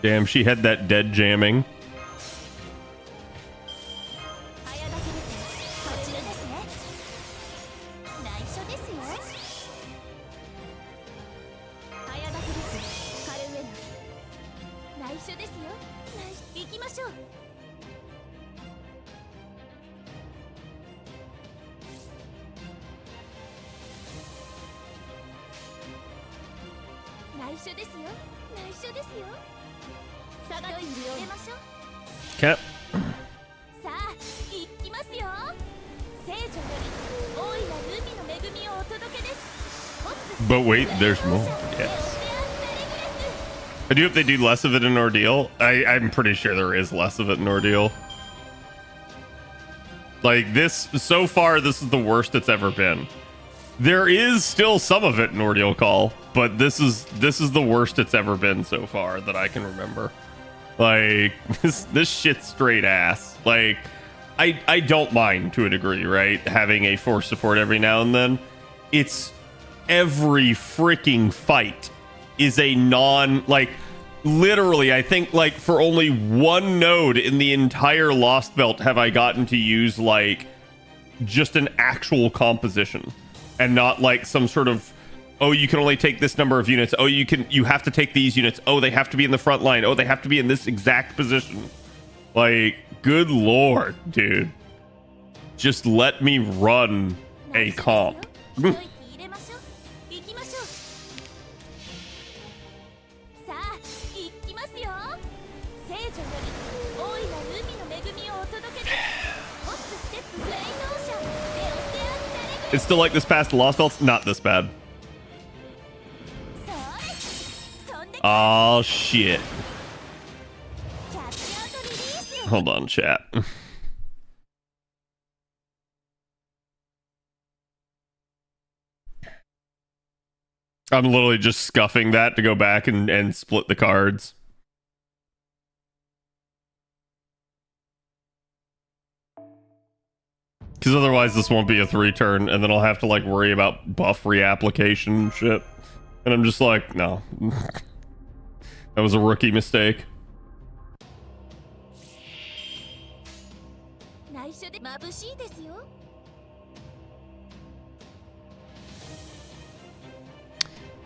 Damn, she had that dead jamming. Okay. But wait, there's more. Yes. I do hope they do less of it in Ordeal. I'm pretty sure there is less of it in Ordeal. Like this, so far, this is the worst it's ever been. There is still some of it in Ordeal Call, but this is the worst it's ever been so far that I can remember. Like this shit's straight ass. Like I don't mind to a degree, right? Having a force support every now and then. It's every freaking fight is a like literally, I think like for only one node in the entire Lost Belt have I gotten to use like just an actual composition and not like some sort of, oh, you can only take this number of units. Oh, you have to take these units. Oh, they have to be in the front line. Oh, they have to be in this exact position. Like, good lord, dude. Just let me run a comp. It's still like this past Lost Belts? Not this bad. Oh, shit. Hold on, chat. I'm literally just scuffing that to go back and split the cards. Because otherwise this won't be a 3-turn, and then I'll have to like worry about buff reapplication and shit. And I'm just like, no. That was a rookie mistake.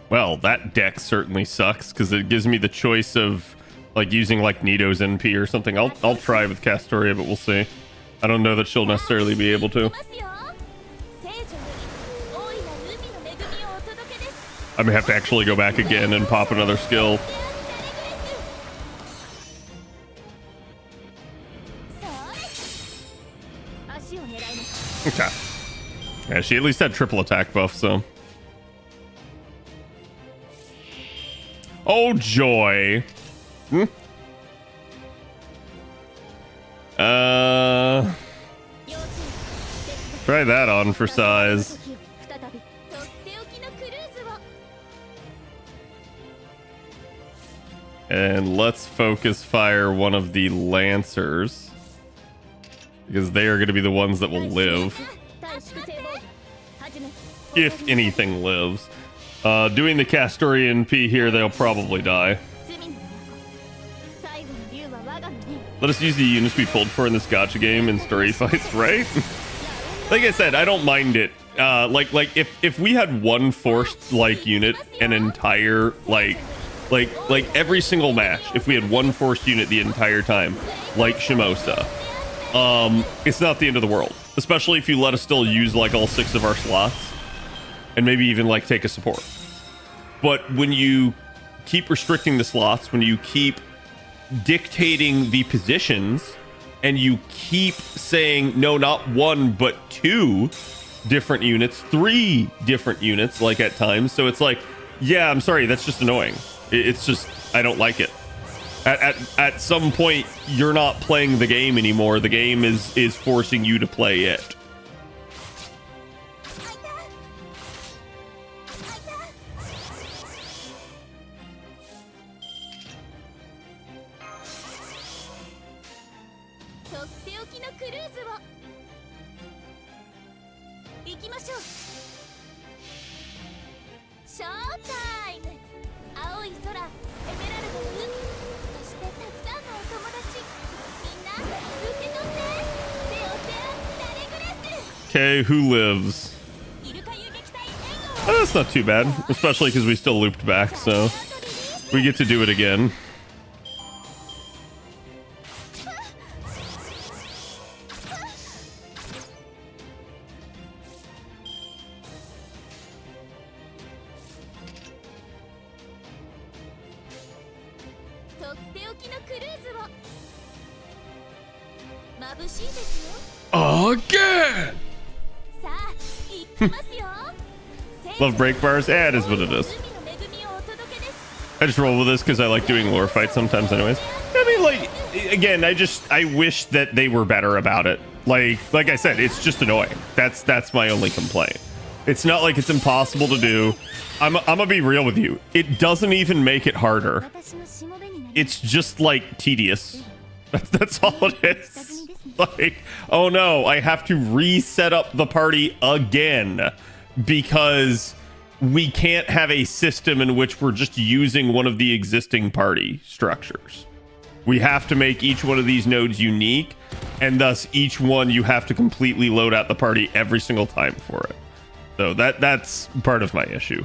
Well, that deck certainly sucks because it gives me the choice of like using like Nito's NP or something. I'll try with Castoria, but we'll see. I don't know that she'll necessarily be able to. I may have to actually go back again and pop another skill. Okay. Yeah, she at least had triple attack buff, so. Oh, joy. Try that on for size. And let's focus fire one of the Lancers, because they are going to be the ones that will live. If anything lives. Doing the Castorian P here, they'll probably die. Let us use the units we pulled for in this gacha game in story fights, right? Like I said, I don't mind it. Like if we had one forced like unit, an entire like every single match, if we had one forced unit the entire time, like Shimosa, it's not the end of the world. Especially if you let us still use like all 6 of our slots, and maybe even like take a support. But when you keep restricting the slots, when you keep dictating the positions, and you keep saying no, not 1 but 2 different units, 3 different units, like at times, so it's like, yeah, I'm sorry, that's just annoying. It's just, I don't like it. At some point, you're not playing the game anymore. The game is forcing you to play it. Okay, who lives? That's not too bad, especially because we still looped back, so we get to do it again. Again! Love break bars? Yeah, it is what it is. I just roll with this because I like doing lore fights sometimes anyways. I mean, like, again, I wish that they were better about it. Like I said, it's just annoying. That's my only complaint. It's not like it's impossible to do. I'm gonna be real with you. It doesn't even make it harder. it's just like tedious. That's all it is. Like, oh no, I have to reset up the party again because we can't have a system in which we're just using one of the existing party structures. We have to make each one of these nodes unique, and thus each one you have to completely load out the party every single time for it. So that's part of my issue.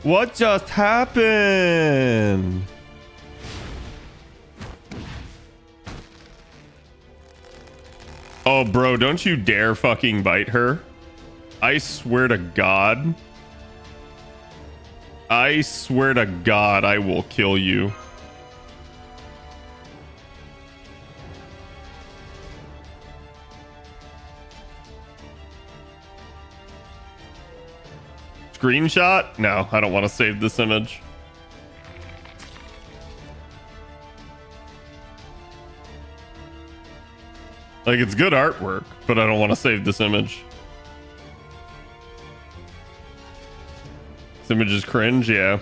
What just happened? Oh, bro, don't you dare fucking bite her. I swear to God. I swear to God, I will kill you. Screenshot? No, I don't want to save this image. Like, it's good artwork, but I don't want to save this image. This image is cringe, yeah.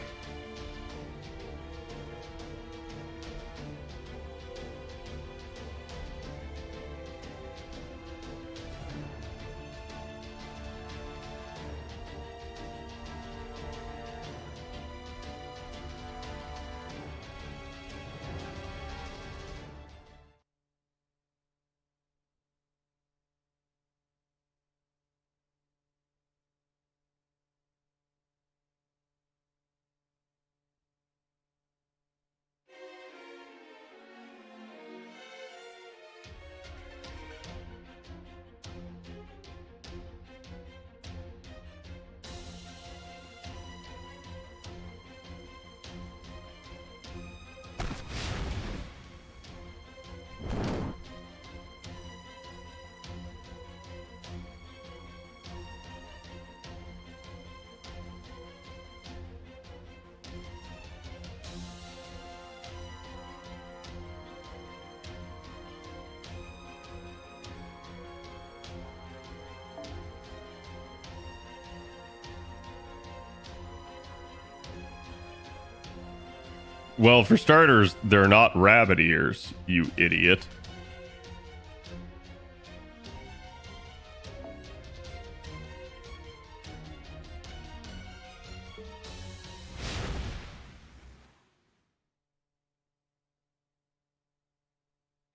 Well, for starters, they're not rabbit ears, you idiot.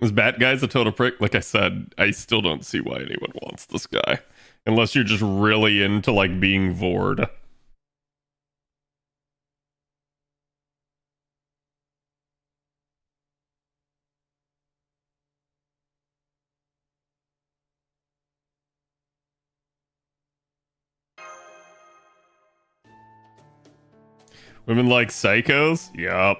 This Bat guy's a total prick. Like I said, I still don't see why anyone wants this guy. Unless you're just really into, like, being Vord. Women like psychos? Yup.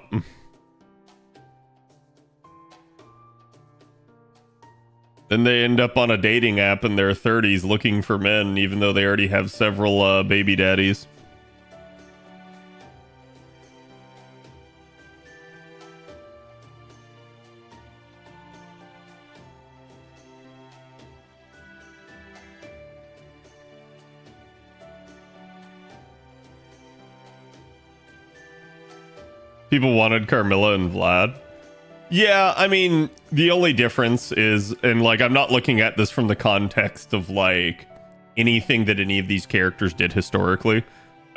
Then they end up on a dating app in their 30s looking for men, even though they already have several baby daddies. People wanted Carmilla and Vlad. Yeah, I mean, the only difference is, and like, I'm not looking at this from the context of like anything that any of these characters did historically.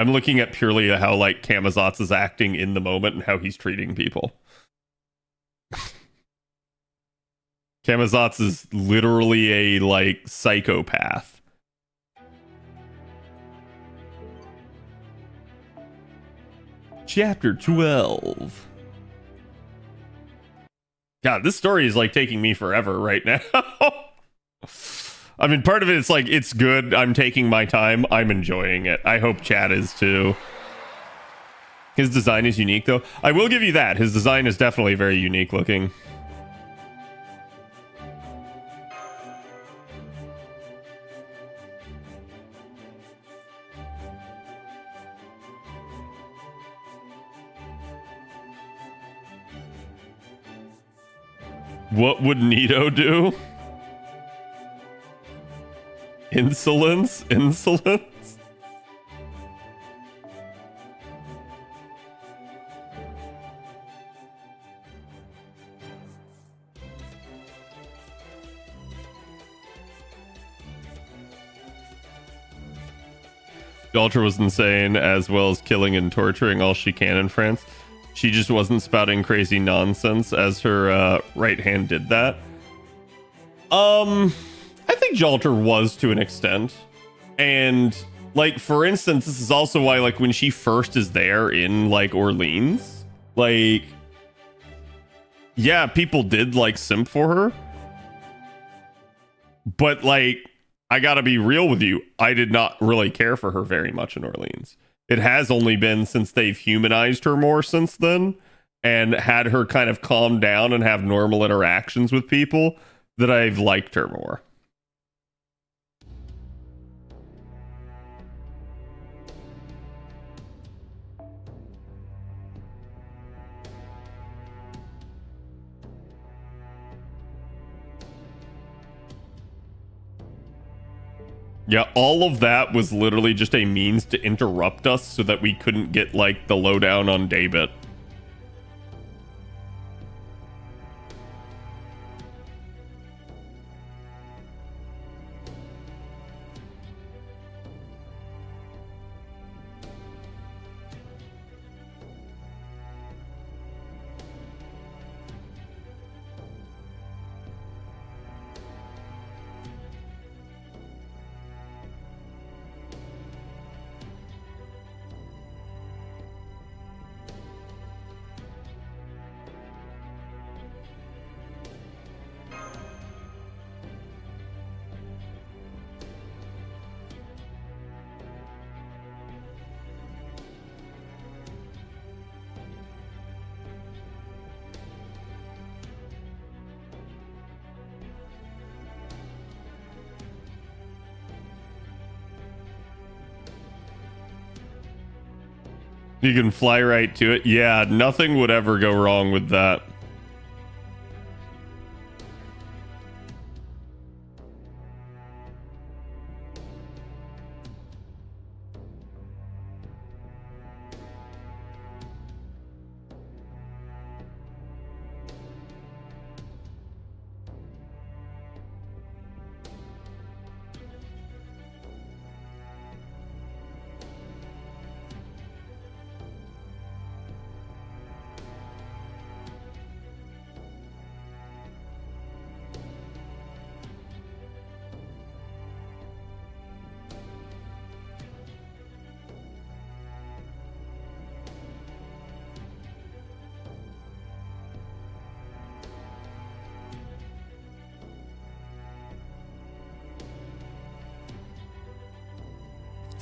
I'm looking at purely how like Camazotz is acting in the moment and how he's treating people. Camazotz is literally a like psychopath. Chapter 12. God, this story is like taking me forever right now. I mean, part of it is like, it's good. I'm taking my time. I'm enjoying it. I hope chat is too. His design is unique, though. I will give you that. His design is definitely very unique looking. What would Nito do? Insolence? Insolence? Ultra was insane, as well as killing and torturing all she can in France. She just wasn't spouting crazy nonsense as her right hand did that. I think Jalter was to an extent. And like, for instance, this is also why, like, when she first is there in like Orleans, like, yeah, people did like simp for her. But like, I gotta be real with you, I did not really care for her very much in Orleans. It has only been since they've humanized her more since then and had her kind of calm down and have normal interactions with people that I've liked her more. Yeah, all of that was literally just a means to interrupt us so that we couldn't get, like, the lowdown on Daybit. You can fly right to it. Yeah, nothing would ever go wrong with that.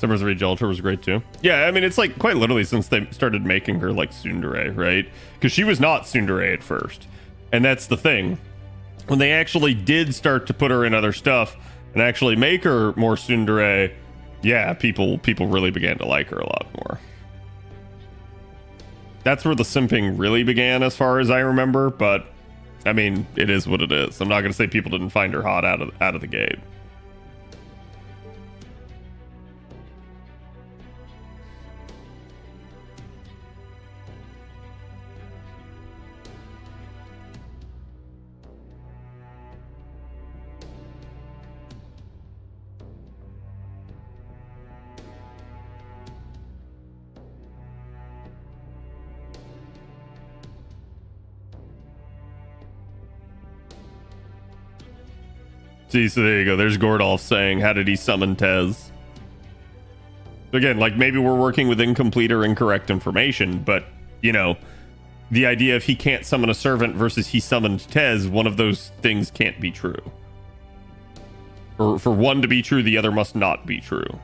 Summer 3 Jalter was great too. Yeah, I mean, it's like quite literally since they started making her like tsundere, right? Because she was not tsundere at first. And that's the thing. When they actually did start to put her in other stuff and actually make her more tsundere, yeah, people really began to like her a lot more. That's where the simping really began as far as I remember, but I mean, it is what it is. I'm not going to say people didn't find her hot out of the gate. See, so there you go. There's Gordolf saying, how did he summon Tez? Again, like, maybe we're working with incomplete or incorrect information, but, you know, the idea of he can't summon a servant versus he summoned Tez, one of those things can't be true. For one to be true, the other must not be true.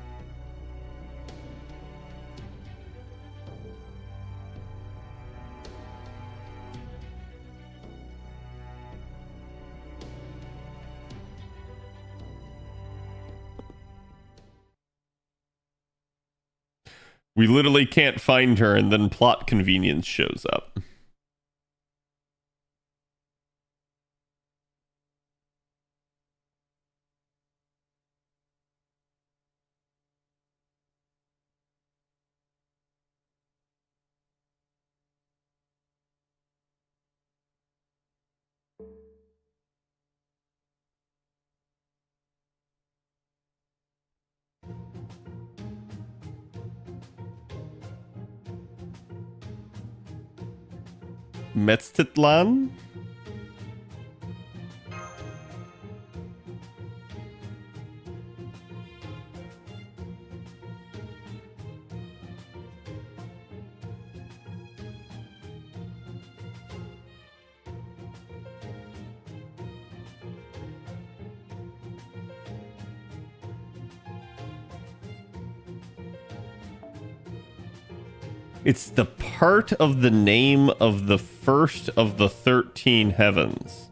We literally can't find her, and then plot convenience shows up. Metztitlan? It's the part of the name of the first of the 13 heavens.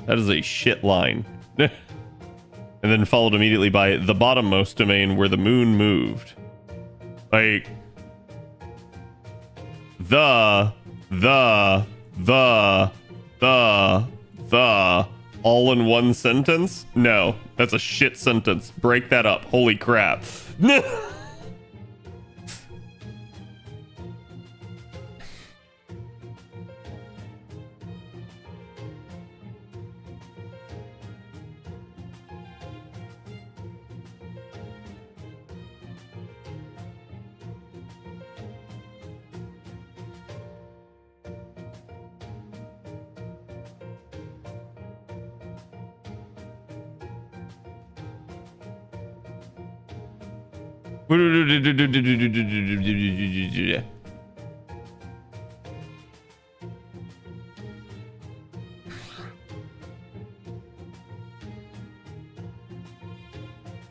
That is a shit line. And then followed immediately by the bottommost domain where the moon moved. Like, the, all in one sentence? No, that's a shit sentence. Break that up. Holy crap.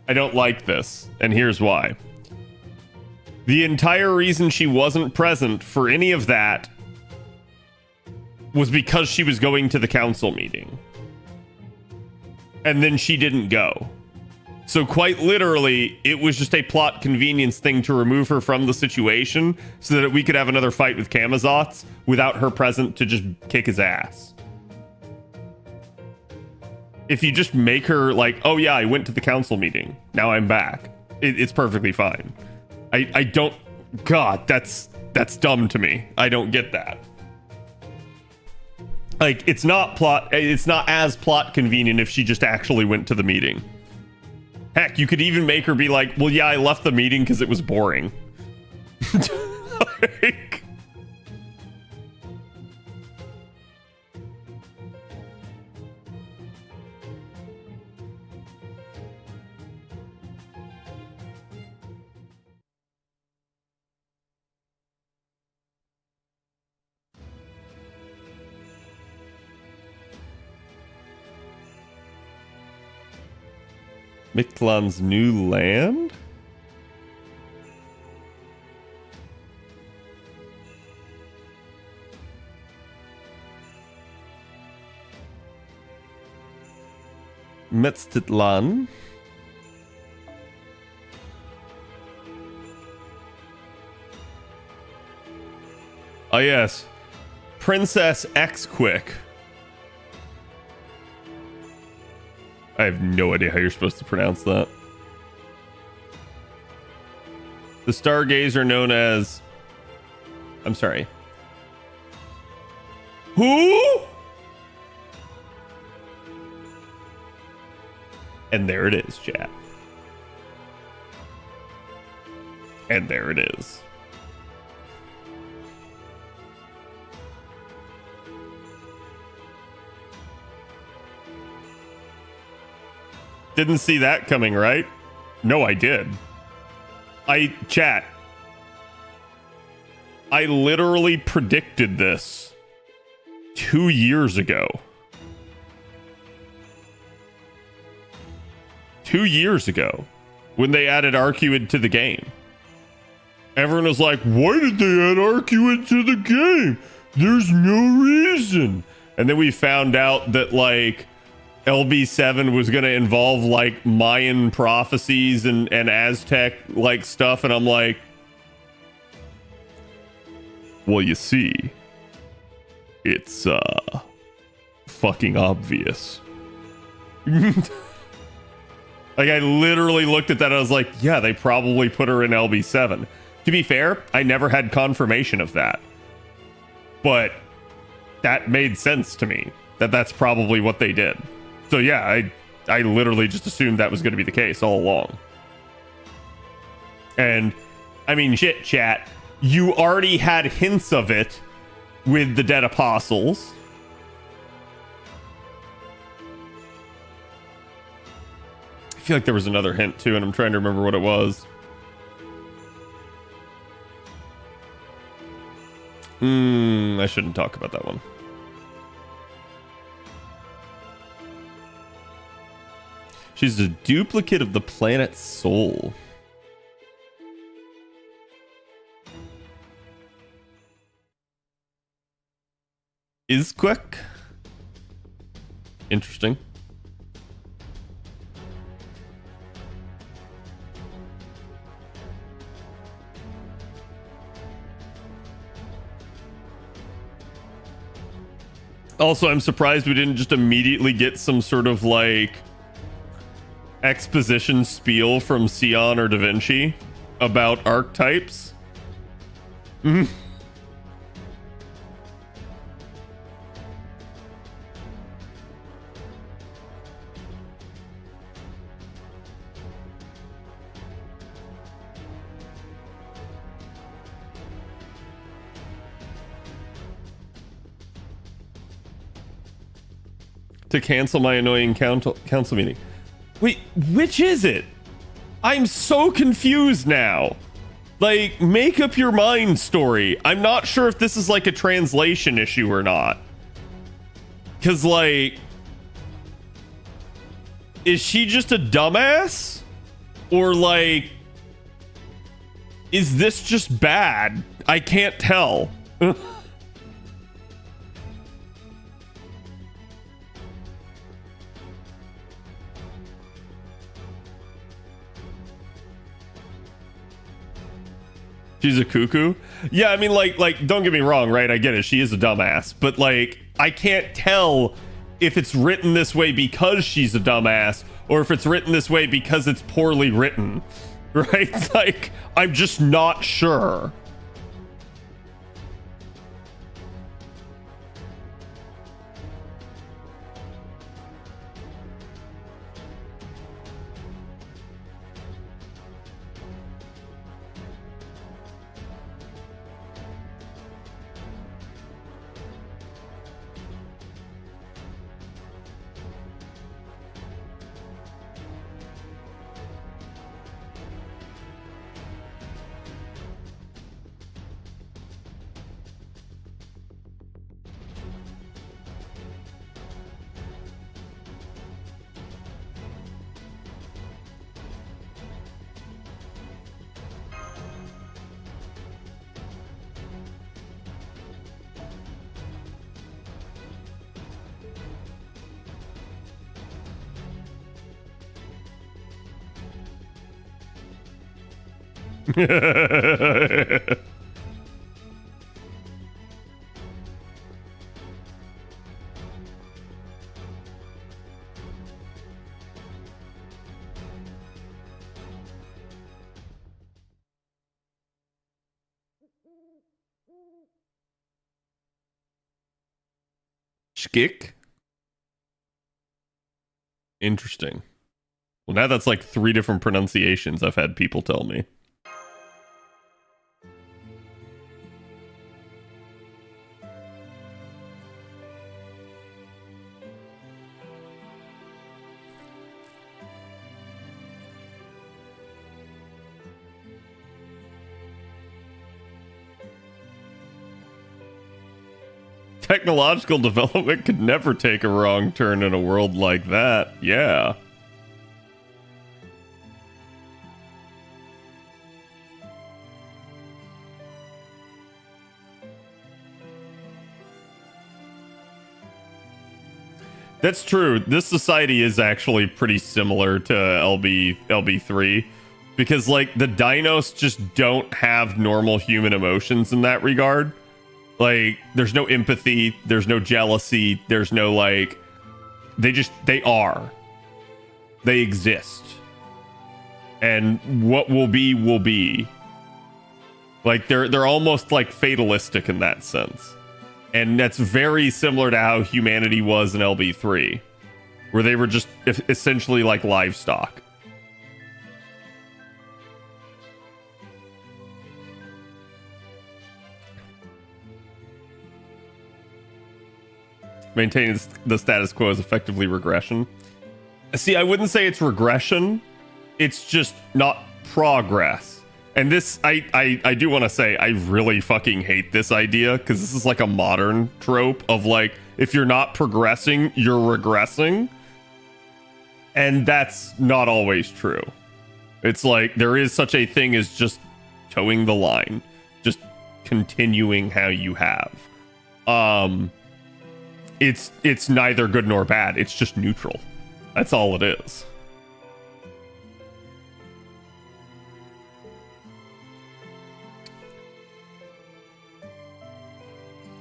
I don't like this, and here's why. The entire reason she wasn't present for any of that was because she was going to the council meeting. And then she didn't go. So quite literally, it was just a plot convenience thing to remove her from the situation so that we could have another fight with Kamazots without her present to just kick his ass. If you just make her like, oh yeah, I went to the council meeting, now I'm back, it's perfectly fine. I don't, God, that's dumb to me. I don't get that. Like, it's not as plot convenient if she just actually went to the meeting. Heck, you could even make her be like, well, yeah, I left the meeting because it was boring. Like, Mictlan's new land? Metztitlan. Oh yes, Princess X-Quick. I have no idea how you're supposed to pronounce that. The Stargazer known as... I'm sorry. Who? And there it is, chat. And there it is. Didn't see that coming, right? No, I did. Chat. I literally predicted this 2 years ago. 2 years ago, when they added Arcuid to the game. Everyone was like, why did they add Arcuid to the game? There's no reason. And then we found out that, like, LB7 was going to involve like Mayan prophecies and Aztec like stuff, and I'm like, well, you see, it's fucking obvious. Like, I literally looked at that and I was like, yeah, they probably put her in LB7. To be fair, I never had confirmation of that. but that made sense to me. That's probably what they did. So yeah, I literally just assumed that was going to be the case all along. And I mean, shit, chat, you already had hints of it with the dead apostles. I feel like there was another hint too, and I'm trying to remember what it was. I shouldn't talk about that one. She's a duplicate of the planet Sol. Is quick. Interesting. Also, I'm surprised we didn't just immediately get some sort of like exposition spiel from Sion or Da Vinci about archetypes. To cancel my annoying council meeting. Wait, which is it? I'm so confused now. Like, make up your mind, story. I'm not sure if this is like a translation issue or not. Because, like, is she just a dumbass? Or, like, is this just bad? I can't tell. She's a cuckoo? Yeah, I mean, like, don't get me wrong, right? I get it. She is a dumbass. But, like, I can't tell if it's written this way because she's a dumbass or if it's written this way because it's poorly written, right? Like, I'm just not sure. Schkick? Interesting. Well, now that's like 3 different pronunciations I've had people tell me. Technological development could never take a wrong turn in a world like that. Yeah. That's true. This society is actually pretty similar to LB3 because like the dinos just don't have normal human emotions in that regard. Like, there's no empathy, there's no jealousy, there's no, like... They are. They exist. And what will be, will be. Like, they're almost, like, fatalistic in that sense. And that's very similar to how humanity was in LB3, where they were just essentially like livestock. Maintaining the status quo is effectively regression. See, I wouldn't say it's regression. It's just not progress. And this, I do want to say, I really fucking hate this idea, because this is like a modern trope of like, if you're not progressing, you're regressing. And that's not always true. It's like, there is such a thing as just towing the line, just continuing how you have. It's neither good nor bad. It's just neutral. That's all it is.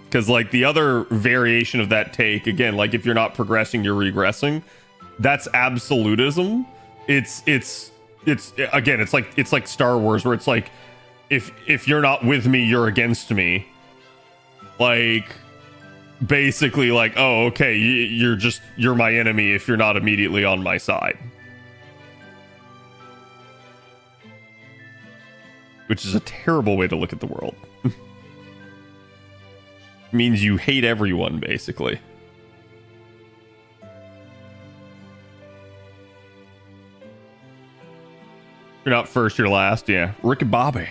Because like the other variation of that take, again, like if you're not progressing, you're regressing. That's absolutism. It's again, it's like Star Wars, where it's like if you're not with me, you're against me. Like basically like, oh, okay, you're my enemy if you're not immediately on my side. Which is a terrible way to look at the world. Means you hate everyone, basically. You're not first, you're last. Yeah, Rick and Bobby.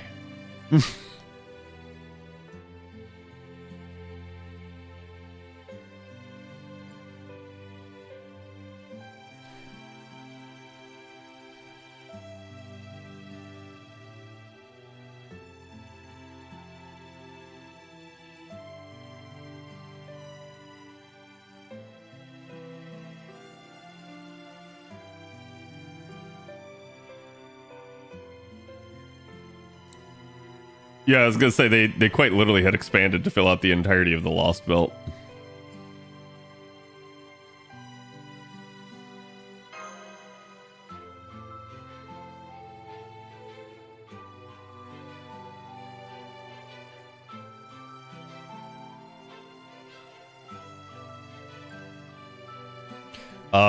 Yeah, I was gonna say they quite literally had expanded to fill out the entirety of the Lost Belt.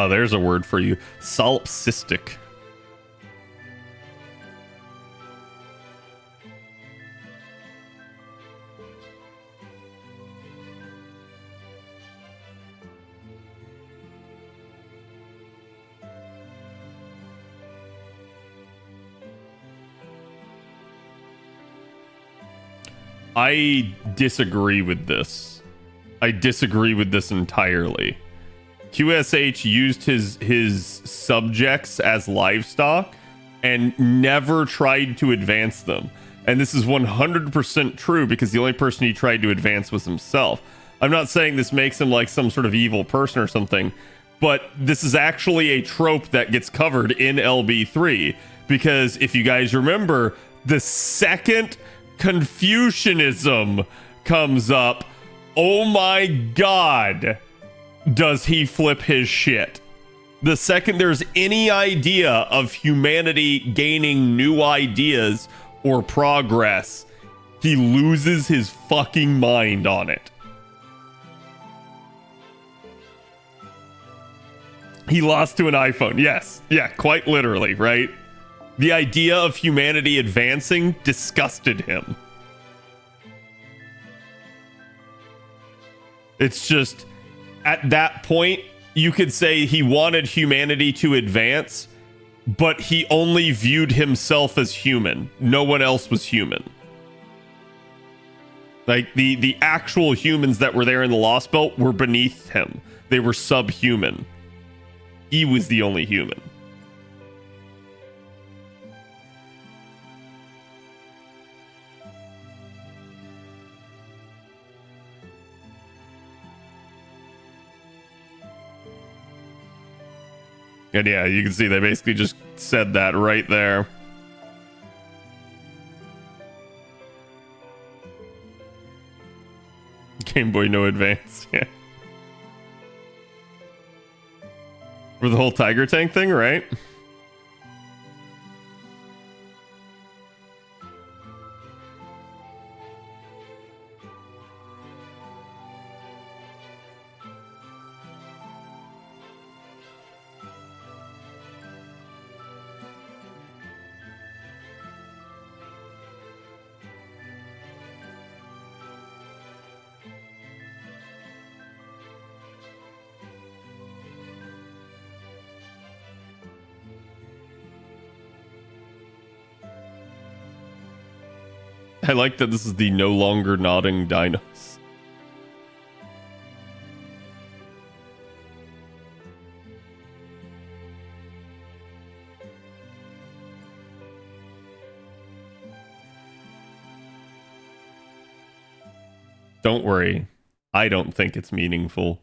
There's a word for you. Solipsistic. I disagree with this. I disagree with this entirely. QSH used his subjects as livestock and never tried to advance them. And this is 100% true, because the only person he tried to advance was himself. I'm not saying this makes him like some sort of evil person or something, but this is actually a trope that gets covered in LB3, because if you guys remember, the second Confucianism comes up, oh my god, does he flip his shit. The second there's any idea of humanity gaining new ideas or progress, he loses his fucking mind on it. He lost to an iPhone. Yes. Yeah, quite literally, right? The idea of humanity advancing disgusted him. It's just, at that point, you could say he wanted humanity to advance, but he only viewed himself as human. No one else was human. Like, the actual humans that were there in the Lost Belt were beneath him. They were subhuman. He was the only human. And yeah, you can see they basically just said that right there. Game Boy No Advance, yeah. For the whole Tiger Tank thing, right? I like that this is the no longer nodding dinos. Don't worry. I don't think it's meaningful.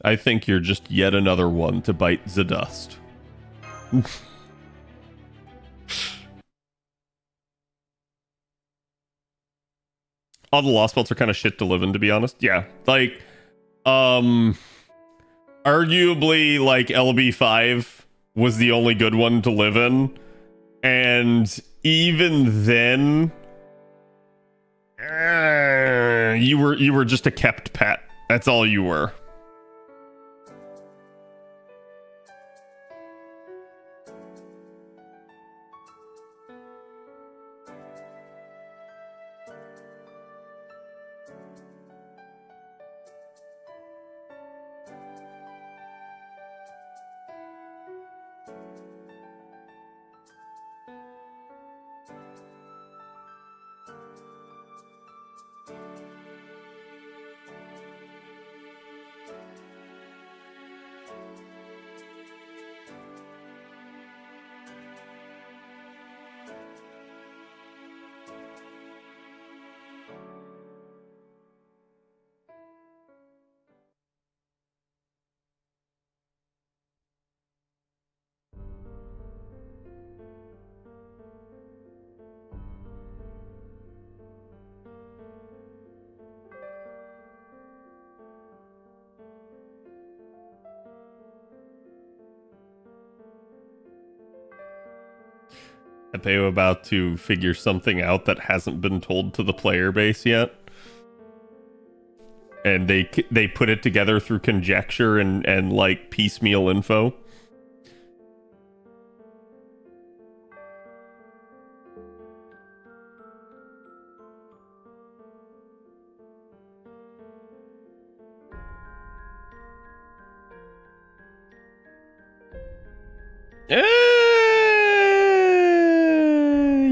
I think you're just yet another one to bite the dust. All the lost belts are kind of shit to live in, to be honest. Yeah. Like, arguably, like, LB5 was the only good one to live in. And even then, you were just a kept pet. That's all you were. Tepeo about to figure something out that hasn't been told to the player base yet. And they put it together through conjecture and like piecemeal info.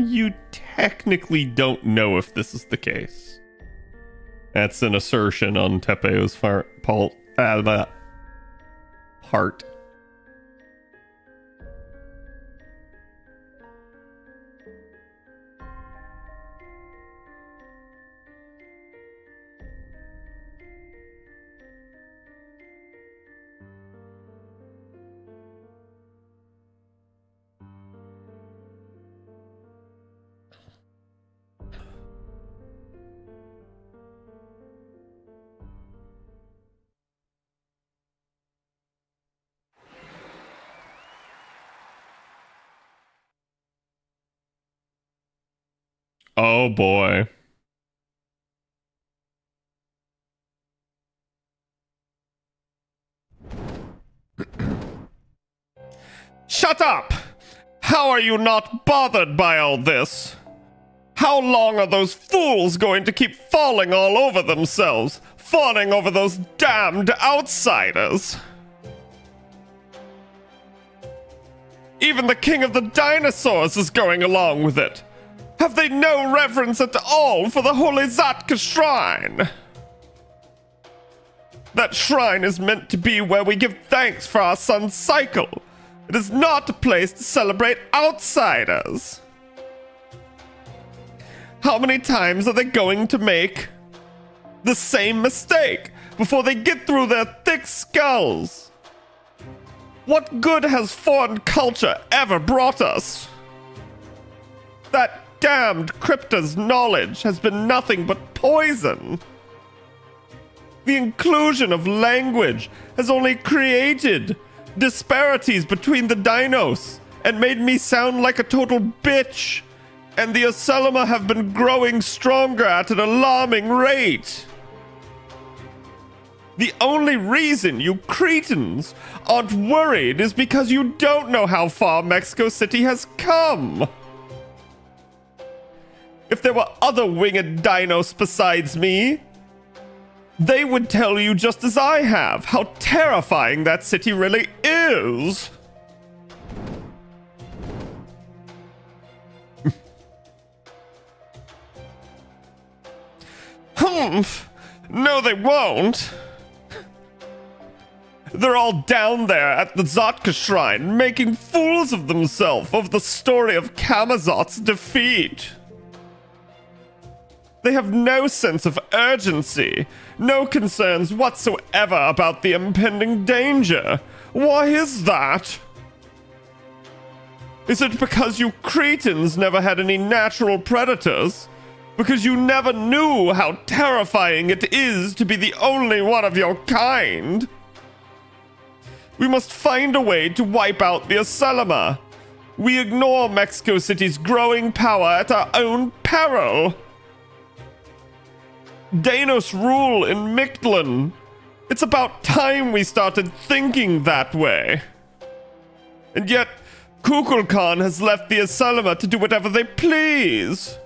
You technically don't know if this is the case. That's an assertion on Tepeo's part. Oh boy. Shut up! How are you not bothered by all this? How long are those fools going to keep falling all over themselves, fawning over those damned outsiders? Even the king of the dinosaurs is going along with it. Have they no reverence at all for the Holy Zatka Shrine? That shrine is meant to be where we give thanks for our sun's cycle. It is not a place to celebrate outsiders. How many times are they going to make the same mistake before they get through their thick skulls? What good has foreign culture ever brought us? That damned crypta's knowledge has been nothing but poison. The inclusion of language has only created disparities between the dinos and made me sound like a total bitch. And the Ocelema have been growing stronger at an alarming rate. The only reason you cretins aren't worried is because you don't know how far Mexico City has come. If there were other winged dinos besides me, they would tell you just as I have how terrifying that city really is. Humph! No, they won't. They're all down there at the Zotka Shrine, making fools of themselves over the story of Kamazot's defeat. They have no sense of urgency, no concerns whatsoever about the impending danger. Why is that? Is it because you Cretans never had any natural predators? Because you never knew how terrifying it is to be the only one of your kind? We must find a way to wipe out the Aselima. We ignore Mexico City's growing power at our own peril. Danos rule in Mictlan. It's about time we started thinking that way. And yet, Kukulkan has left the Aselima to do whatever they please.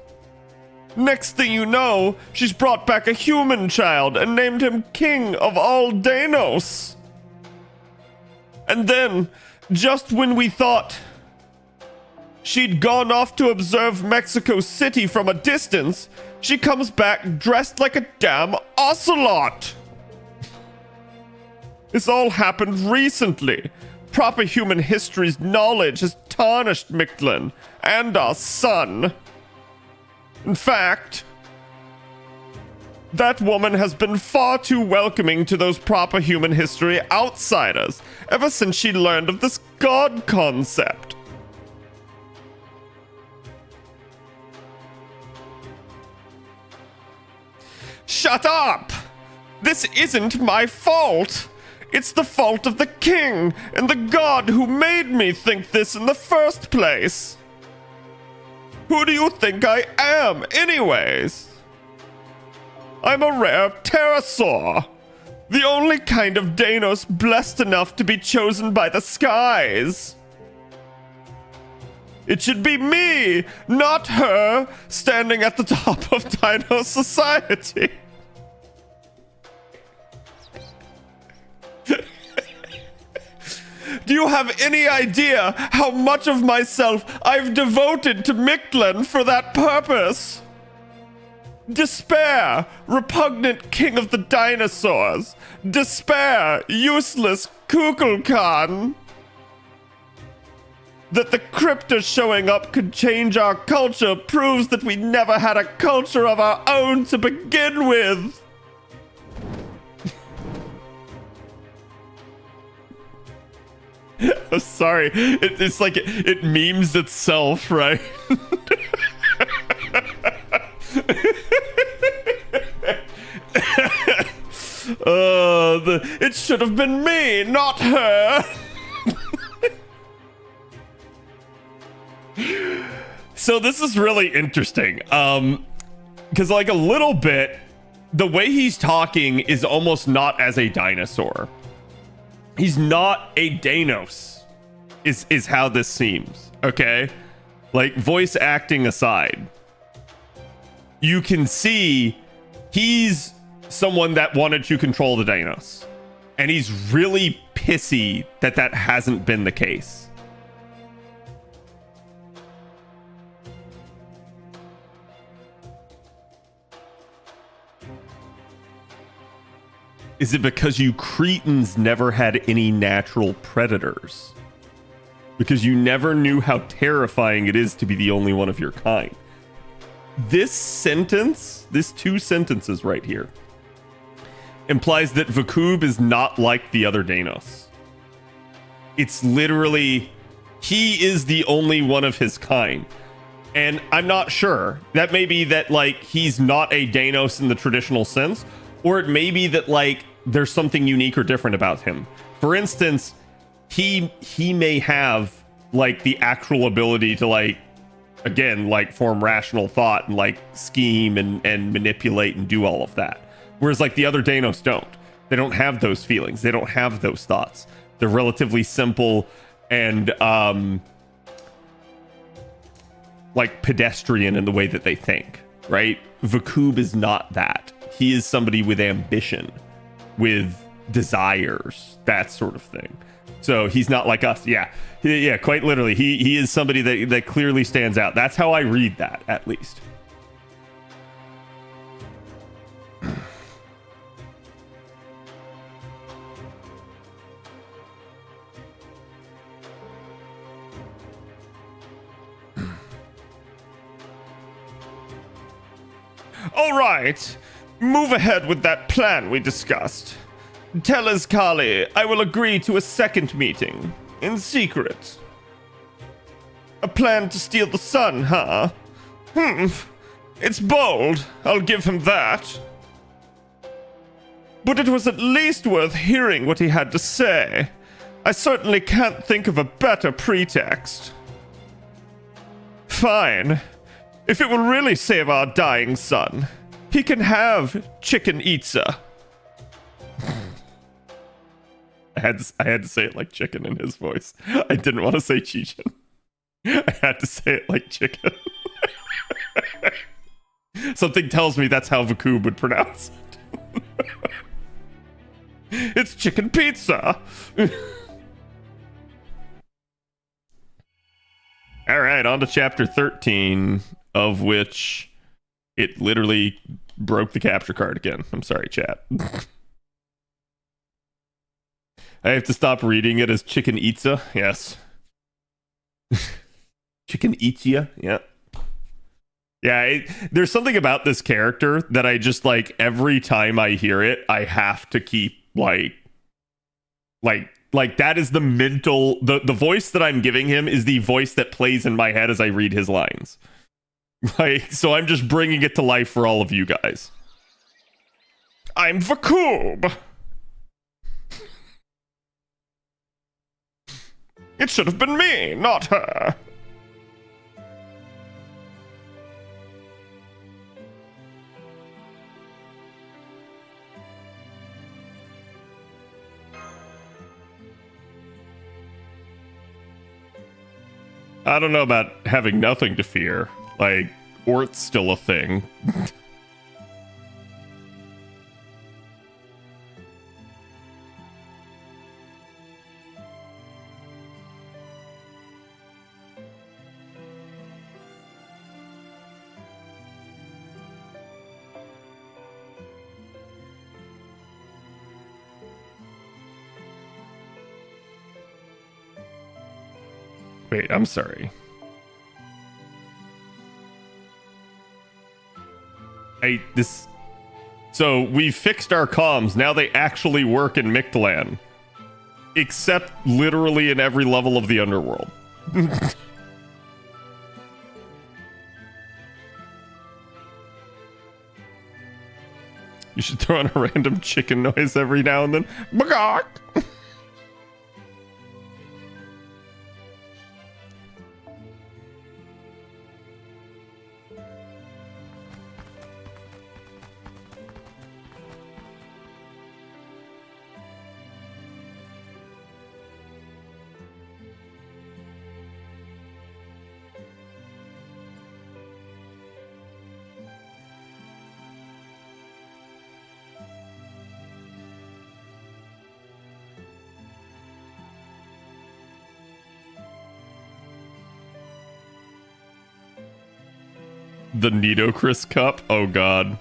Next thing you know, she's brought back a human child and named him King of all Danos. And then, just when we thought she'd gone off to observe Mexico City from a distance, she comes back dressed like a damn ocelot. This all happened recently. Proper human history's knowledge has tarnished Mictlan and our son. In fact, that woman has been far too welcoming to those proper human history outsiders ever since she learned of this god concept. Shut up! This isn't my fault! It's the fault of the king and the god who made me think this in the first place! Who do you think I am, anyways? I'm a rare pterosaur, the only kind of Danos blessed enough to be chosen by the skies. It should be me, not her, standing at the top of Dino society. Do you have any idea how much of myself I've devoted to Mictlan for that purpose? Despair, repugnant king of the dinosaurs. Despair, useless Kukulkan. That the crypta showing up could change our culture proves that we never had a culture of our own to begin with. I'm sorry, it's like it memes itself, right? It should have been me, not her. So this is really interesting, because like a little bit, the way he's talking is almost not as a dinosaur. He's not a Danos, is how this seems, okay? Like, voice acting aside, you can see he's someone that wanted to control the Danos. And he's really pissy that that hasn't been the case. Is it because you Cretans never had any natural predators? Because you never knew how terrifying it is to be the only one of your kind? This sentence, this two sentences right here, implies that Vakub is not like the other Danos. It's literally, he is the only one of his kind. And I'm not sure. That may be that, like, he's not a Danos in the traditional sense, or it may be that, like, there's something unique or different about him. For instance, he may have, like, the actual ability to, like, again, like, form rational thought and, like, scheme and manipulate and do all of that. Whereas, like, the other Danos don't. They don't have those feelings. They don't have those thoughts. They're relatively simple and, like, pedestrian in the way that they think, right? Vakub is not that. He is somebody with ambition, with desires, that sort of thing. So he's not like us. Yeah, quite literally. He is somebody that clearly stands out. That's how I read that, at least. All right. Move ahead with that plan we discussed. Tell Azkali I will agree to a second meeting. In secret. A plan to steal the sun, huh? It's bold. I'll give him that. But it was at least worth hearing what he had to say. I certainly can't think of a better pretext. Fine. If it will really save our dying son, he can have chicken itza. I had to say it like chicken in his voice. I didn't want to say chichin. I had to say it like chicken. Something tells me that's how Vakub would pronounce it. It's chicken pizza. All right, on to chapter 13, of which it literally broke the capture card again. I'm sorry, chat. I have to stop reading it as chicken itza. Yes. Chicken itza. Yeah. Yeah, there's something about this character that I just like every time I hear it, I have to keep like that is the mental the voice that I'm giving him is the voice that plays in my head as I read his lines. Like, so I'm just bringing it to life for all of you guys. I'm Vakub. It should have been me, not her. I don't know about having nothing to fear. Like, Ort's still a thing. Wait, I'm sorry. So we fixed our comms. Now they actually work in Mictlan. Except literally in every level of the underworld. You should throw in a random chicken noise every now and then. Bagok! The Nitocris Cup? Oh god.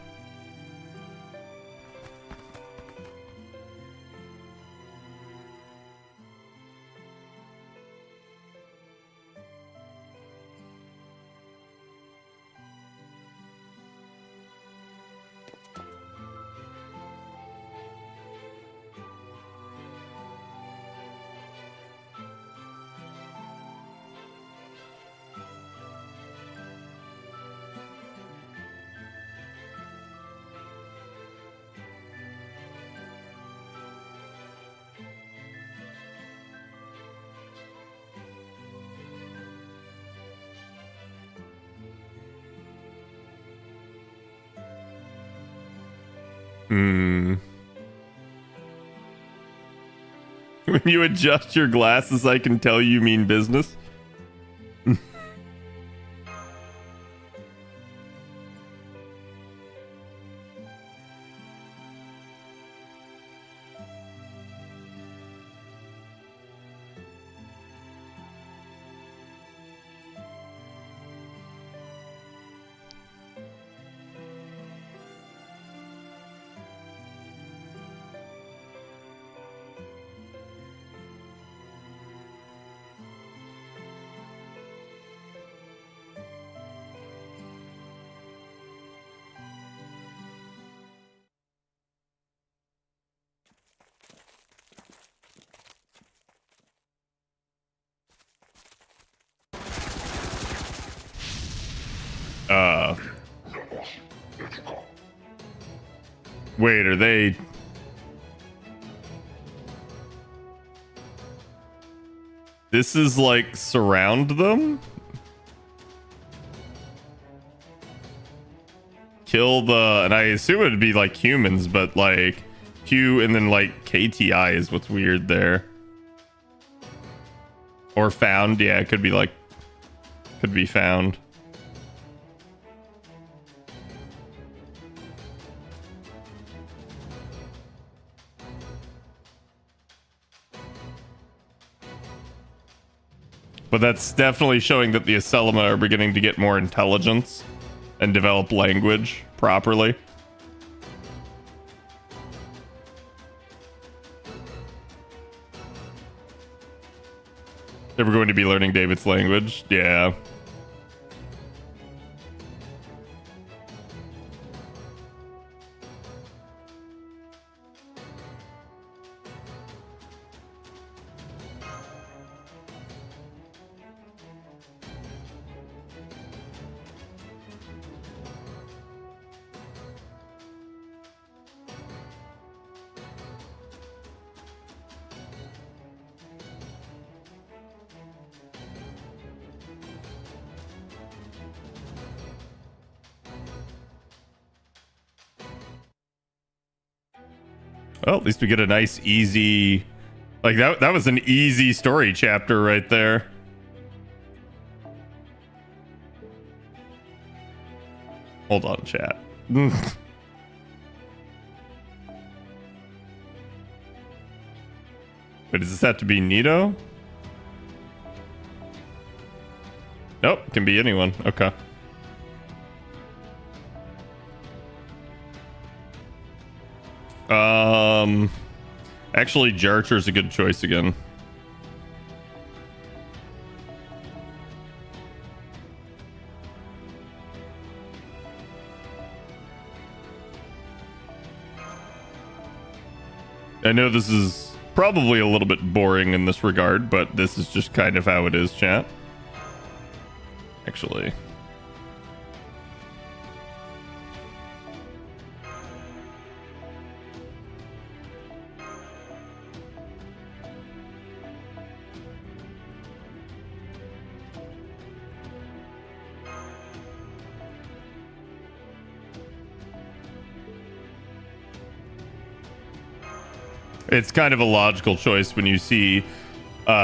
When you adjust your glasses, I can tell you mean business. Wait, are they... This is like surround them? Kill the... And I assume it'd be like humans, but like Q and then like KTI is what's weird there. Or found. Yeah, it could be like... Could be found. But that's definitely showing that the Aselma are beginning to get more intelligence and develop language properly. They were going to be learning David's language. Yeah. Well, at least we get a nice, easy... Like, that was an easy story chapter right there. Hold on, chat. Wait, does this have to be Nito? Nope, can be anyone. Okay. Actually, Jarcher's a good choice again. I know this is probably a little bit boring in this regard, but this is just kind of how it is, chat. Actually. It's kind of a logical choice when you see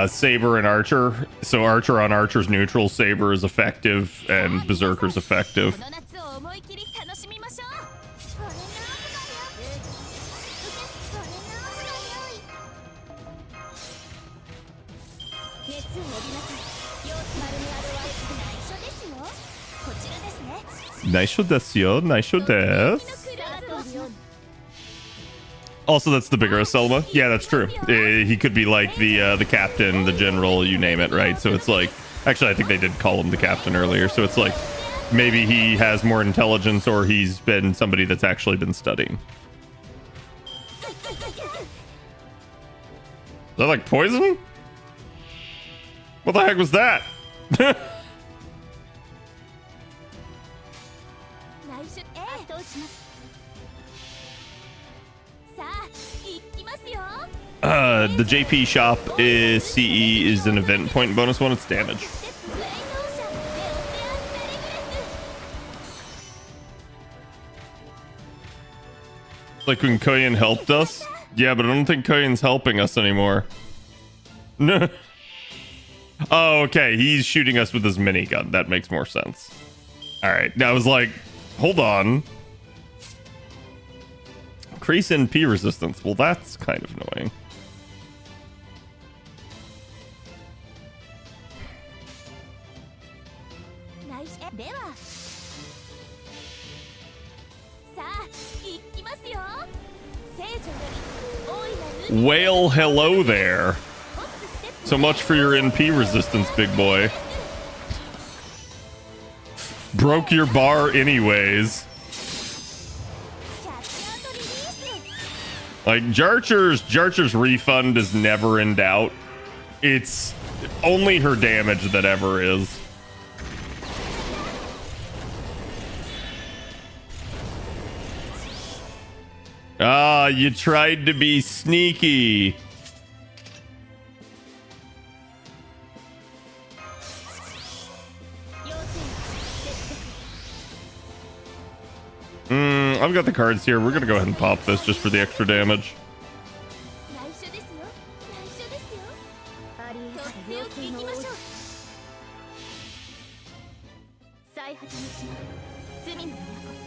Saber and Archer. So Archer on Archer's neutral, Saber is effective, and Berserker's effective. Naisho desu yo, naisho desu. Also, that's the bigger Selma. Yeah, that's true. He could be like the captain, the general, you name it, right? So it's like, actually, I think they did call him the captain earlier. So it's like, maybe he has more intelligence, or he's been somebody that's actually been studying. Is that like poison? What the heck was that? The JP shop is CE is an event point bonus one. It's damage. Like when Koyan helped us? Yeah, but I don't think Koyan's helping us anymore. No. Oh, okay. He's shooting us with his minigun. That makes more sense. Alright. Now I was like, hold on. Increase NP resistance. Well, that's kind of annoying. Well, hello there. So much for your NP resistance, big boy. Broke your bar anyways. Like, Jarcher's refund is never in doubt. It's only her damage that ever is. Ah, you tried to be sneaky. I've got the cards here. We're gonna go ahead and pop this just for the extra damage.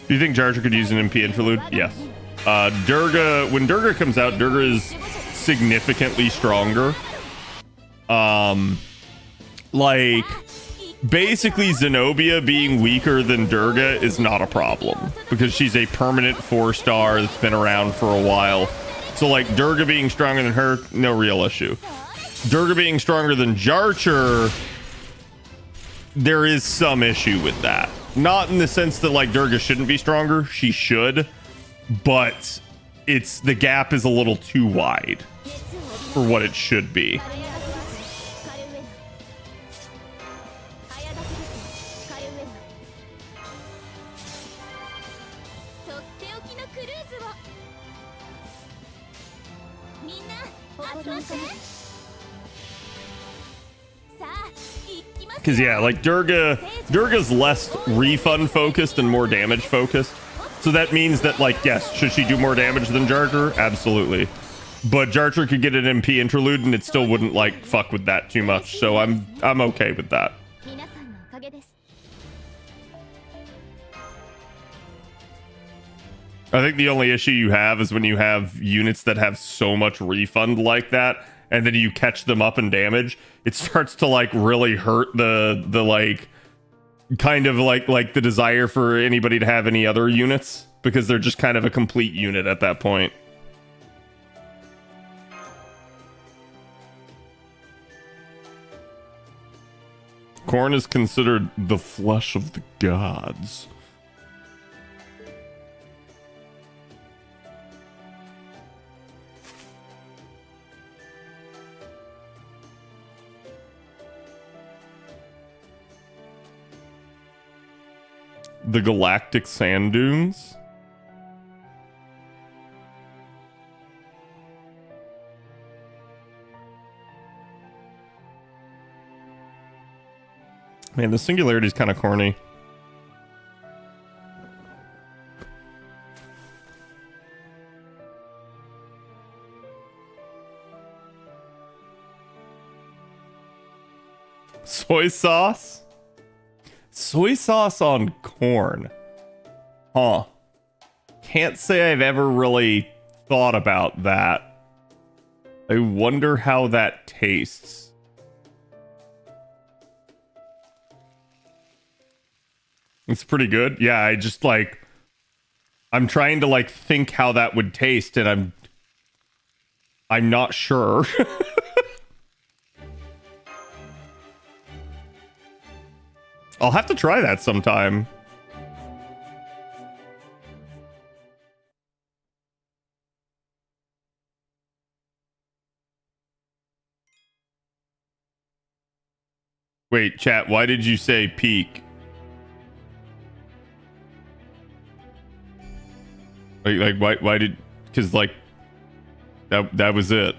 Do you think Jar Jar could use an MP interlude? Yes. Durga, when Durga comes out, Durga is significantly stronger. Like, basically Zenobia being weaker than Durga is not a problem because she's a permanent 4-star that's been around for a while. So like Durga being stronger than her, no real issue. Durga being stronger than Jar Jar, there is some issue with that. Not in the sense that like Durga shouldn't be stronger, she should, but the gap is a little too wide for what it should be. Because yeah, like Durga's less refund focused and more damage focused. So that means that like, yes, should she do more damage than Jar Jar? Absolutely. But Jar Jar could get an MP interlude and it still wouldn't like fuck with that too much. So I'm okay with that. I think the only issue you have is when you have units that have so much refund like that, and then you catch them up in damage, it starts to like really hurt the like kind of like the desire for anybody to have any other units because they're just kind of a complete unit at that point. Corn is considered the flesh of the gods. The galactic sand dunes. Man, the singularity is kind of corny. Soy sauce? Soy sauce on corn. Huh. Can't say I've ever really thought about that. I wonder how that tastes. It's pretty good. Yeah, I just like... I'm trying to like think how that would taste and I'm not sure. I'll have to try that sometime. Wait, chat, why did you say peak? Like why did... Because, like, that was it.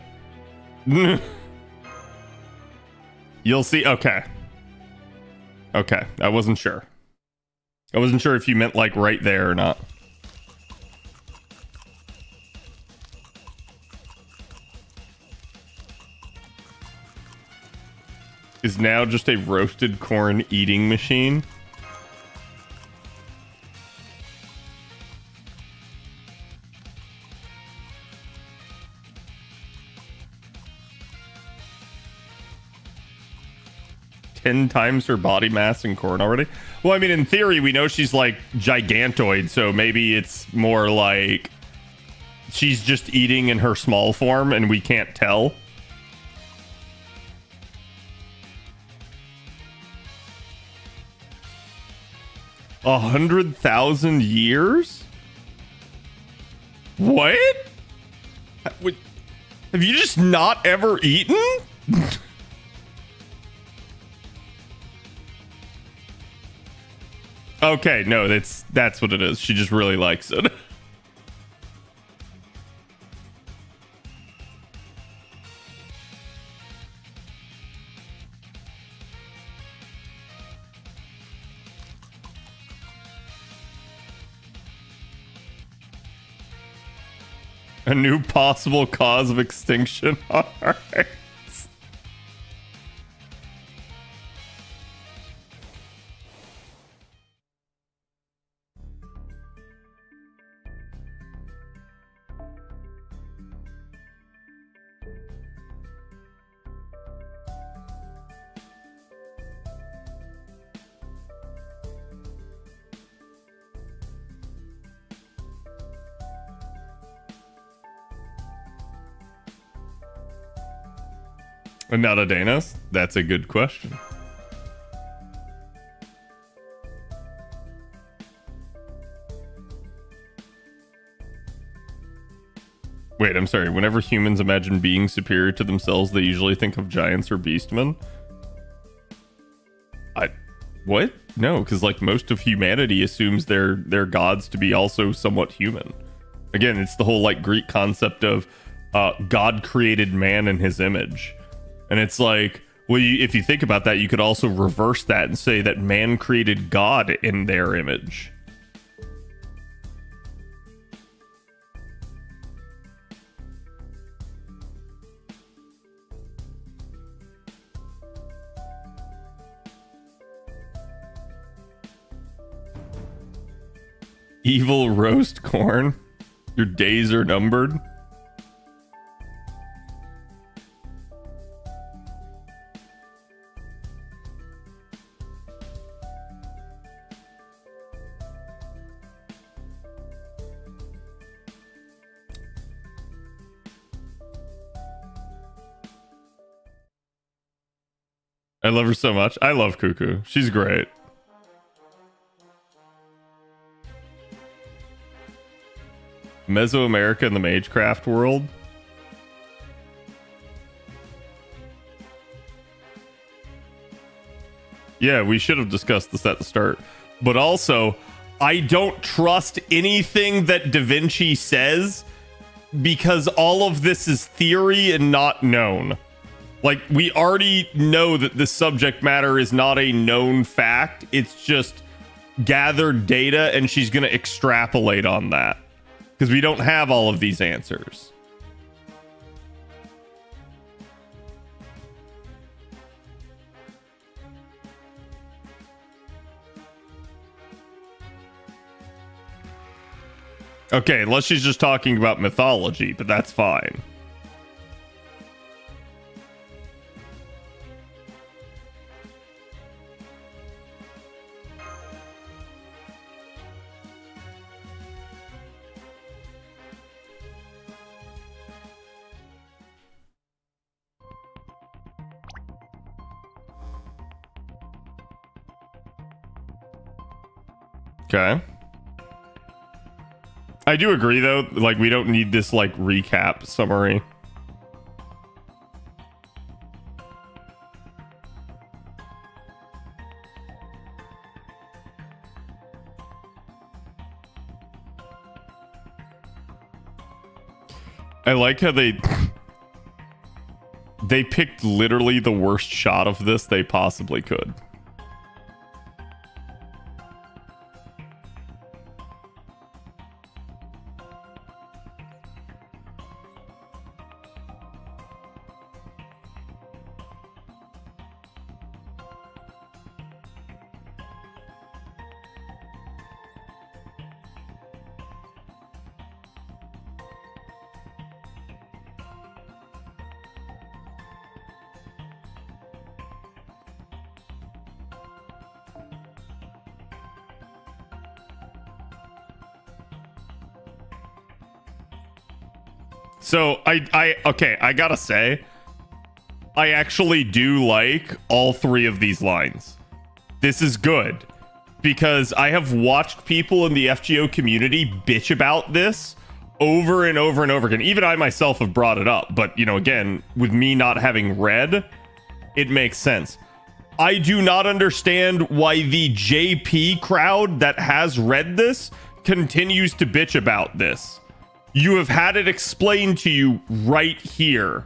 You'll see. Okay. Okay, I wasn't sure. I wasn't sure if you meant, like, right there or not. Is now just a roasted corn eating machine? Ten times her body mass in corn already? Well, I mean, in theory, we know she's like gigantoid, so maybe it's more like she's just eating in her small form and we can't tell. A 100,000 years? What? Have you just not ever eaten? Okay, no, that's what it is. She just really likes it. A new possible cause of extinction. All right. Another Danos? That's a good question. Wait, I'm sorry. Whenever humans imagine being superior to themselves, they usually think of giants or beastmen. What? No, because like most of humanity assumes their gods to be also somewhat human. Again, it's the whole like Greek concept of God created man in his image. And it's like, well, if you think about that, you could also reverse that and say that man created God in their image. Evil roast corn. Your days are numbered. I love her so much. I love Cuckoo. She's great. Mesoamerica in the Magecraft world. Yeah, we should have discussed this at the start. But also, I don't trust anything that Da Vinci says because all of this is theory and not known. Like, we already know that this subject matter is not a known fact. It's just gathered data, and she's going to extrapolate on that. Because we don't have all of these answers. Okay, unless she's just talking about mythology, but that's fine. Okay. I do agree, though. Like, we don't need this, like, recap summary. I like how they picked literally the worst shot of this they possibly could. So I gotta say, I actually do like all three of these lines. This is good because I have watched people in the FGO community bitch about this over and over and over again. Even I myself have brought it up, but you know, again, with me not having read, it makes sense. I do not understand why the JP crowd that has read this continues to bitch about this. You have had it explained to you right here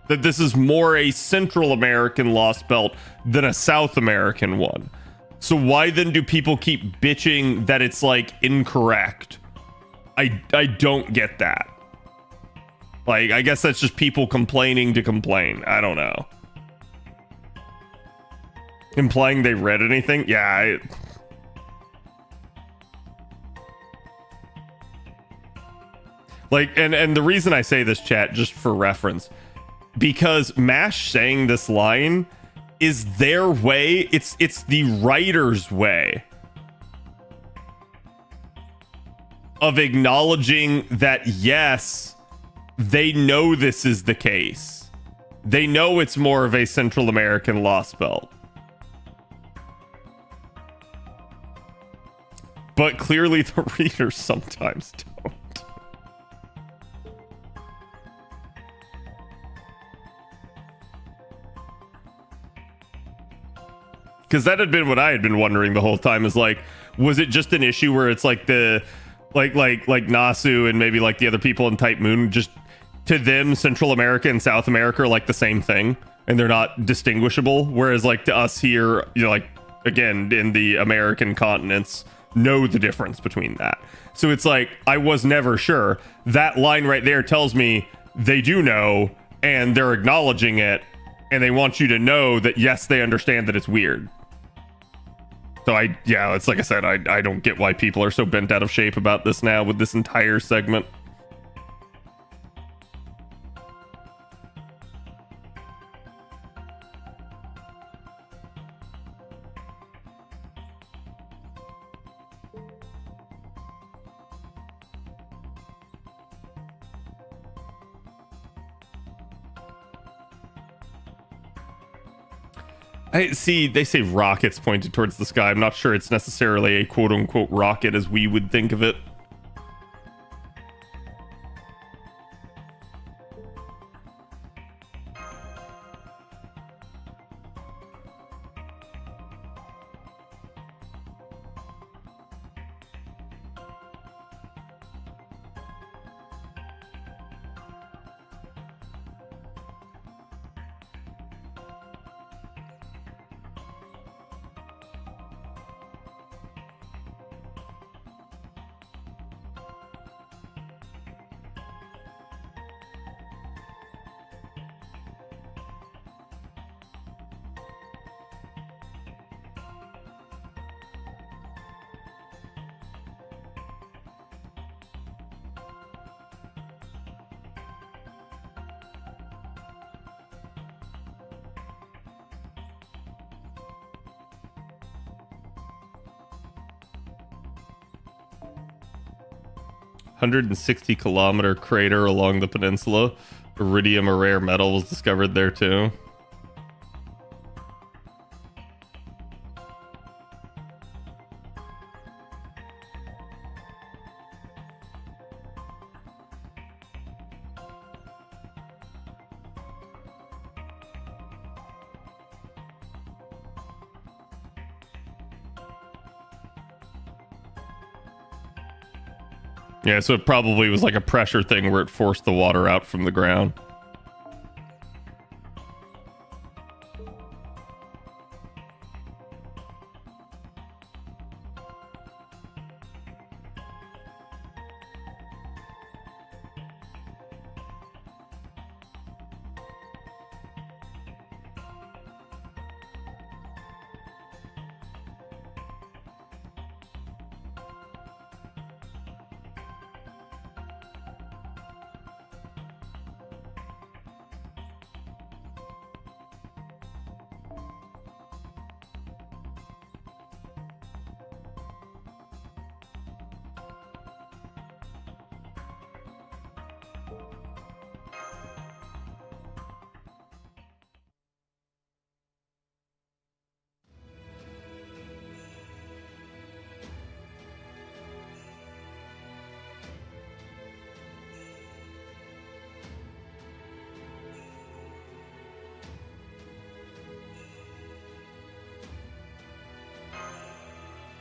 that this is more a Central American Lost Belt than a South American one. So why then do people keep bitching that it's like incorrect? I don't get that. Like, I guess that's just people complaining to complain. I don't know. Implying they read anything? Yeah, like, and the reason I say this, chat, just for reference, because MASH saying this line is their way. It's the writer's way of acknowledging that, yes, they know this is the case. They know it's more of a Central American lost belt. But clearly the readers sometimes don't. Because that had been what I had been wondering the whole time, is like, was it just an issue where it's like the like Nasu and maybe like the other people in Type Moon, just to them Central America and South America are like the same thing and they're not distinguishable, whereas like to us here, you know, like again in the American continents, know the difference between that. So it's like, I was never sure. That line right there tells me they do know and they're acknowledging it, and they want you to know that yes, they understand that it's weird. So it's like I said, I don't get why people are so bent out of shape about this now with this entire segment. I see they say rockets pointed towards the sky. I'm not sure it's necessarily a quote unquote rocket as we would think of it. 160-kilometer crater along the peninsula. Iridium, a rare metal, was discovered there too. Yeah, so it probably was like a pressure thing where it forced the water out from the ground.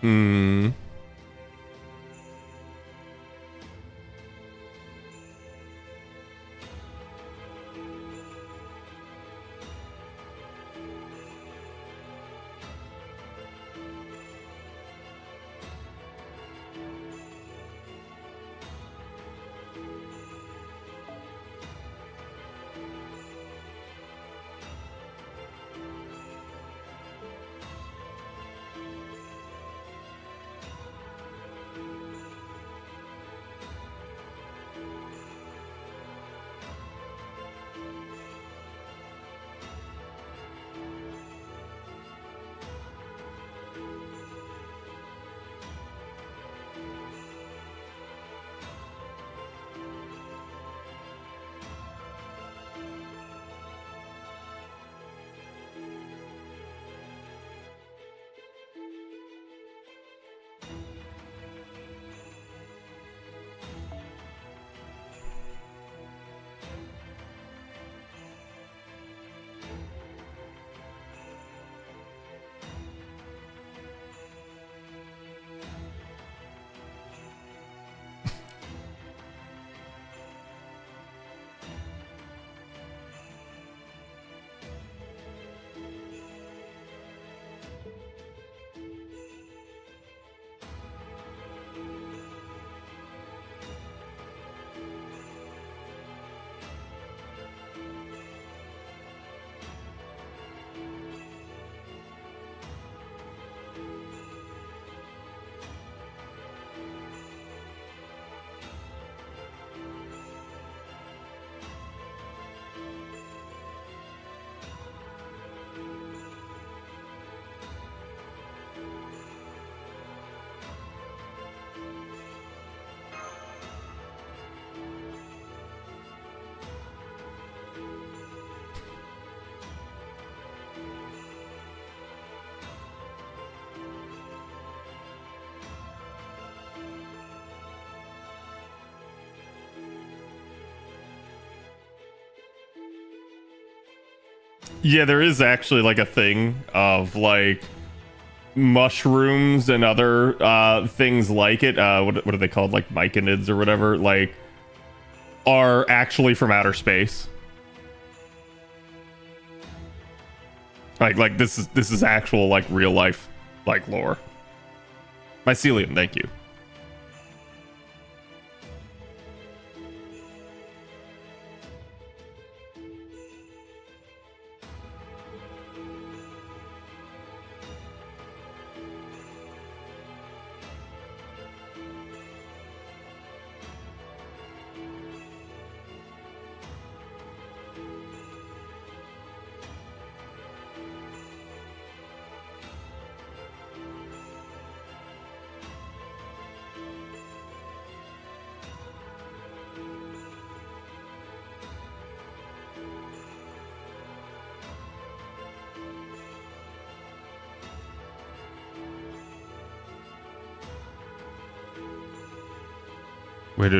Hmm. Yeah, there is actually like a thing of like mushrooms and other things like it. What are they called? Like myconids or whatever. Like are actually from outer space. Like this is actual like real life like lore. Mycelium, thank you. Wait.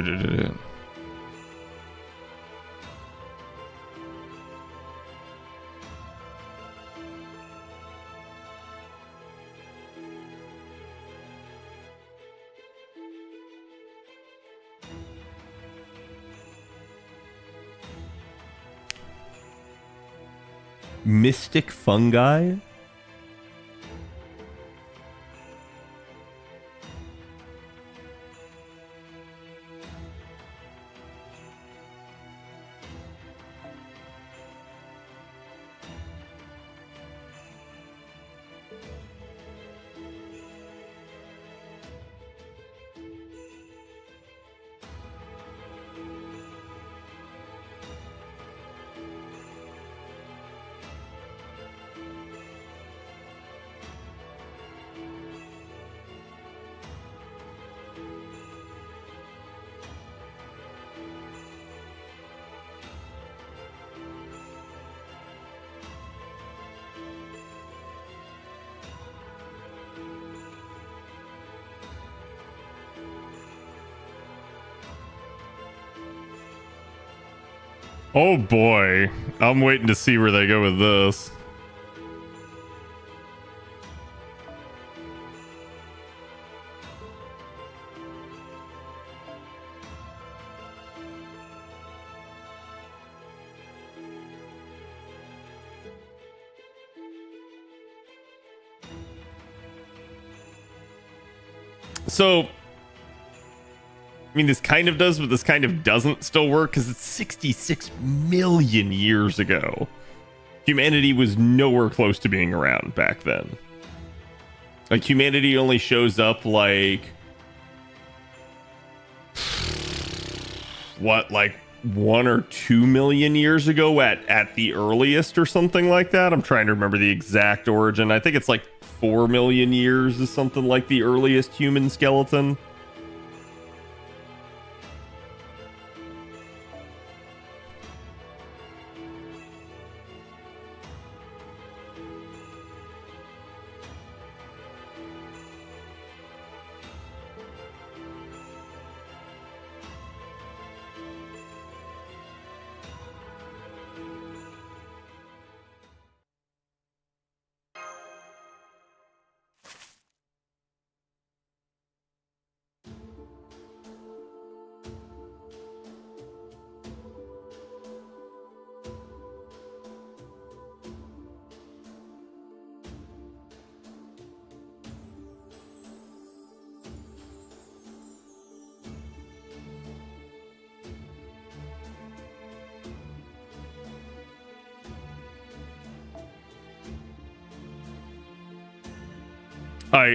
Mystic fungi? Oh boy, I'm waiting to see where they go with this. So, I mean, this kind of does, but this kind of doesn't still work because it's 66 million years ago. Humanity was nowhere close to being around back then. Like, humanity only shows up like... what, like 1 or 2 million years ago at the earliest or something like that? I'm trying to remember the exact origin. I think it's like 4 million years is something like the earliest human skeleton.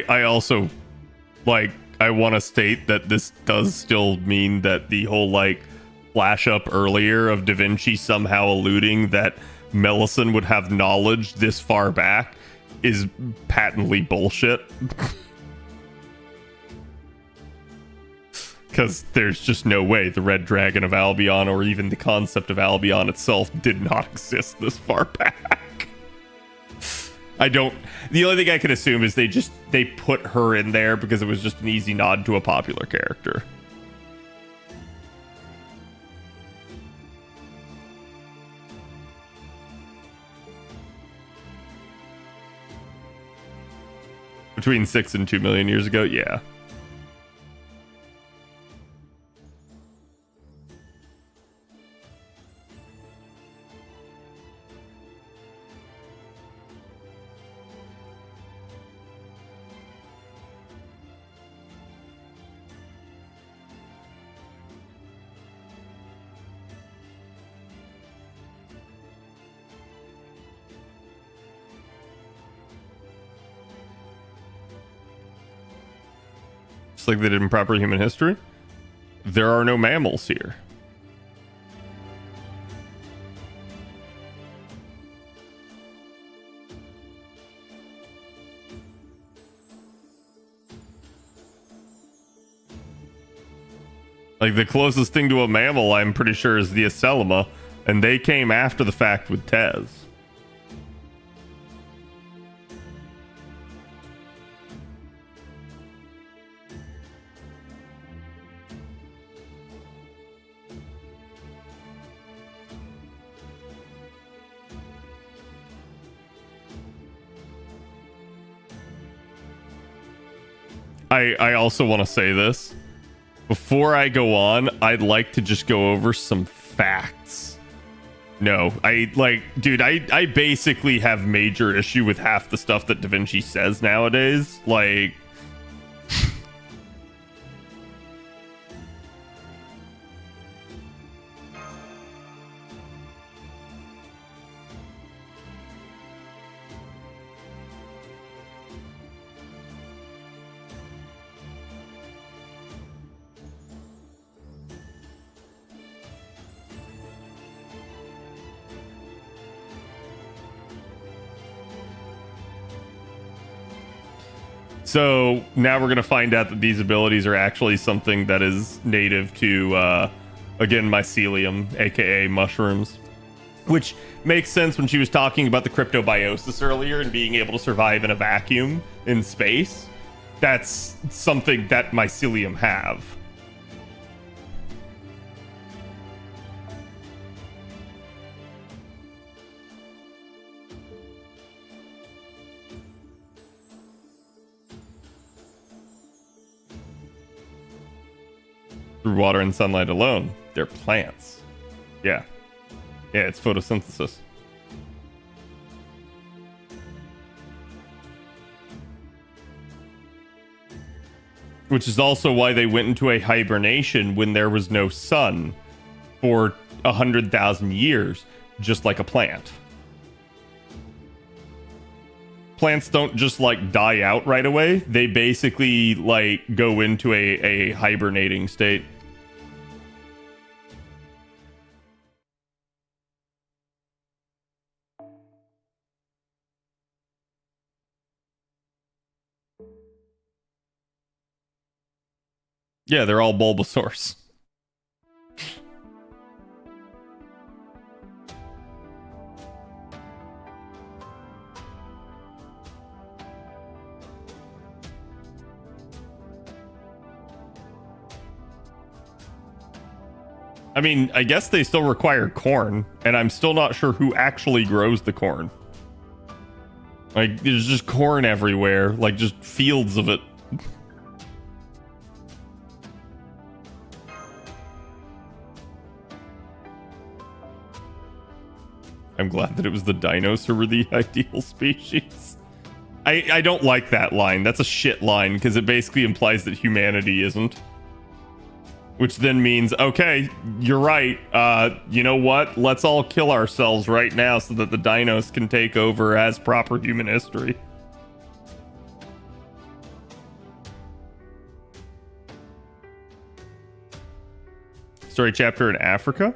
I also, like, I want to state that this does still mean that the whole, like, flash up earlier of Da Vinci somehow alluding that Melisande would have knowledge this far back is patently bullshit. Because there's just no way the Red Dragon of Albion or even the concept of Albion itself did not exist this far back. The only thing I can assume is they put her in there because it was just an easy nod to a popular character. Between 6 and 2 million years ago, yeah. Just like they did in proper human history. There are no mammals here. Like, the closest thing to a mammal, I'm pretty sure, is the Acelema, and they came after the fact with Tez. I also want to say this. Before I go on, I'd like to just go over some facts. No, dude, I basically have major issue with half the stuff that Da Vinci says nowadays. Like, so now we're going to find out that these abilities are actually something that is native to, again, mycelium, aka mushrooms. Which makes sense when she was talking about the cryptobiosis earlier and being able to survive in a vacuum in space. That's something that mycelium have. Through water and sunlight alone, they're plants. Yeah. Yeah, it's photosynthesis. Which is also why they went into a hibernation when there was no sun for 100,000 years, just like a plant. Plants don't just like die out right away. They basically like go into a hibernating state. Yeah, they're all Bulbasaurs. I mean, I guess they still require corn, and I'm still not sure who actually grows the corn. Like, there's just corn everywhere, like just fields of it. I'm glad that it was the dinos who were the ideal species. I don't like that line. That's a shit line, because it basically implies that humanity isn't. Which then means, okay, you're right. You know what? Let's all kill ourselves right now so that the dinos can take over as proper human history. Story chapter in Africa?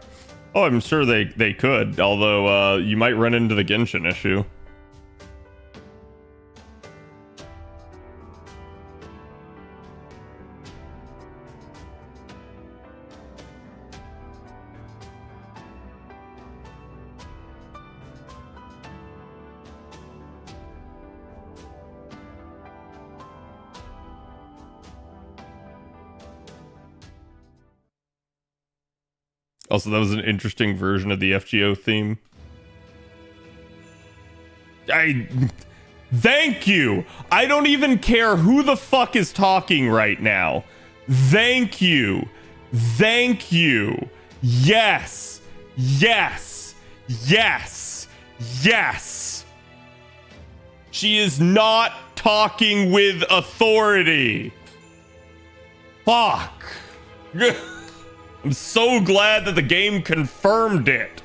Oh, I'm sure they could, although you might run into the Genshin issue. Also, that was an interesting version of the FGO theme. Thank you. I don't even care who the fuck is talking right now. Thank you. Thank you. Yes. Yes. Yes. Yes. She is not talking with authority. Fuck. I'm so glad that the game confirmed it.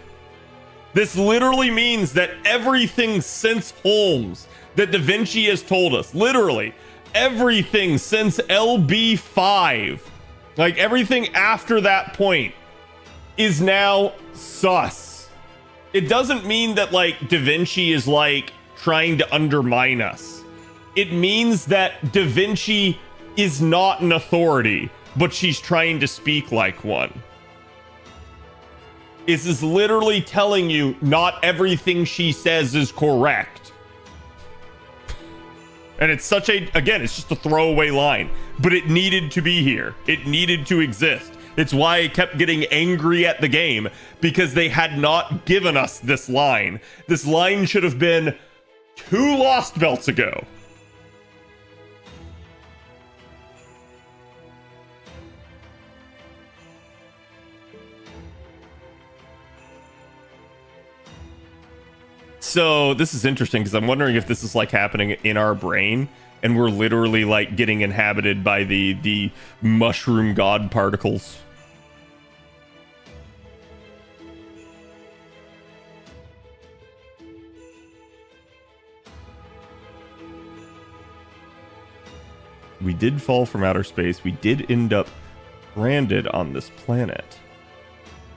This literally means that everything since Holmes that Da Vinci has told us, literally everything since LB5, like everything after that point, is now sus. It doesn't mean that like Da Vinci is like trying to undermine us. It means that Da Vinci is not an authority, but she's trying to speak like one. This is literally telling you not everything she says is correct. And it's such a, again, it's just a throwaway line, but it needed to be here. It needed to exist. It's why I kept getting angry at the game, because they had not given us this line. This line should have been 2 Lost Belts ago. So this is interesting because I'm wondering if this is like happening in our brain and we're literally like getting inhabited by the mushroom god particles. We did fall from outer space. We did end up stranded on this planet.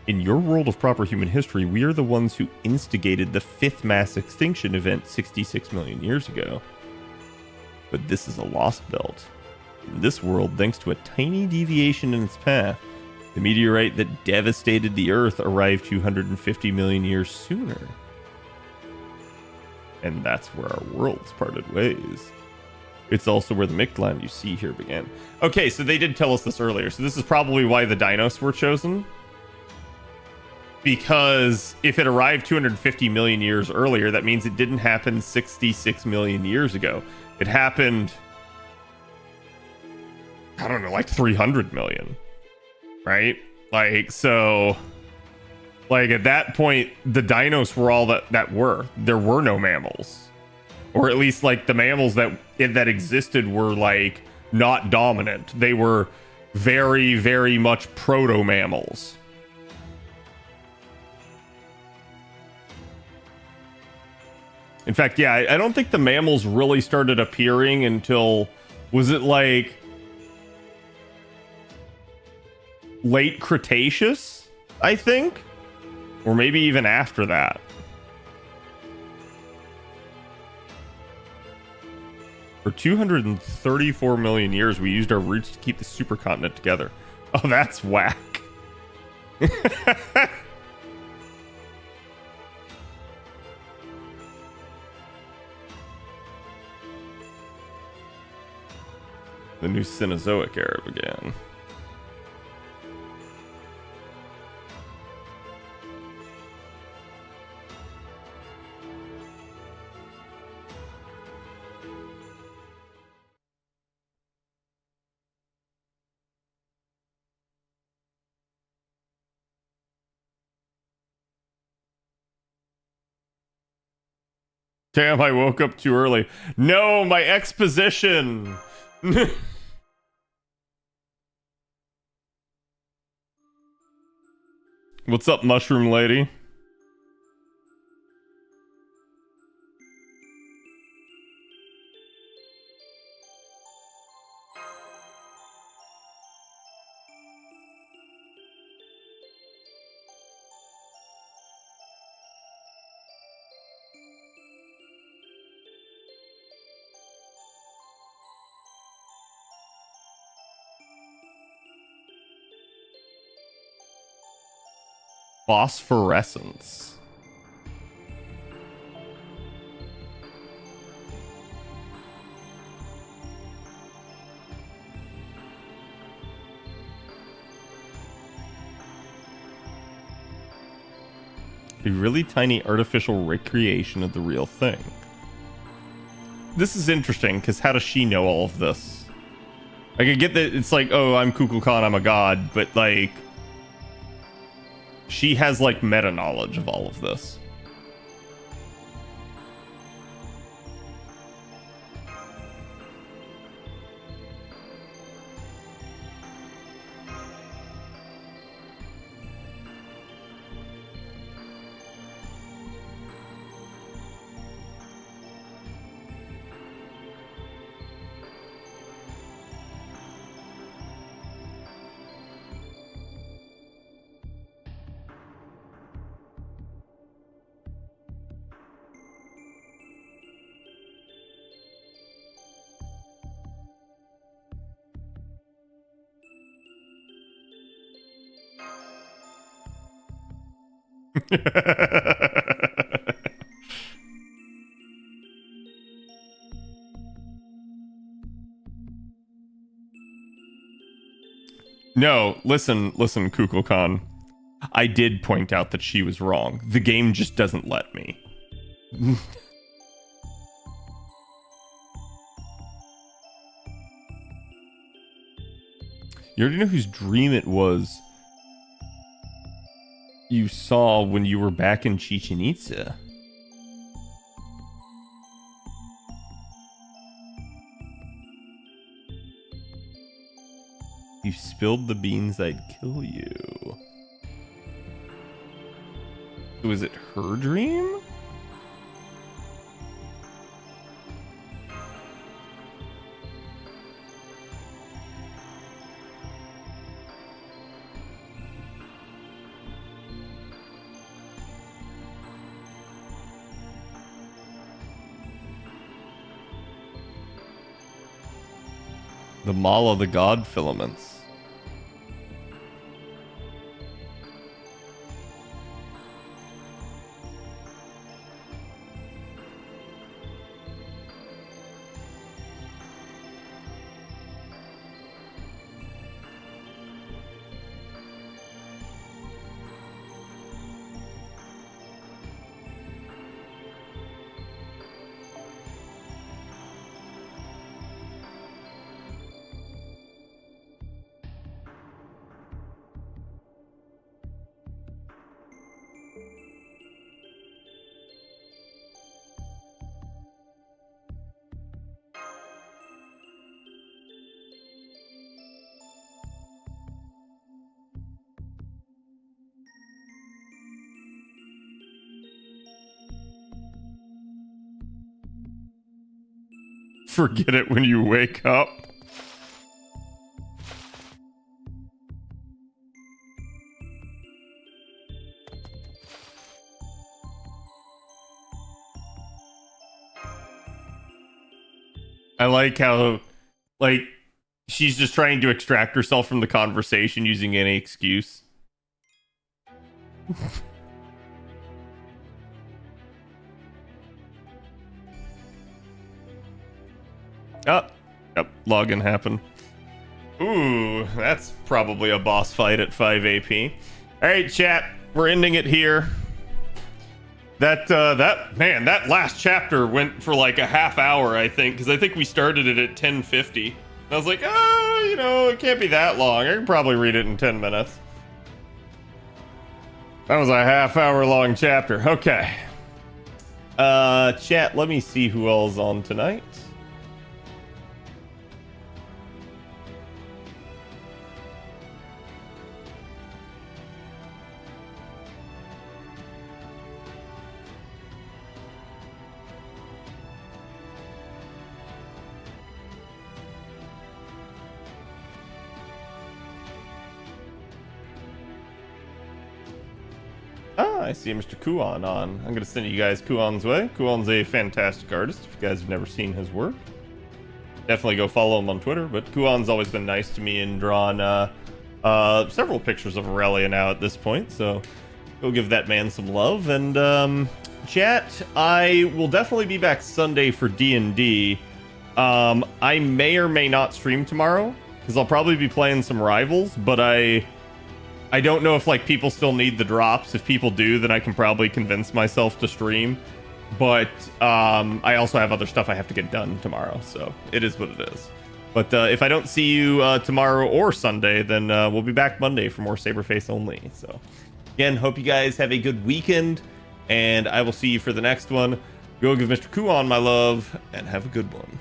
In your world of proper human history, we are the ones who instigated the 5th mass extinction event 66 million years ago. But this is a lost belt. In this world, thanks to a tiny deviation in its path, the meteorite that devastated the Earth arrived 250 million years sooner. And that's where our worlds parted ways. It's also where the Mictlan you see here began. Okay, so they did tell us this earlier. So this is probably why the dinos were chosen. Because if it arrived 250 million years earlier, that means it didn't happen 66 million years ago. It happened, I don't know, like 300 million, right? Like, so, like at that point, the dinos were all that were. There were no mammals. Or at least like the mammals that existed were like not dominant. They were very, very much proto-mammals. In fact, yeah, I don't think the mammals really started appearing until, was it like late Cretaceous, I think? Or maybe even after that. For 234 million years, we used our roots to keep the supercontinent together. Oh, that's whack. The new Cenozoic era began. Damn, I woke up too early. No, my exposition! What's up, mushroom lady? Phosphorescence. A really tiny artificial recreation of the real thing. this is interesting, because how does she know all of this? Like, I get that it's like, oh, I'm Kukulkan, I'm a god, but, like, she has, like, meta-knowledge of all of this. No, listen, Kukulkan. I did point out that she was wrong. The game just doesn't let me. You already know whose dream it was you saw when you were back in Chichen Itza. You spilled the beans, I'd kill you. Was it her dream? The Mall of the God filaments. Forget it when you wake up. I like how, like, she's just trying to extract herself from the conversation using any excuse. Oh, yep, login happened. Ooh, that's probably a boss fight at 5 AP. Alright, chat, we're ending it here. That last chapter went for like a half hour, I think, because I think we started it at 10:50. I was like, oh, you know, it can't be that long. I can probably read it in 10 minutes. That was a half-hour long chapter. Okay. Chat, let me see who all's on tonight. I see Mr. Kuon on. I'm going to send you guys Kuon's way. Kuon's a fantastic artist. If you guys have never seen his work, definitely go follow him on Twitter. But Kuon's always been nice to me and drawn several pictures of Aurelia now at this point. So go give that man some love. And chat, I will definitely be back Sunday for D&D. I may or may not stream tomorrow because I'll probably be playing some Rivals, but I don't know if, like, people still need the drops. If people do, then I can probably convince myself to stream. But I also have other stuff I have to get done tomorrow, so it is what it is. But if I don't see you tomorrow or Sunday, then we'll be back Monday for more Saberface only. So again, hope you guys have a good weekend, and I will see you for the next one. Go give Mr. Kuon my love, and have a good one.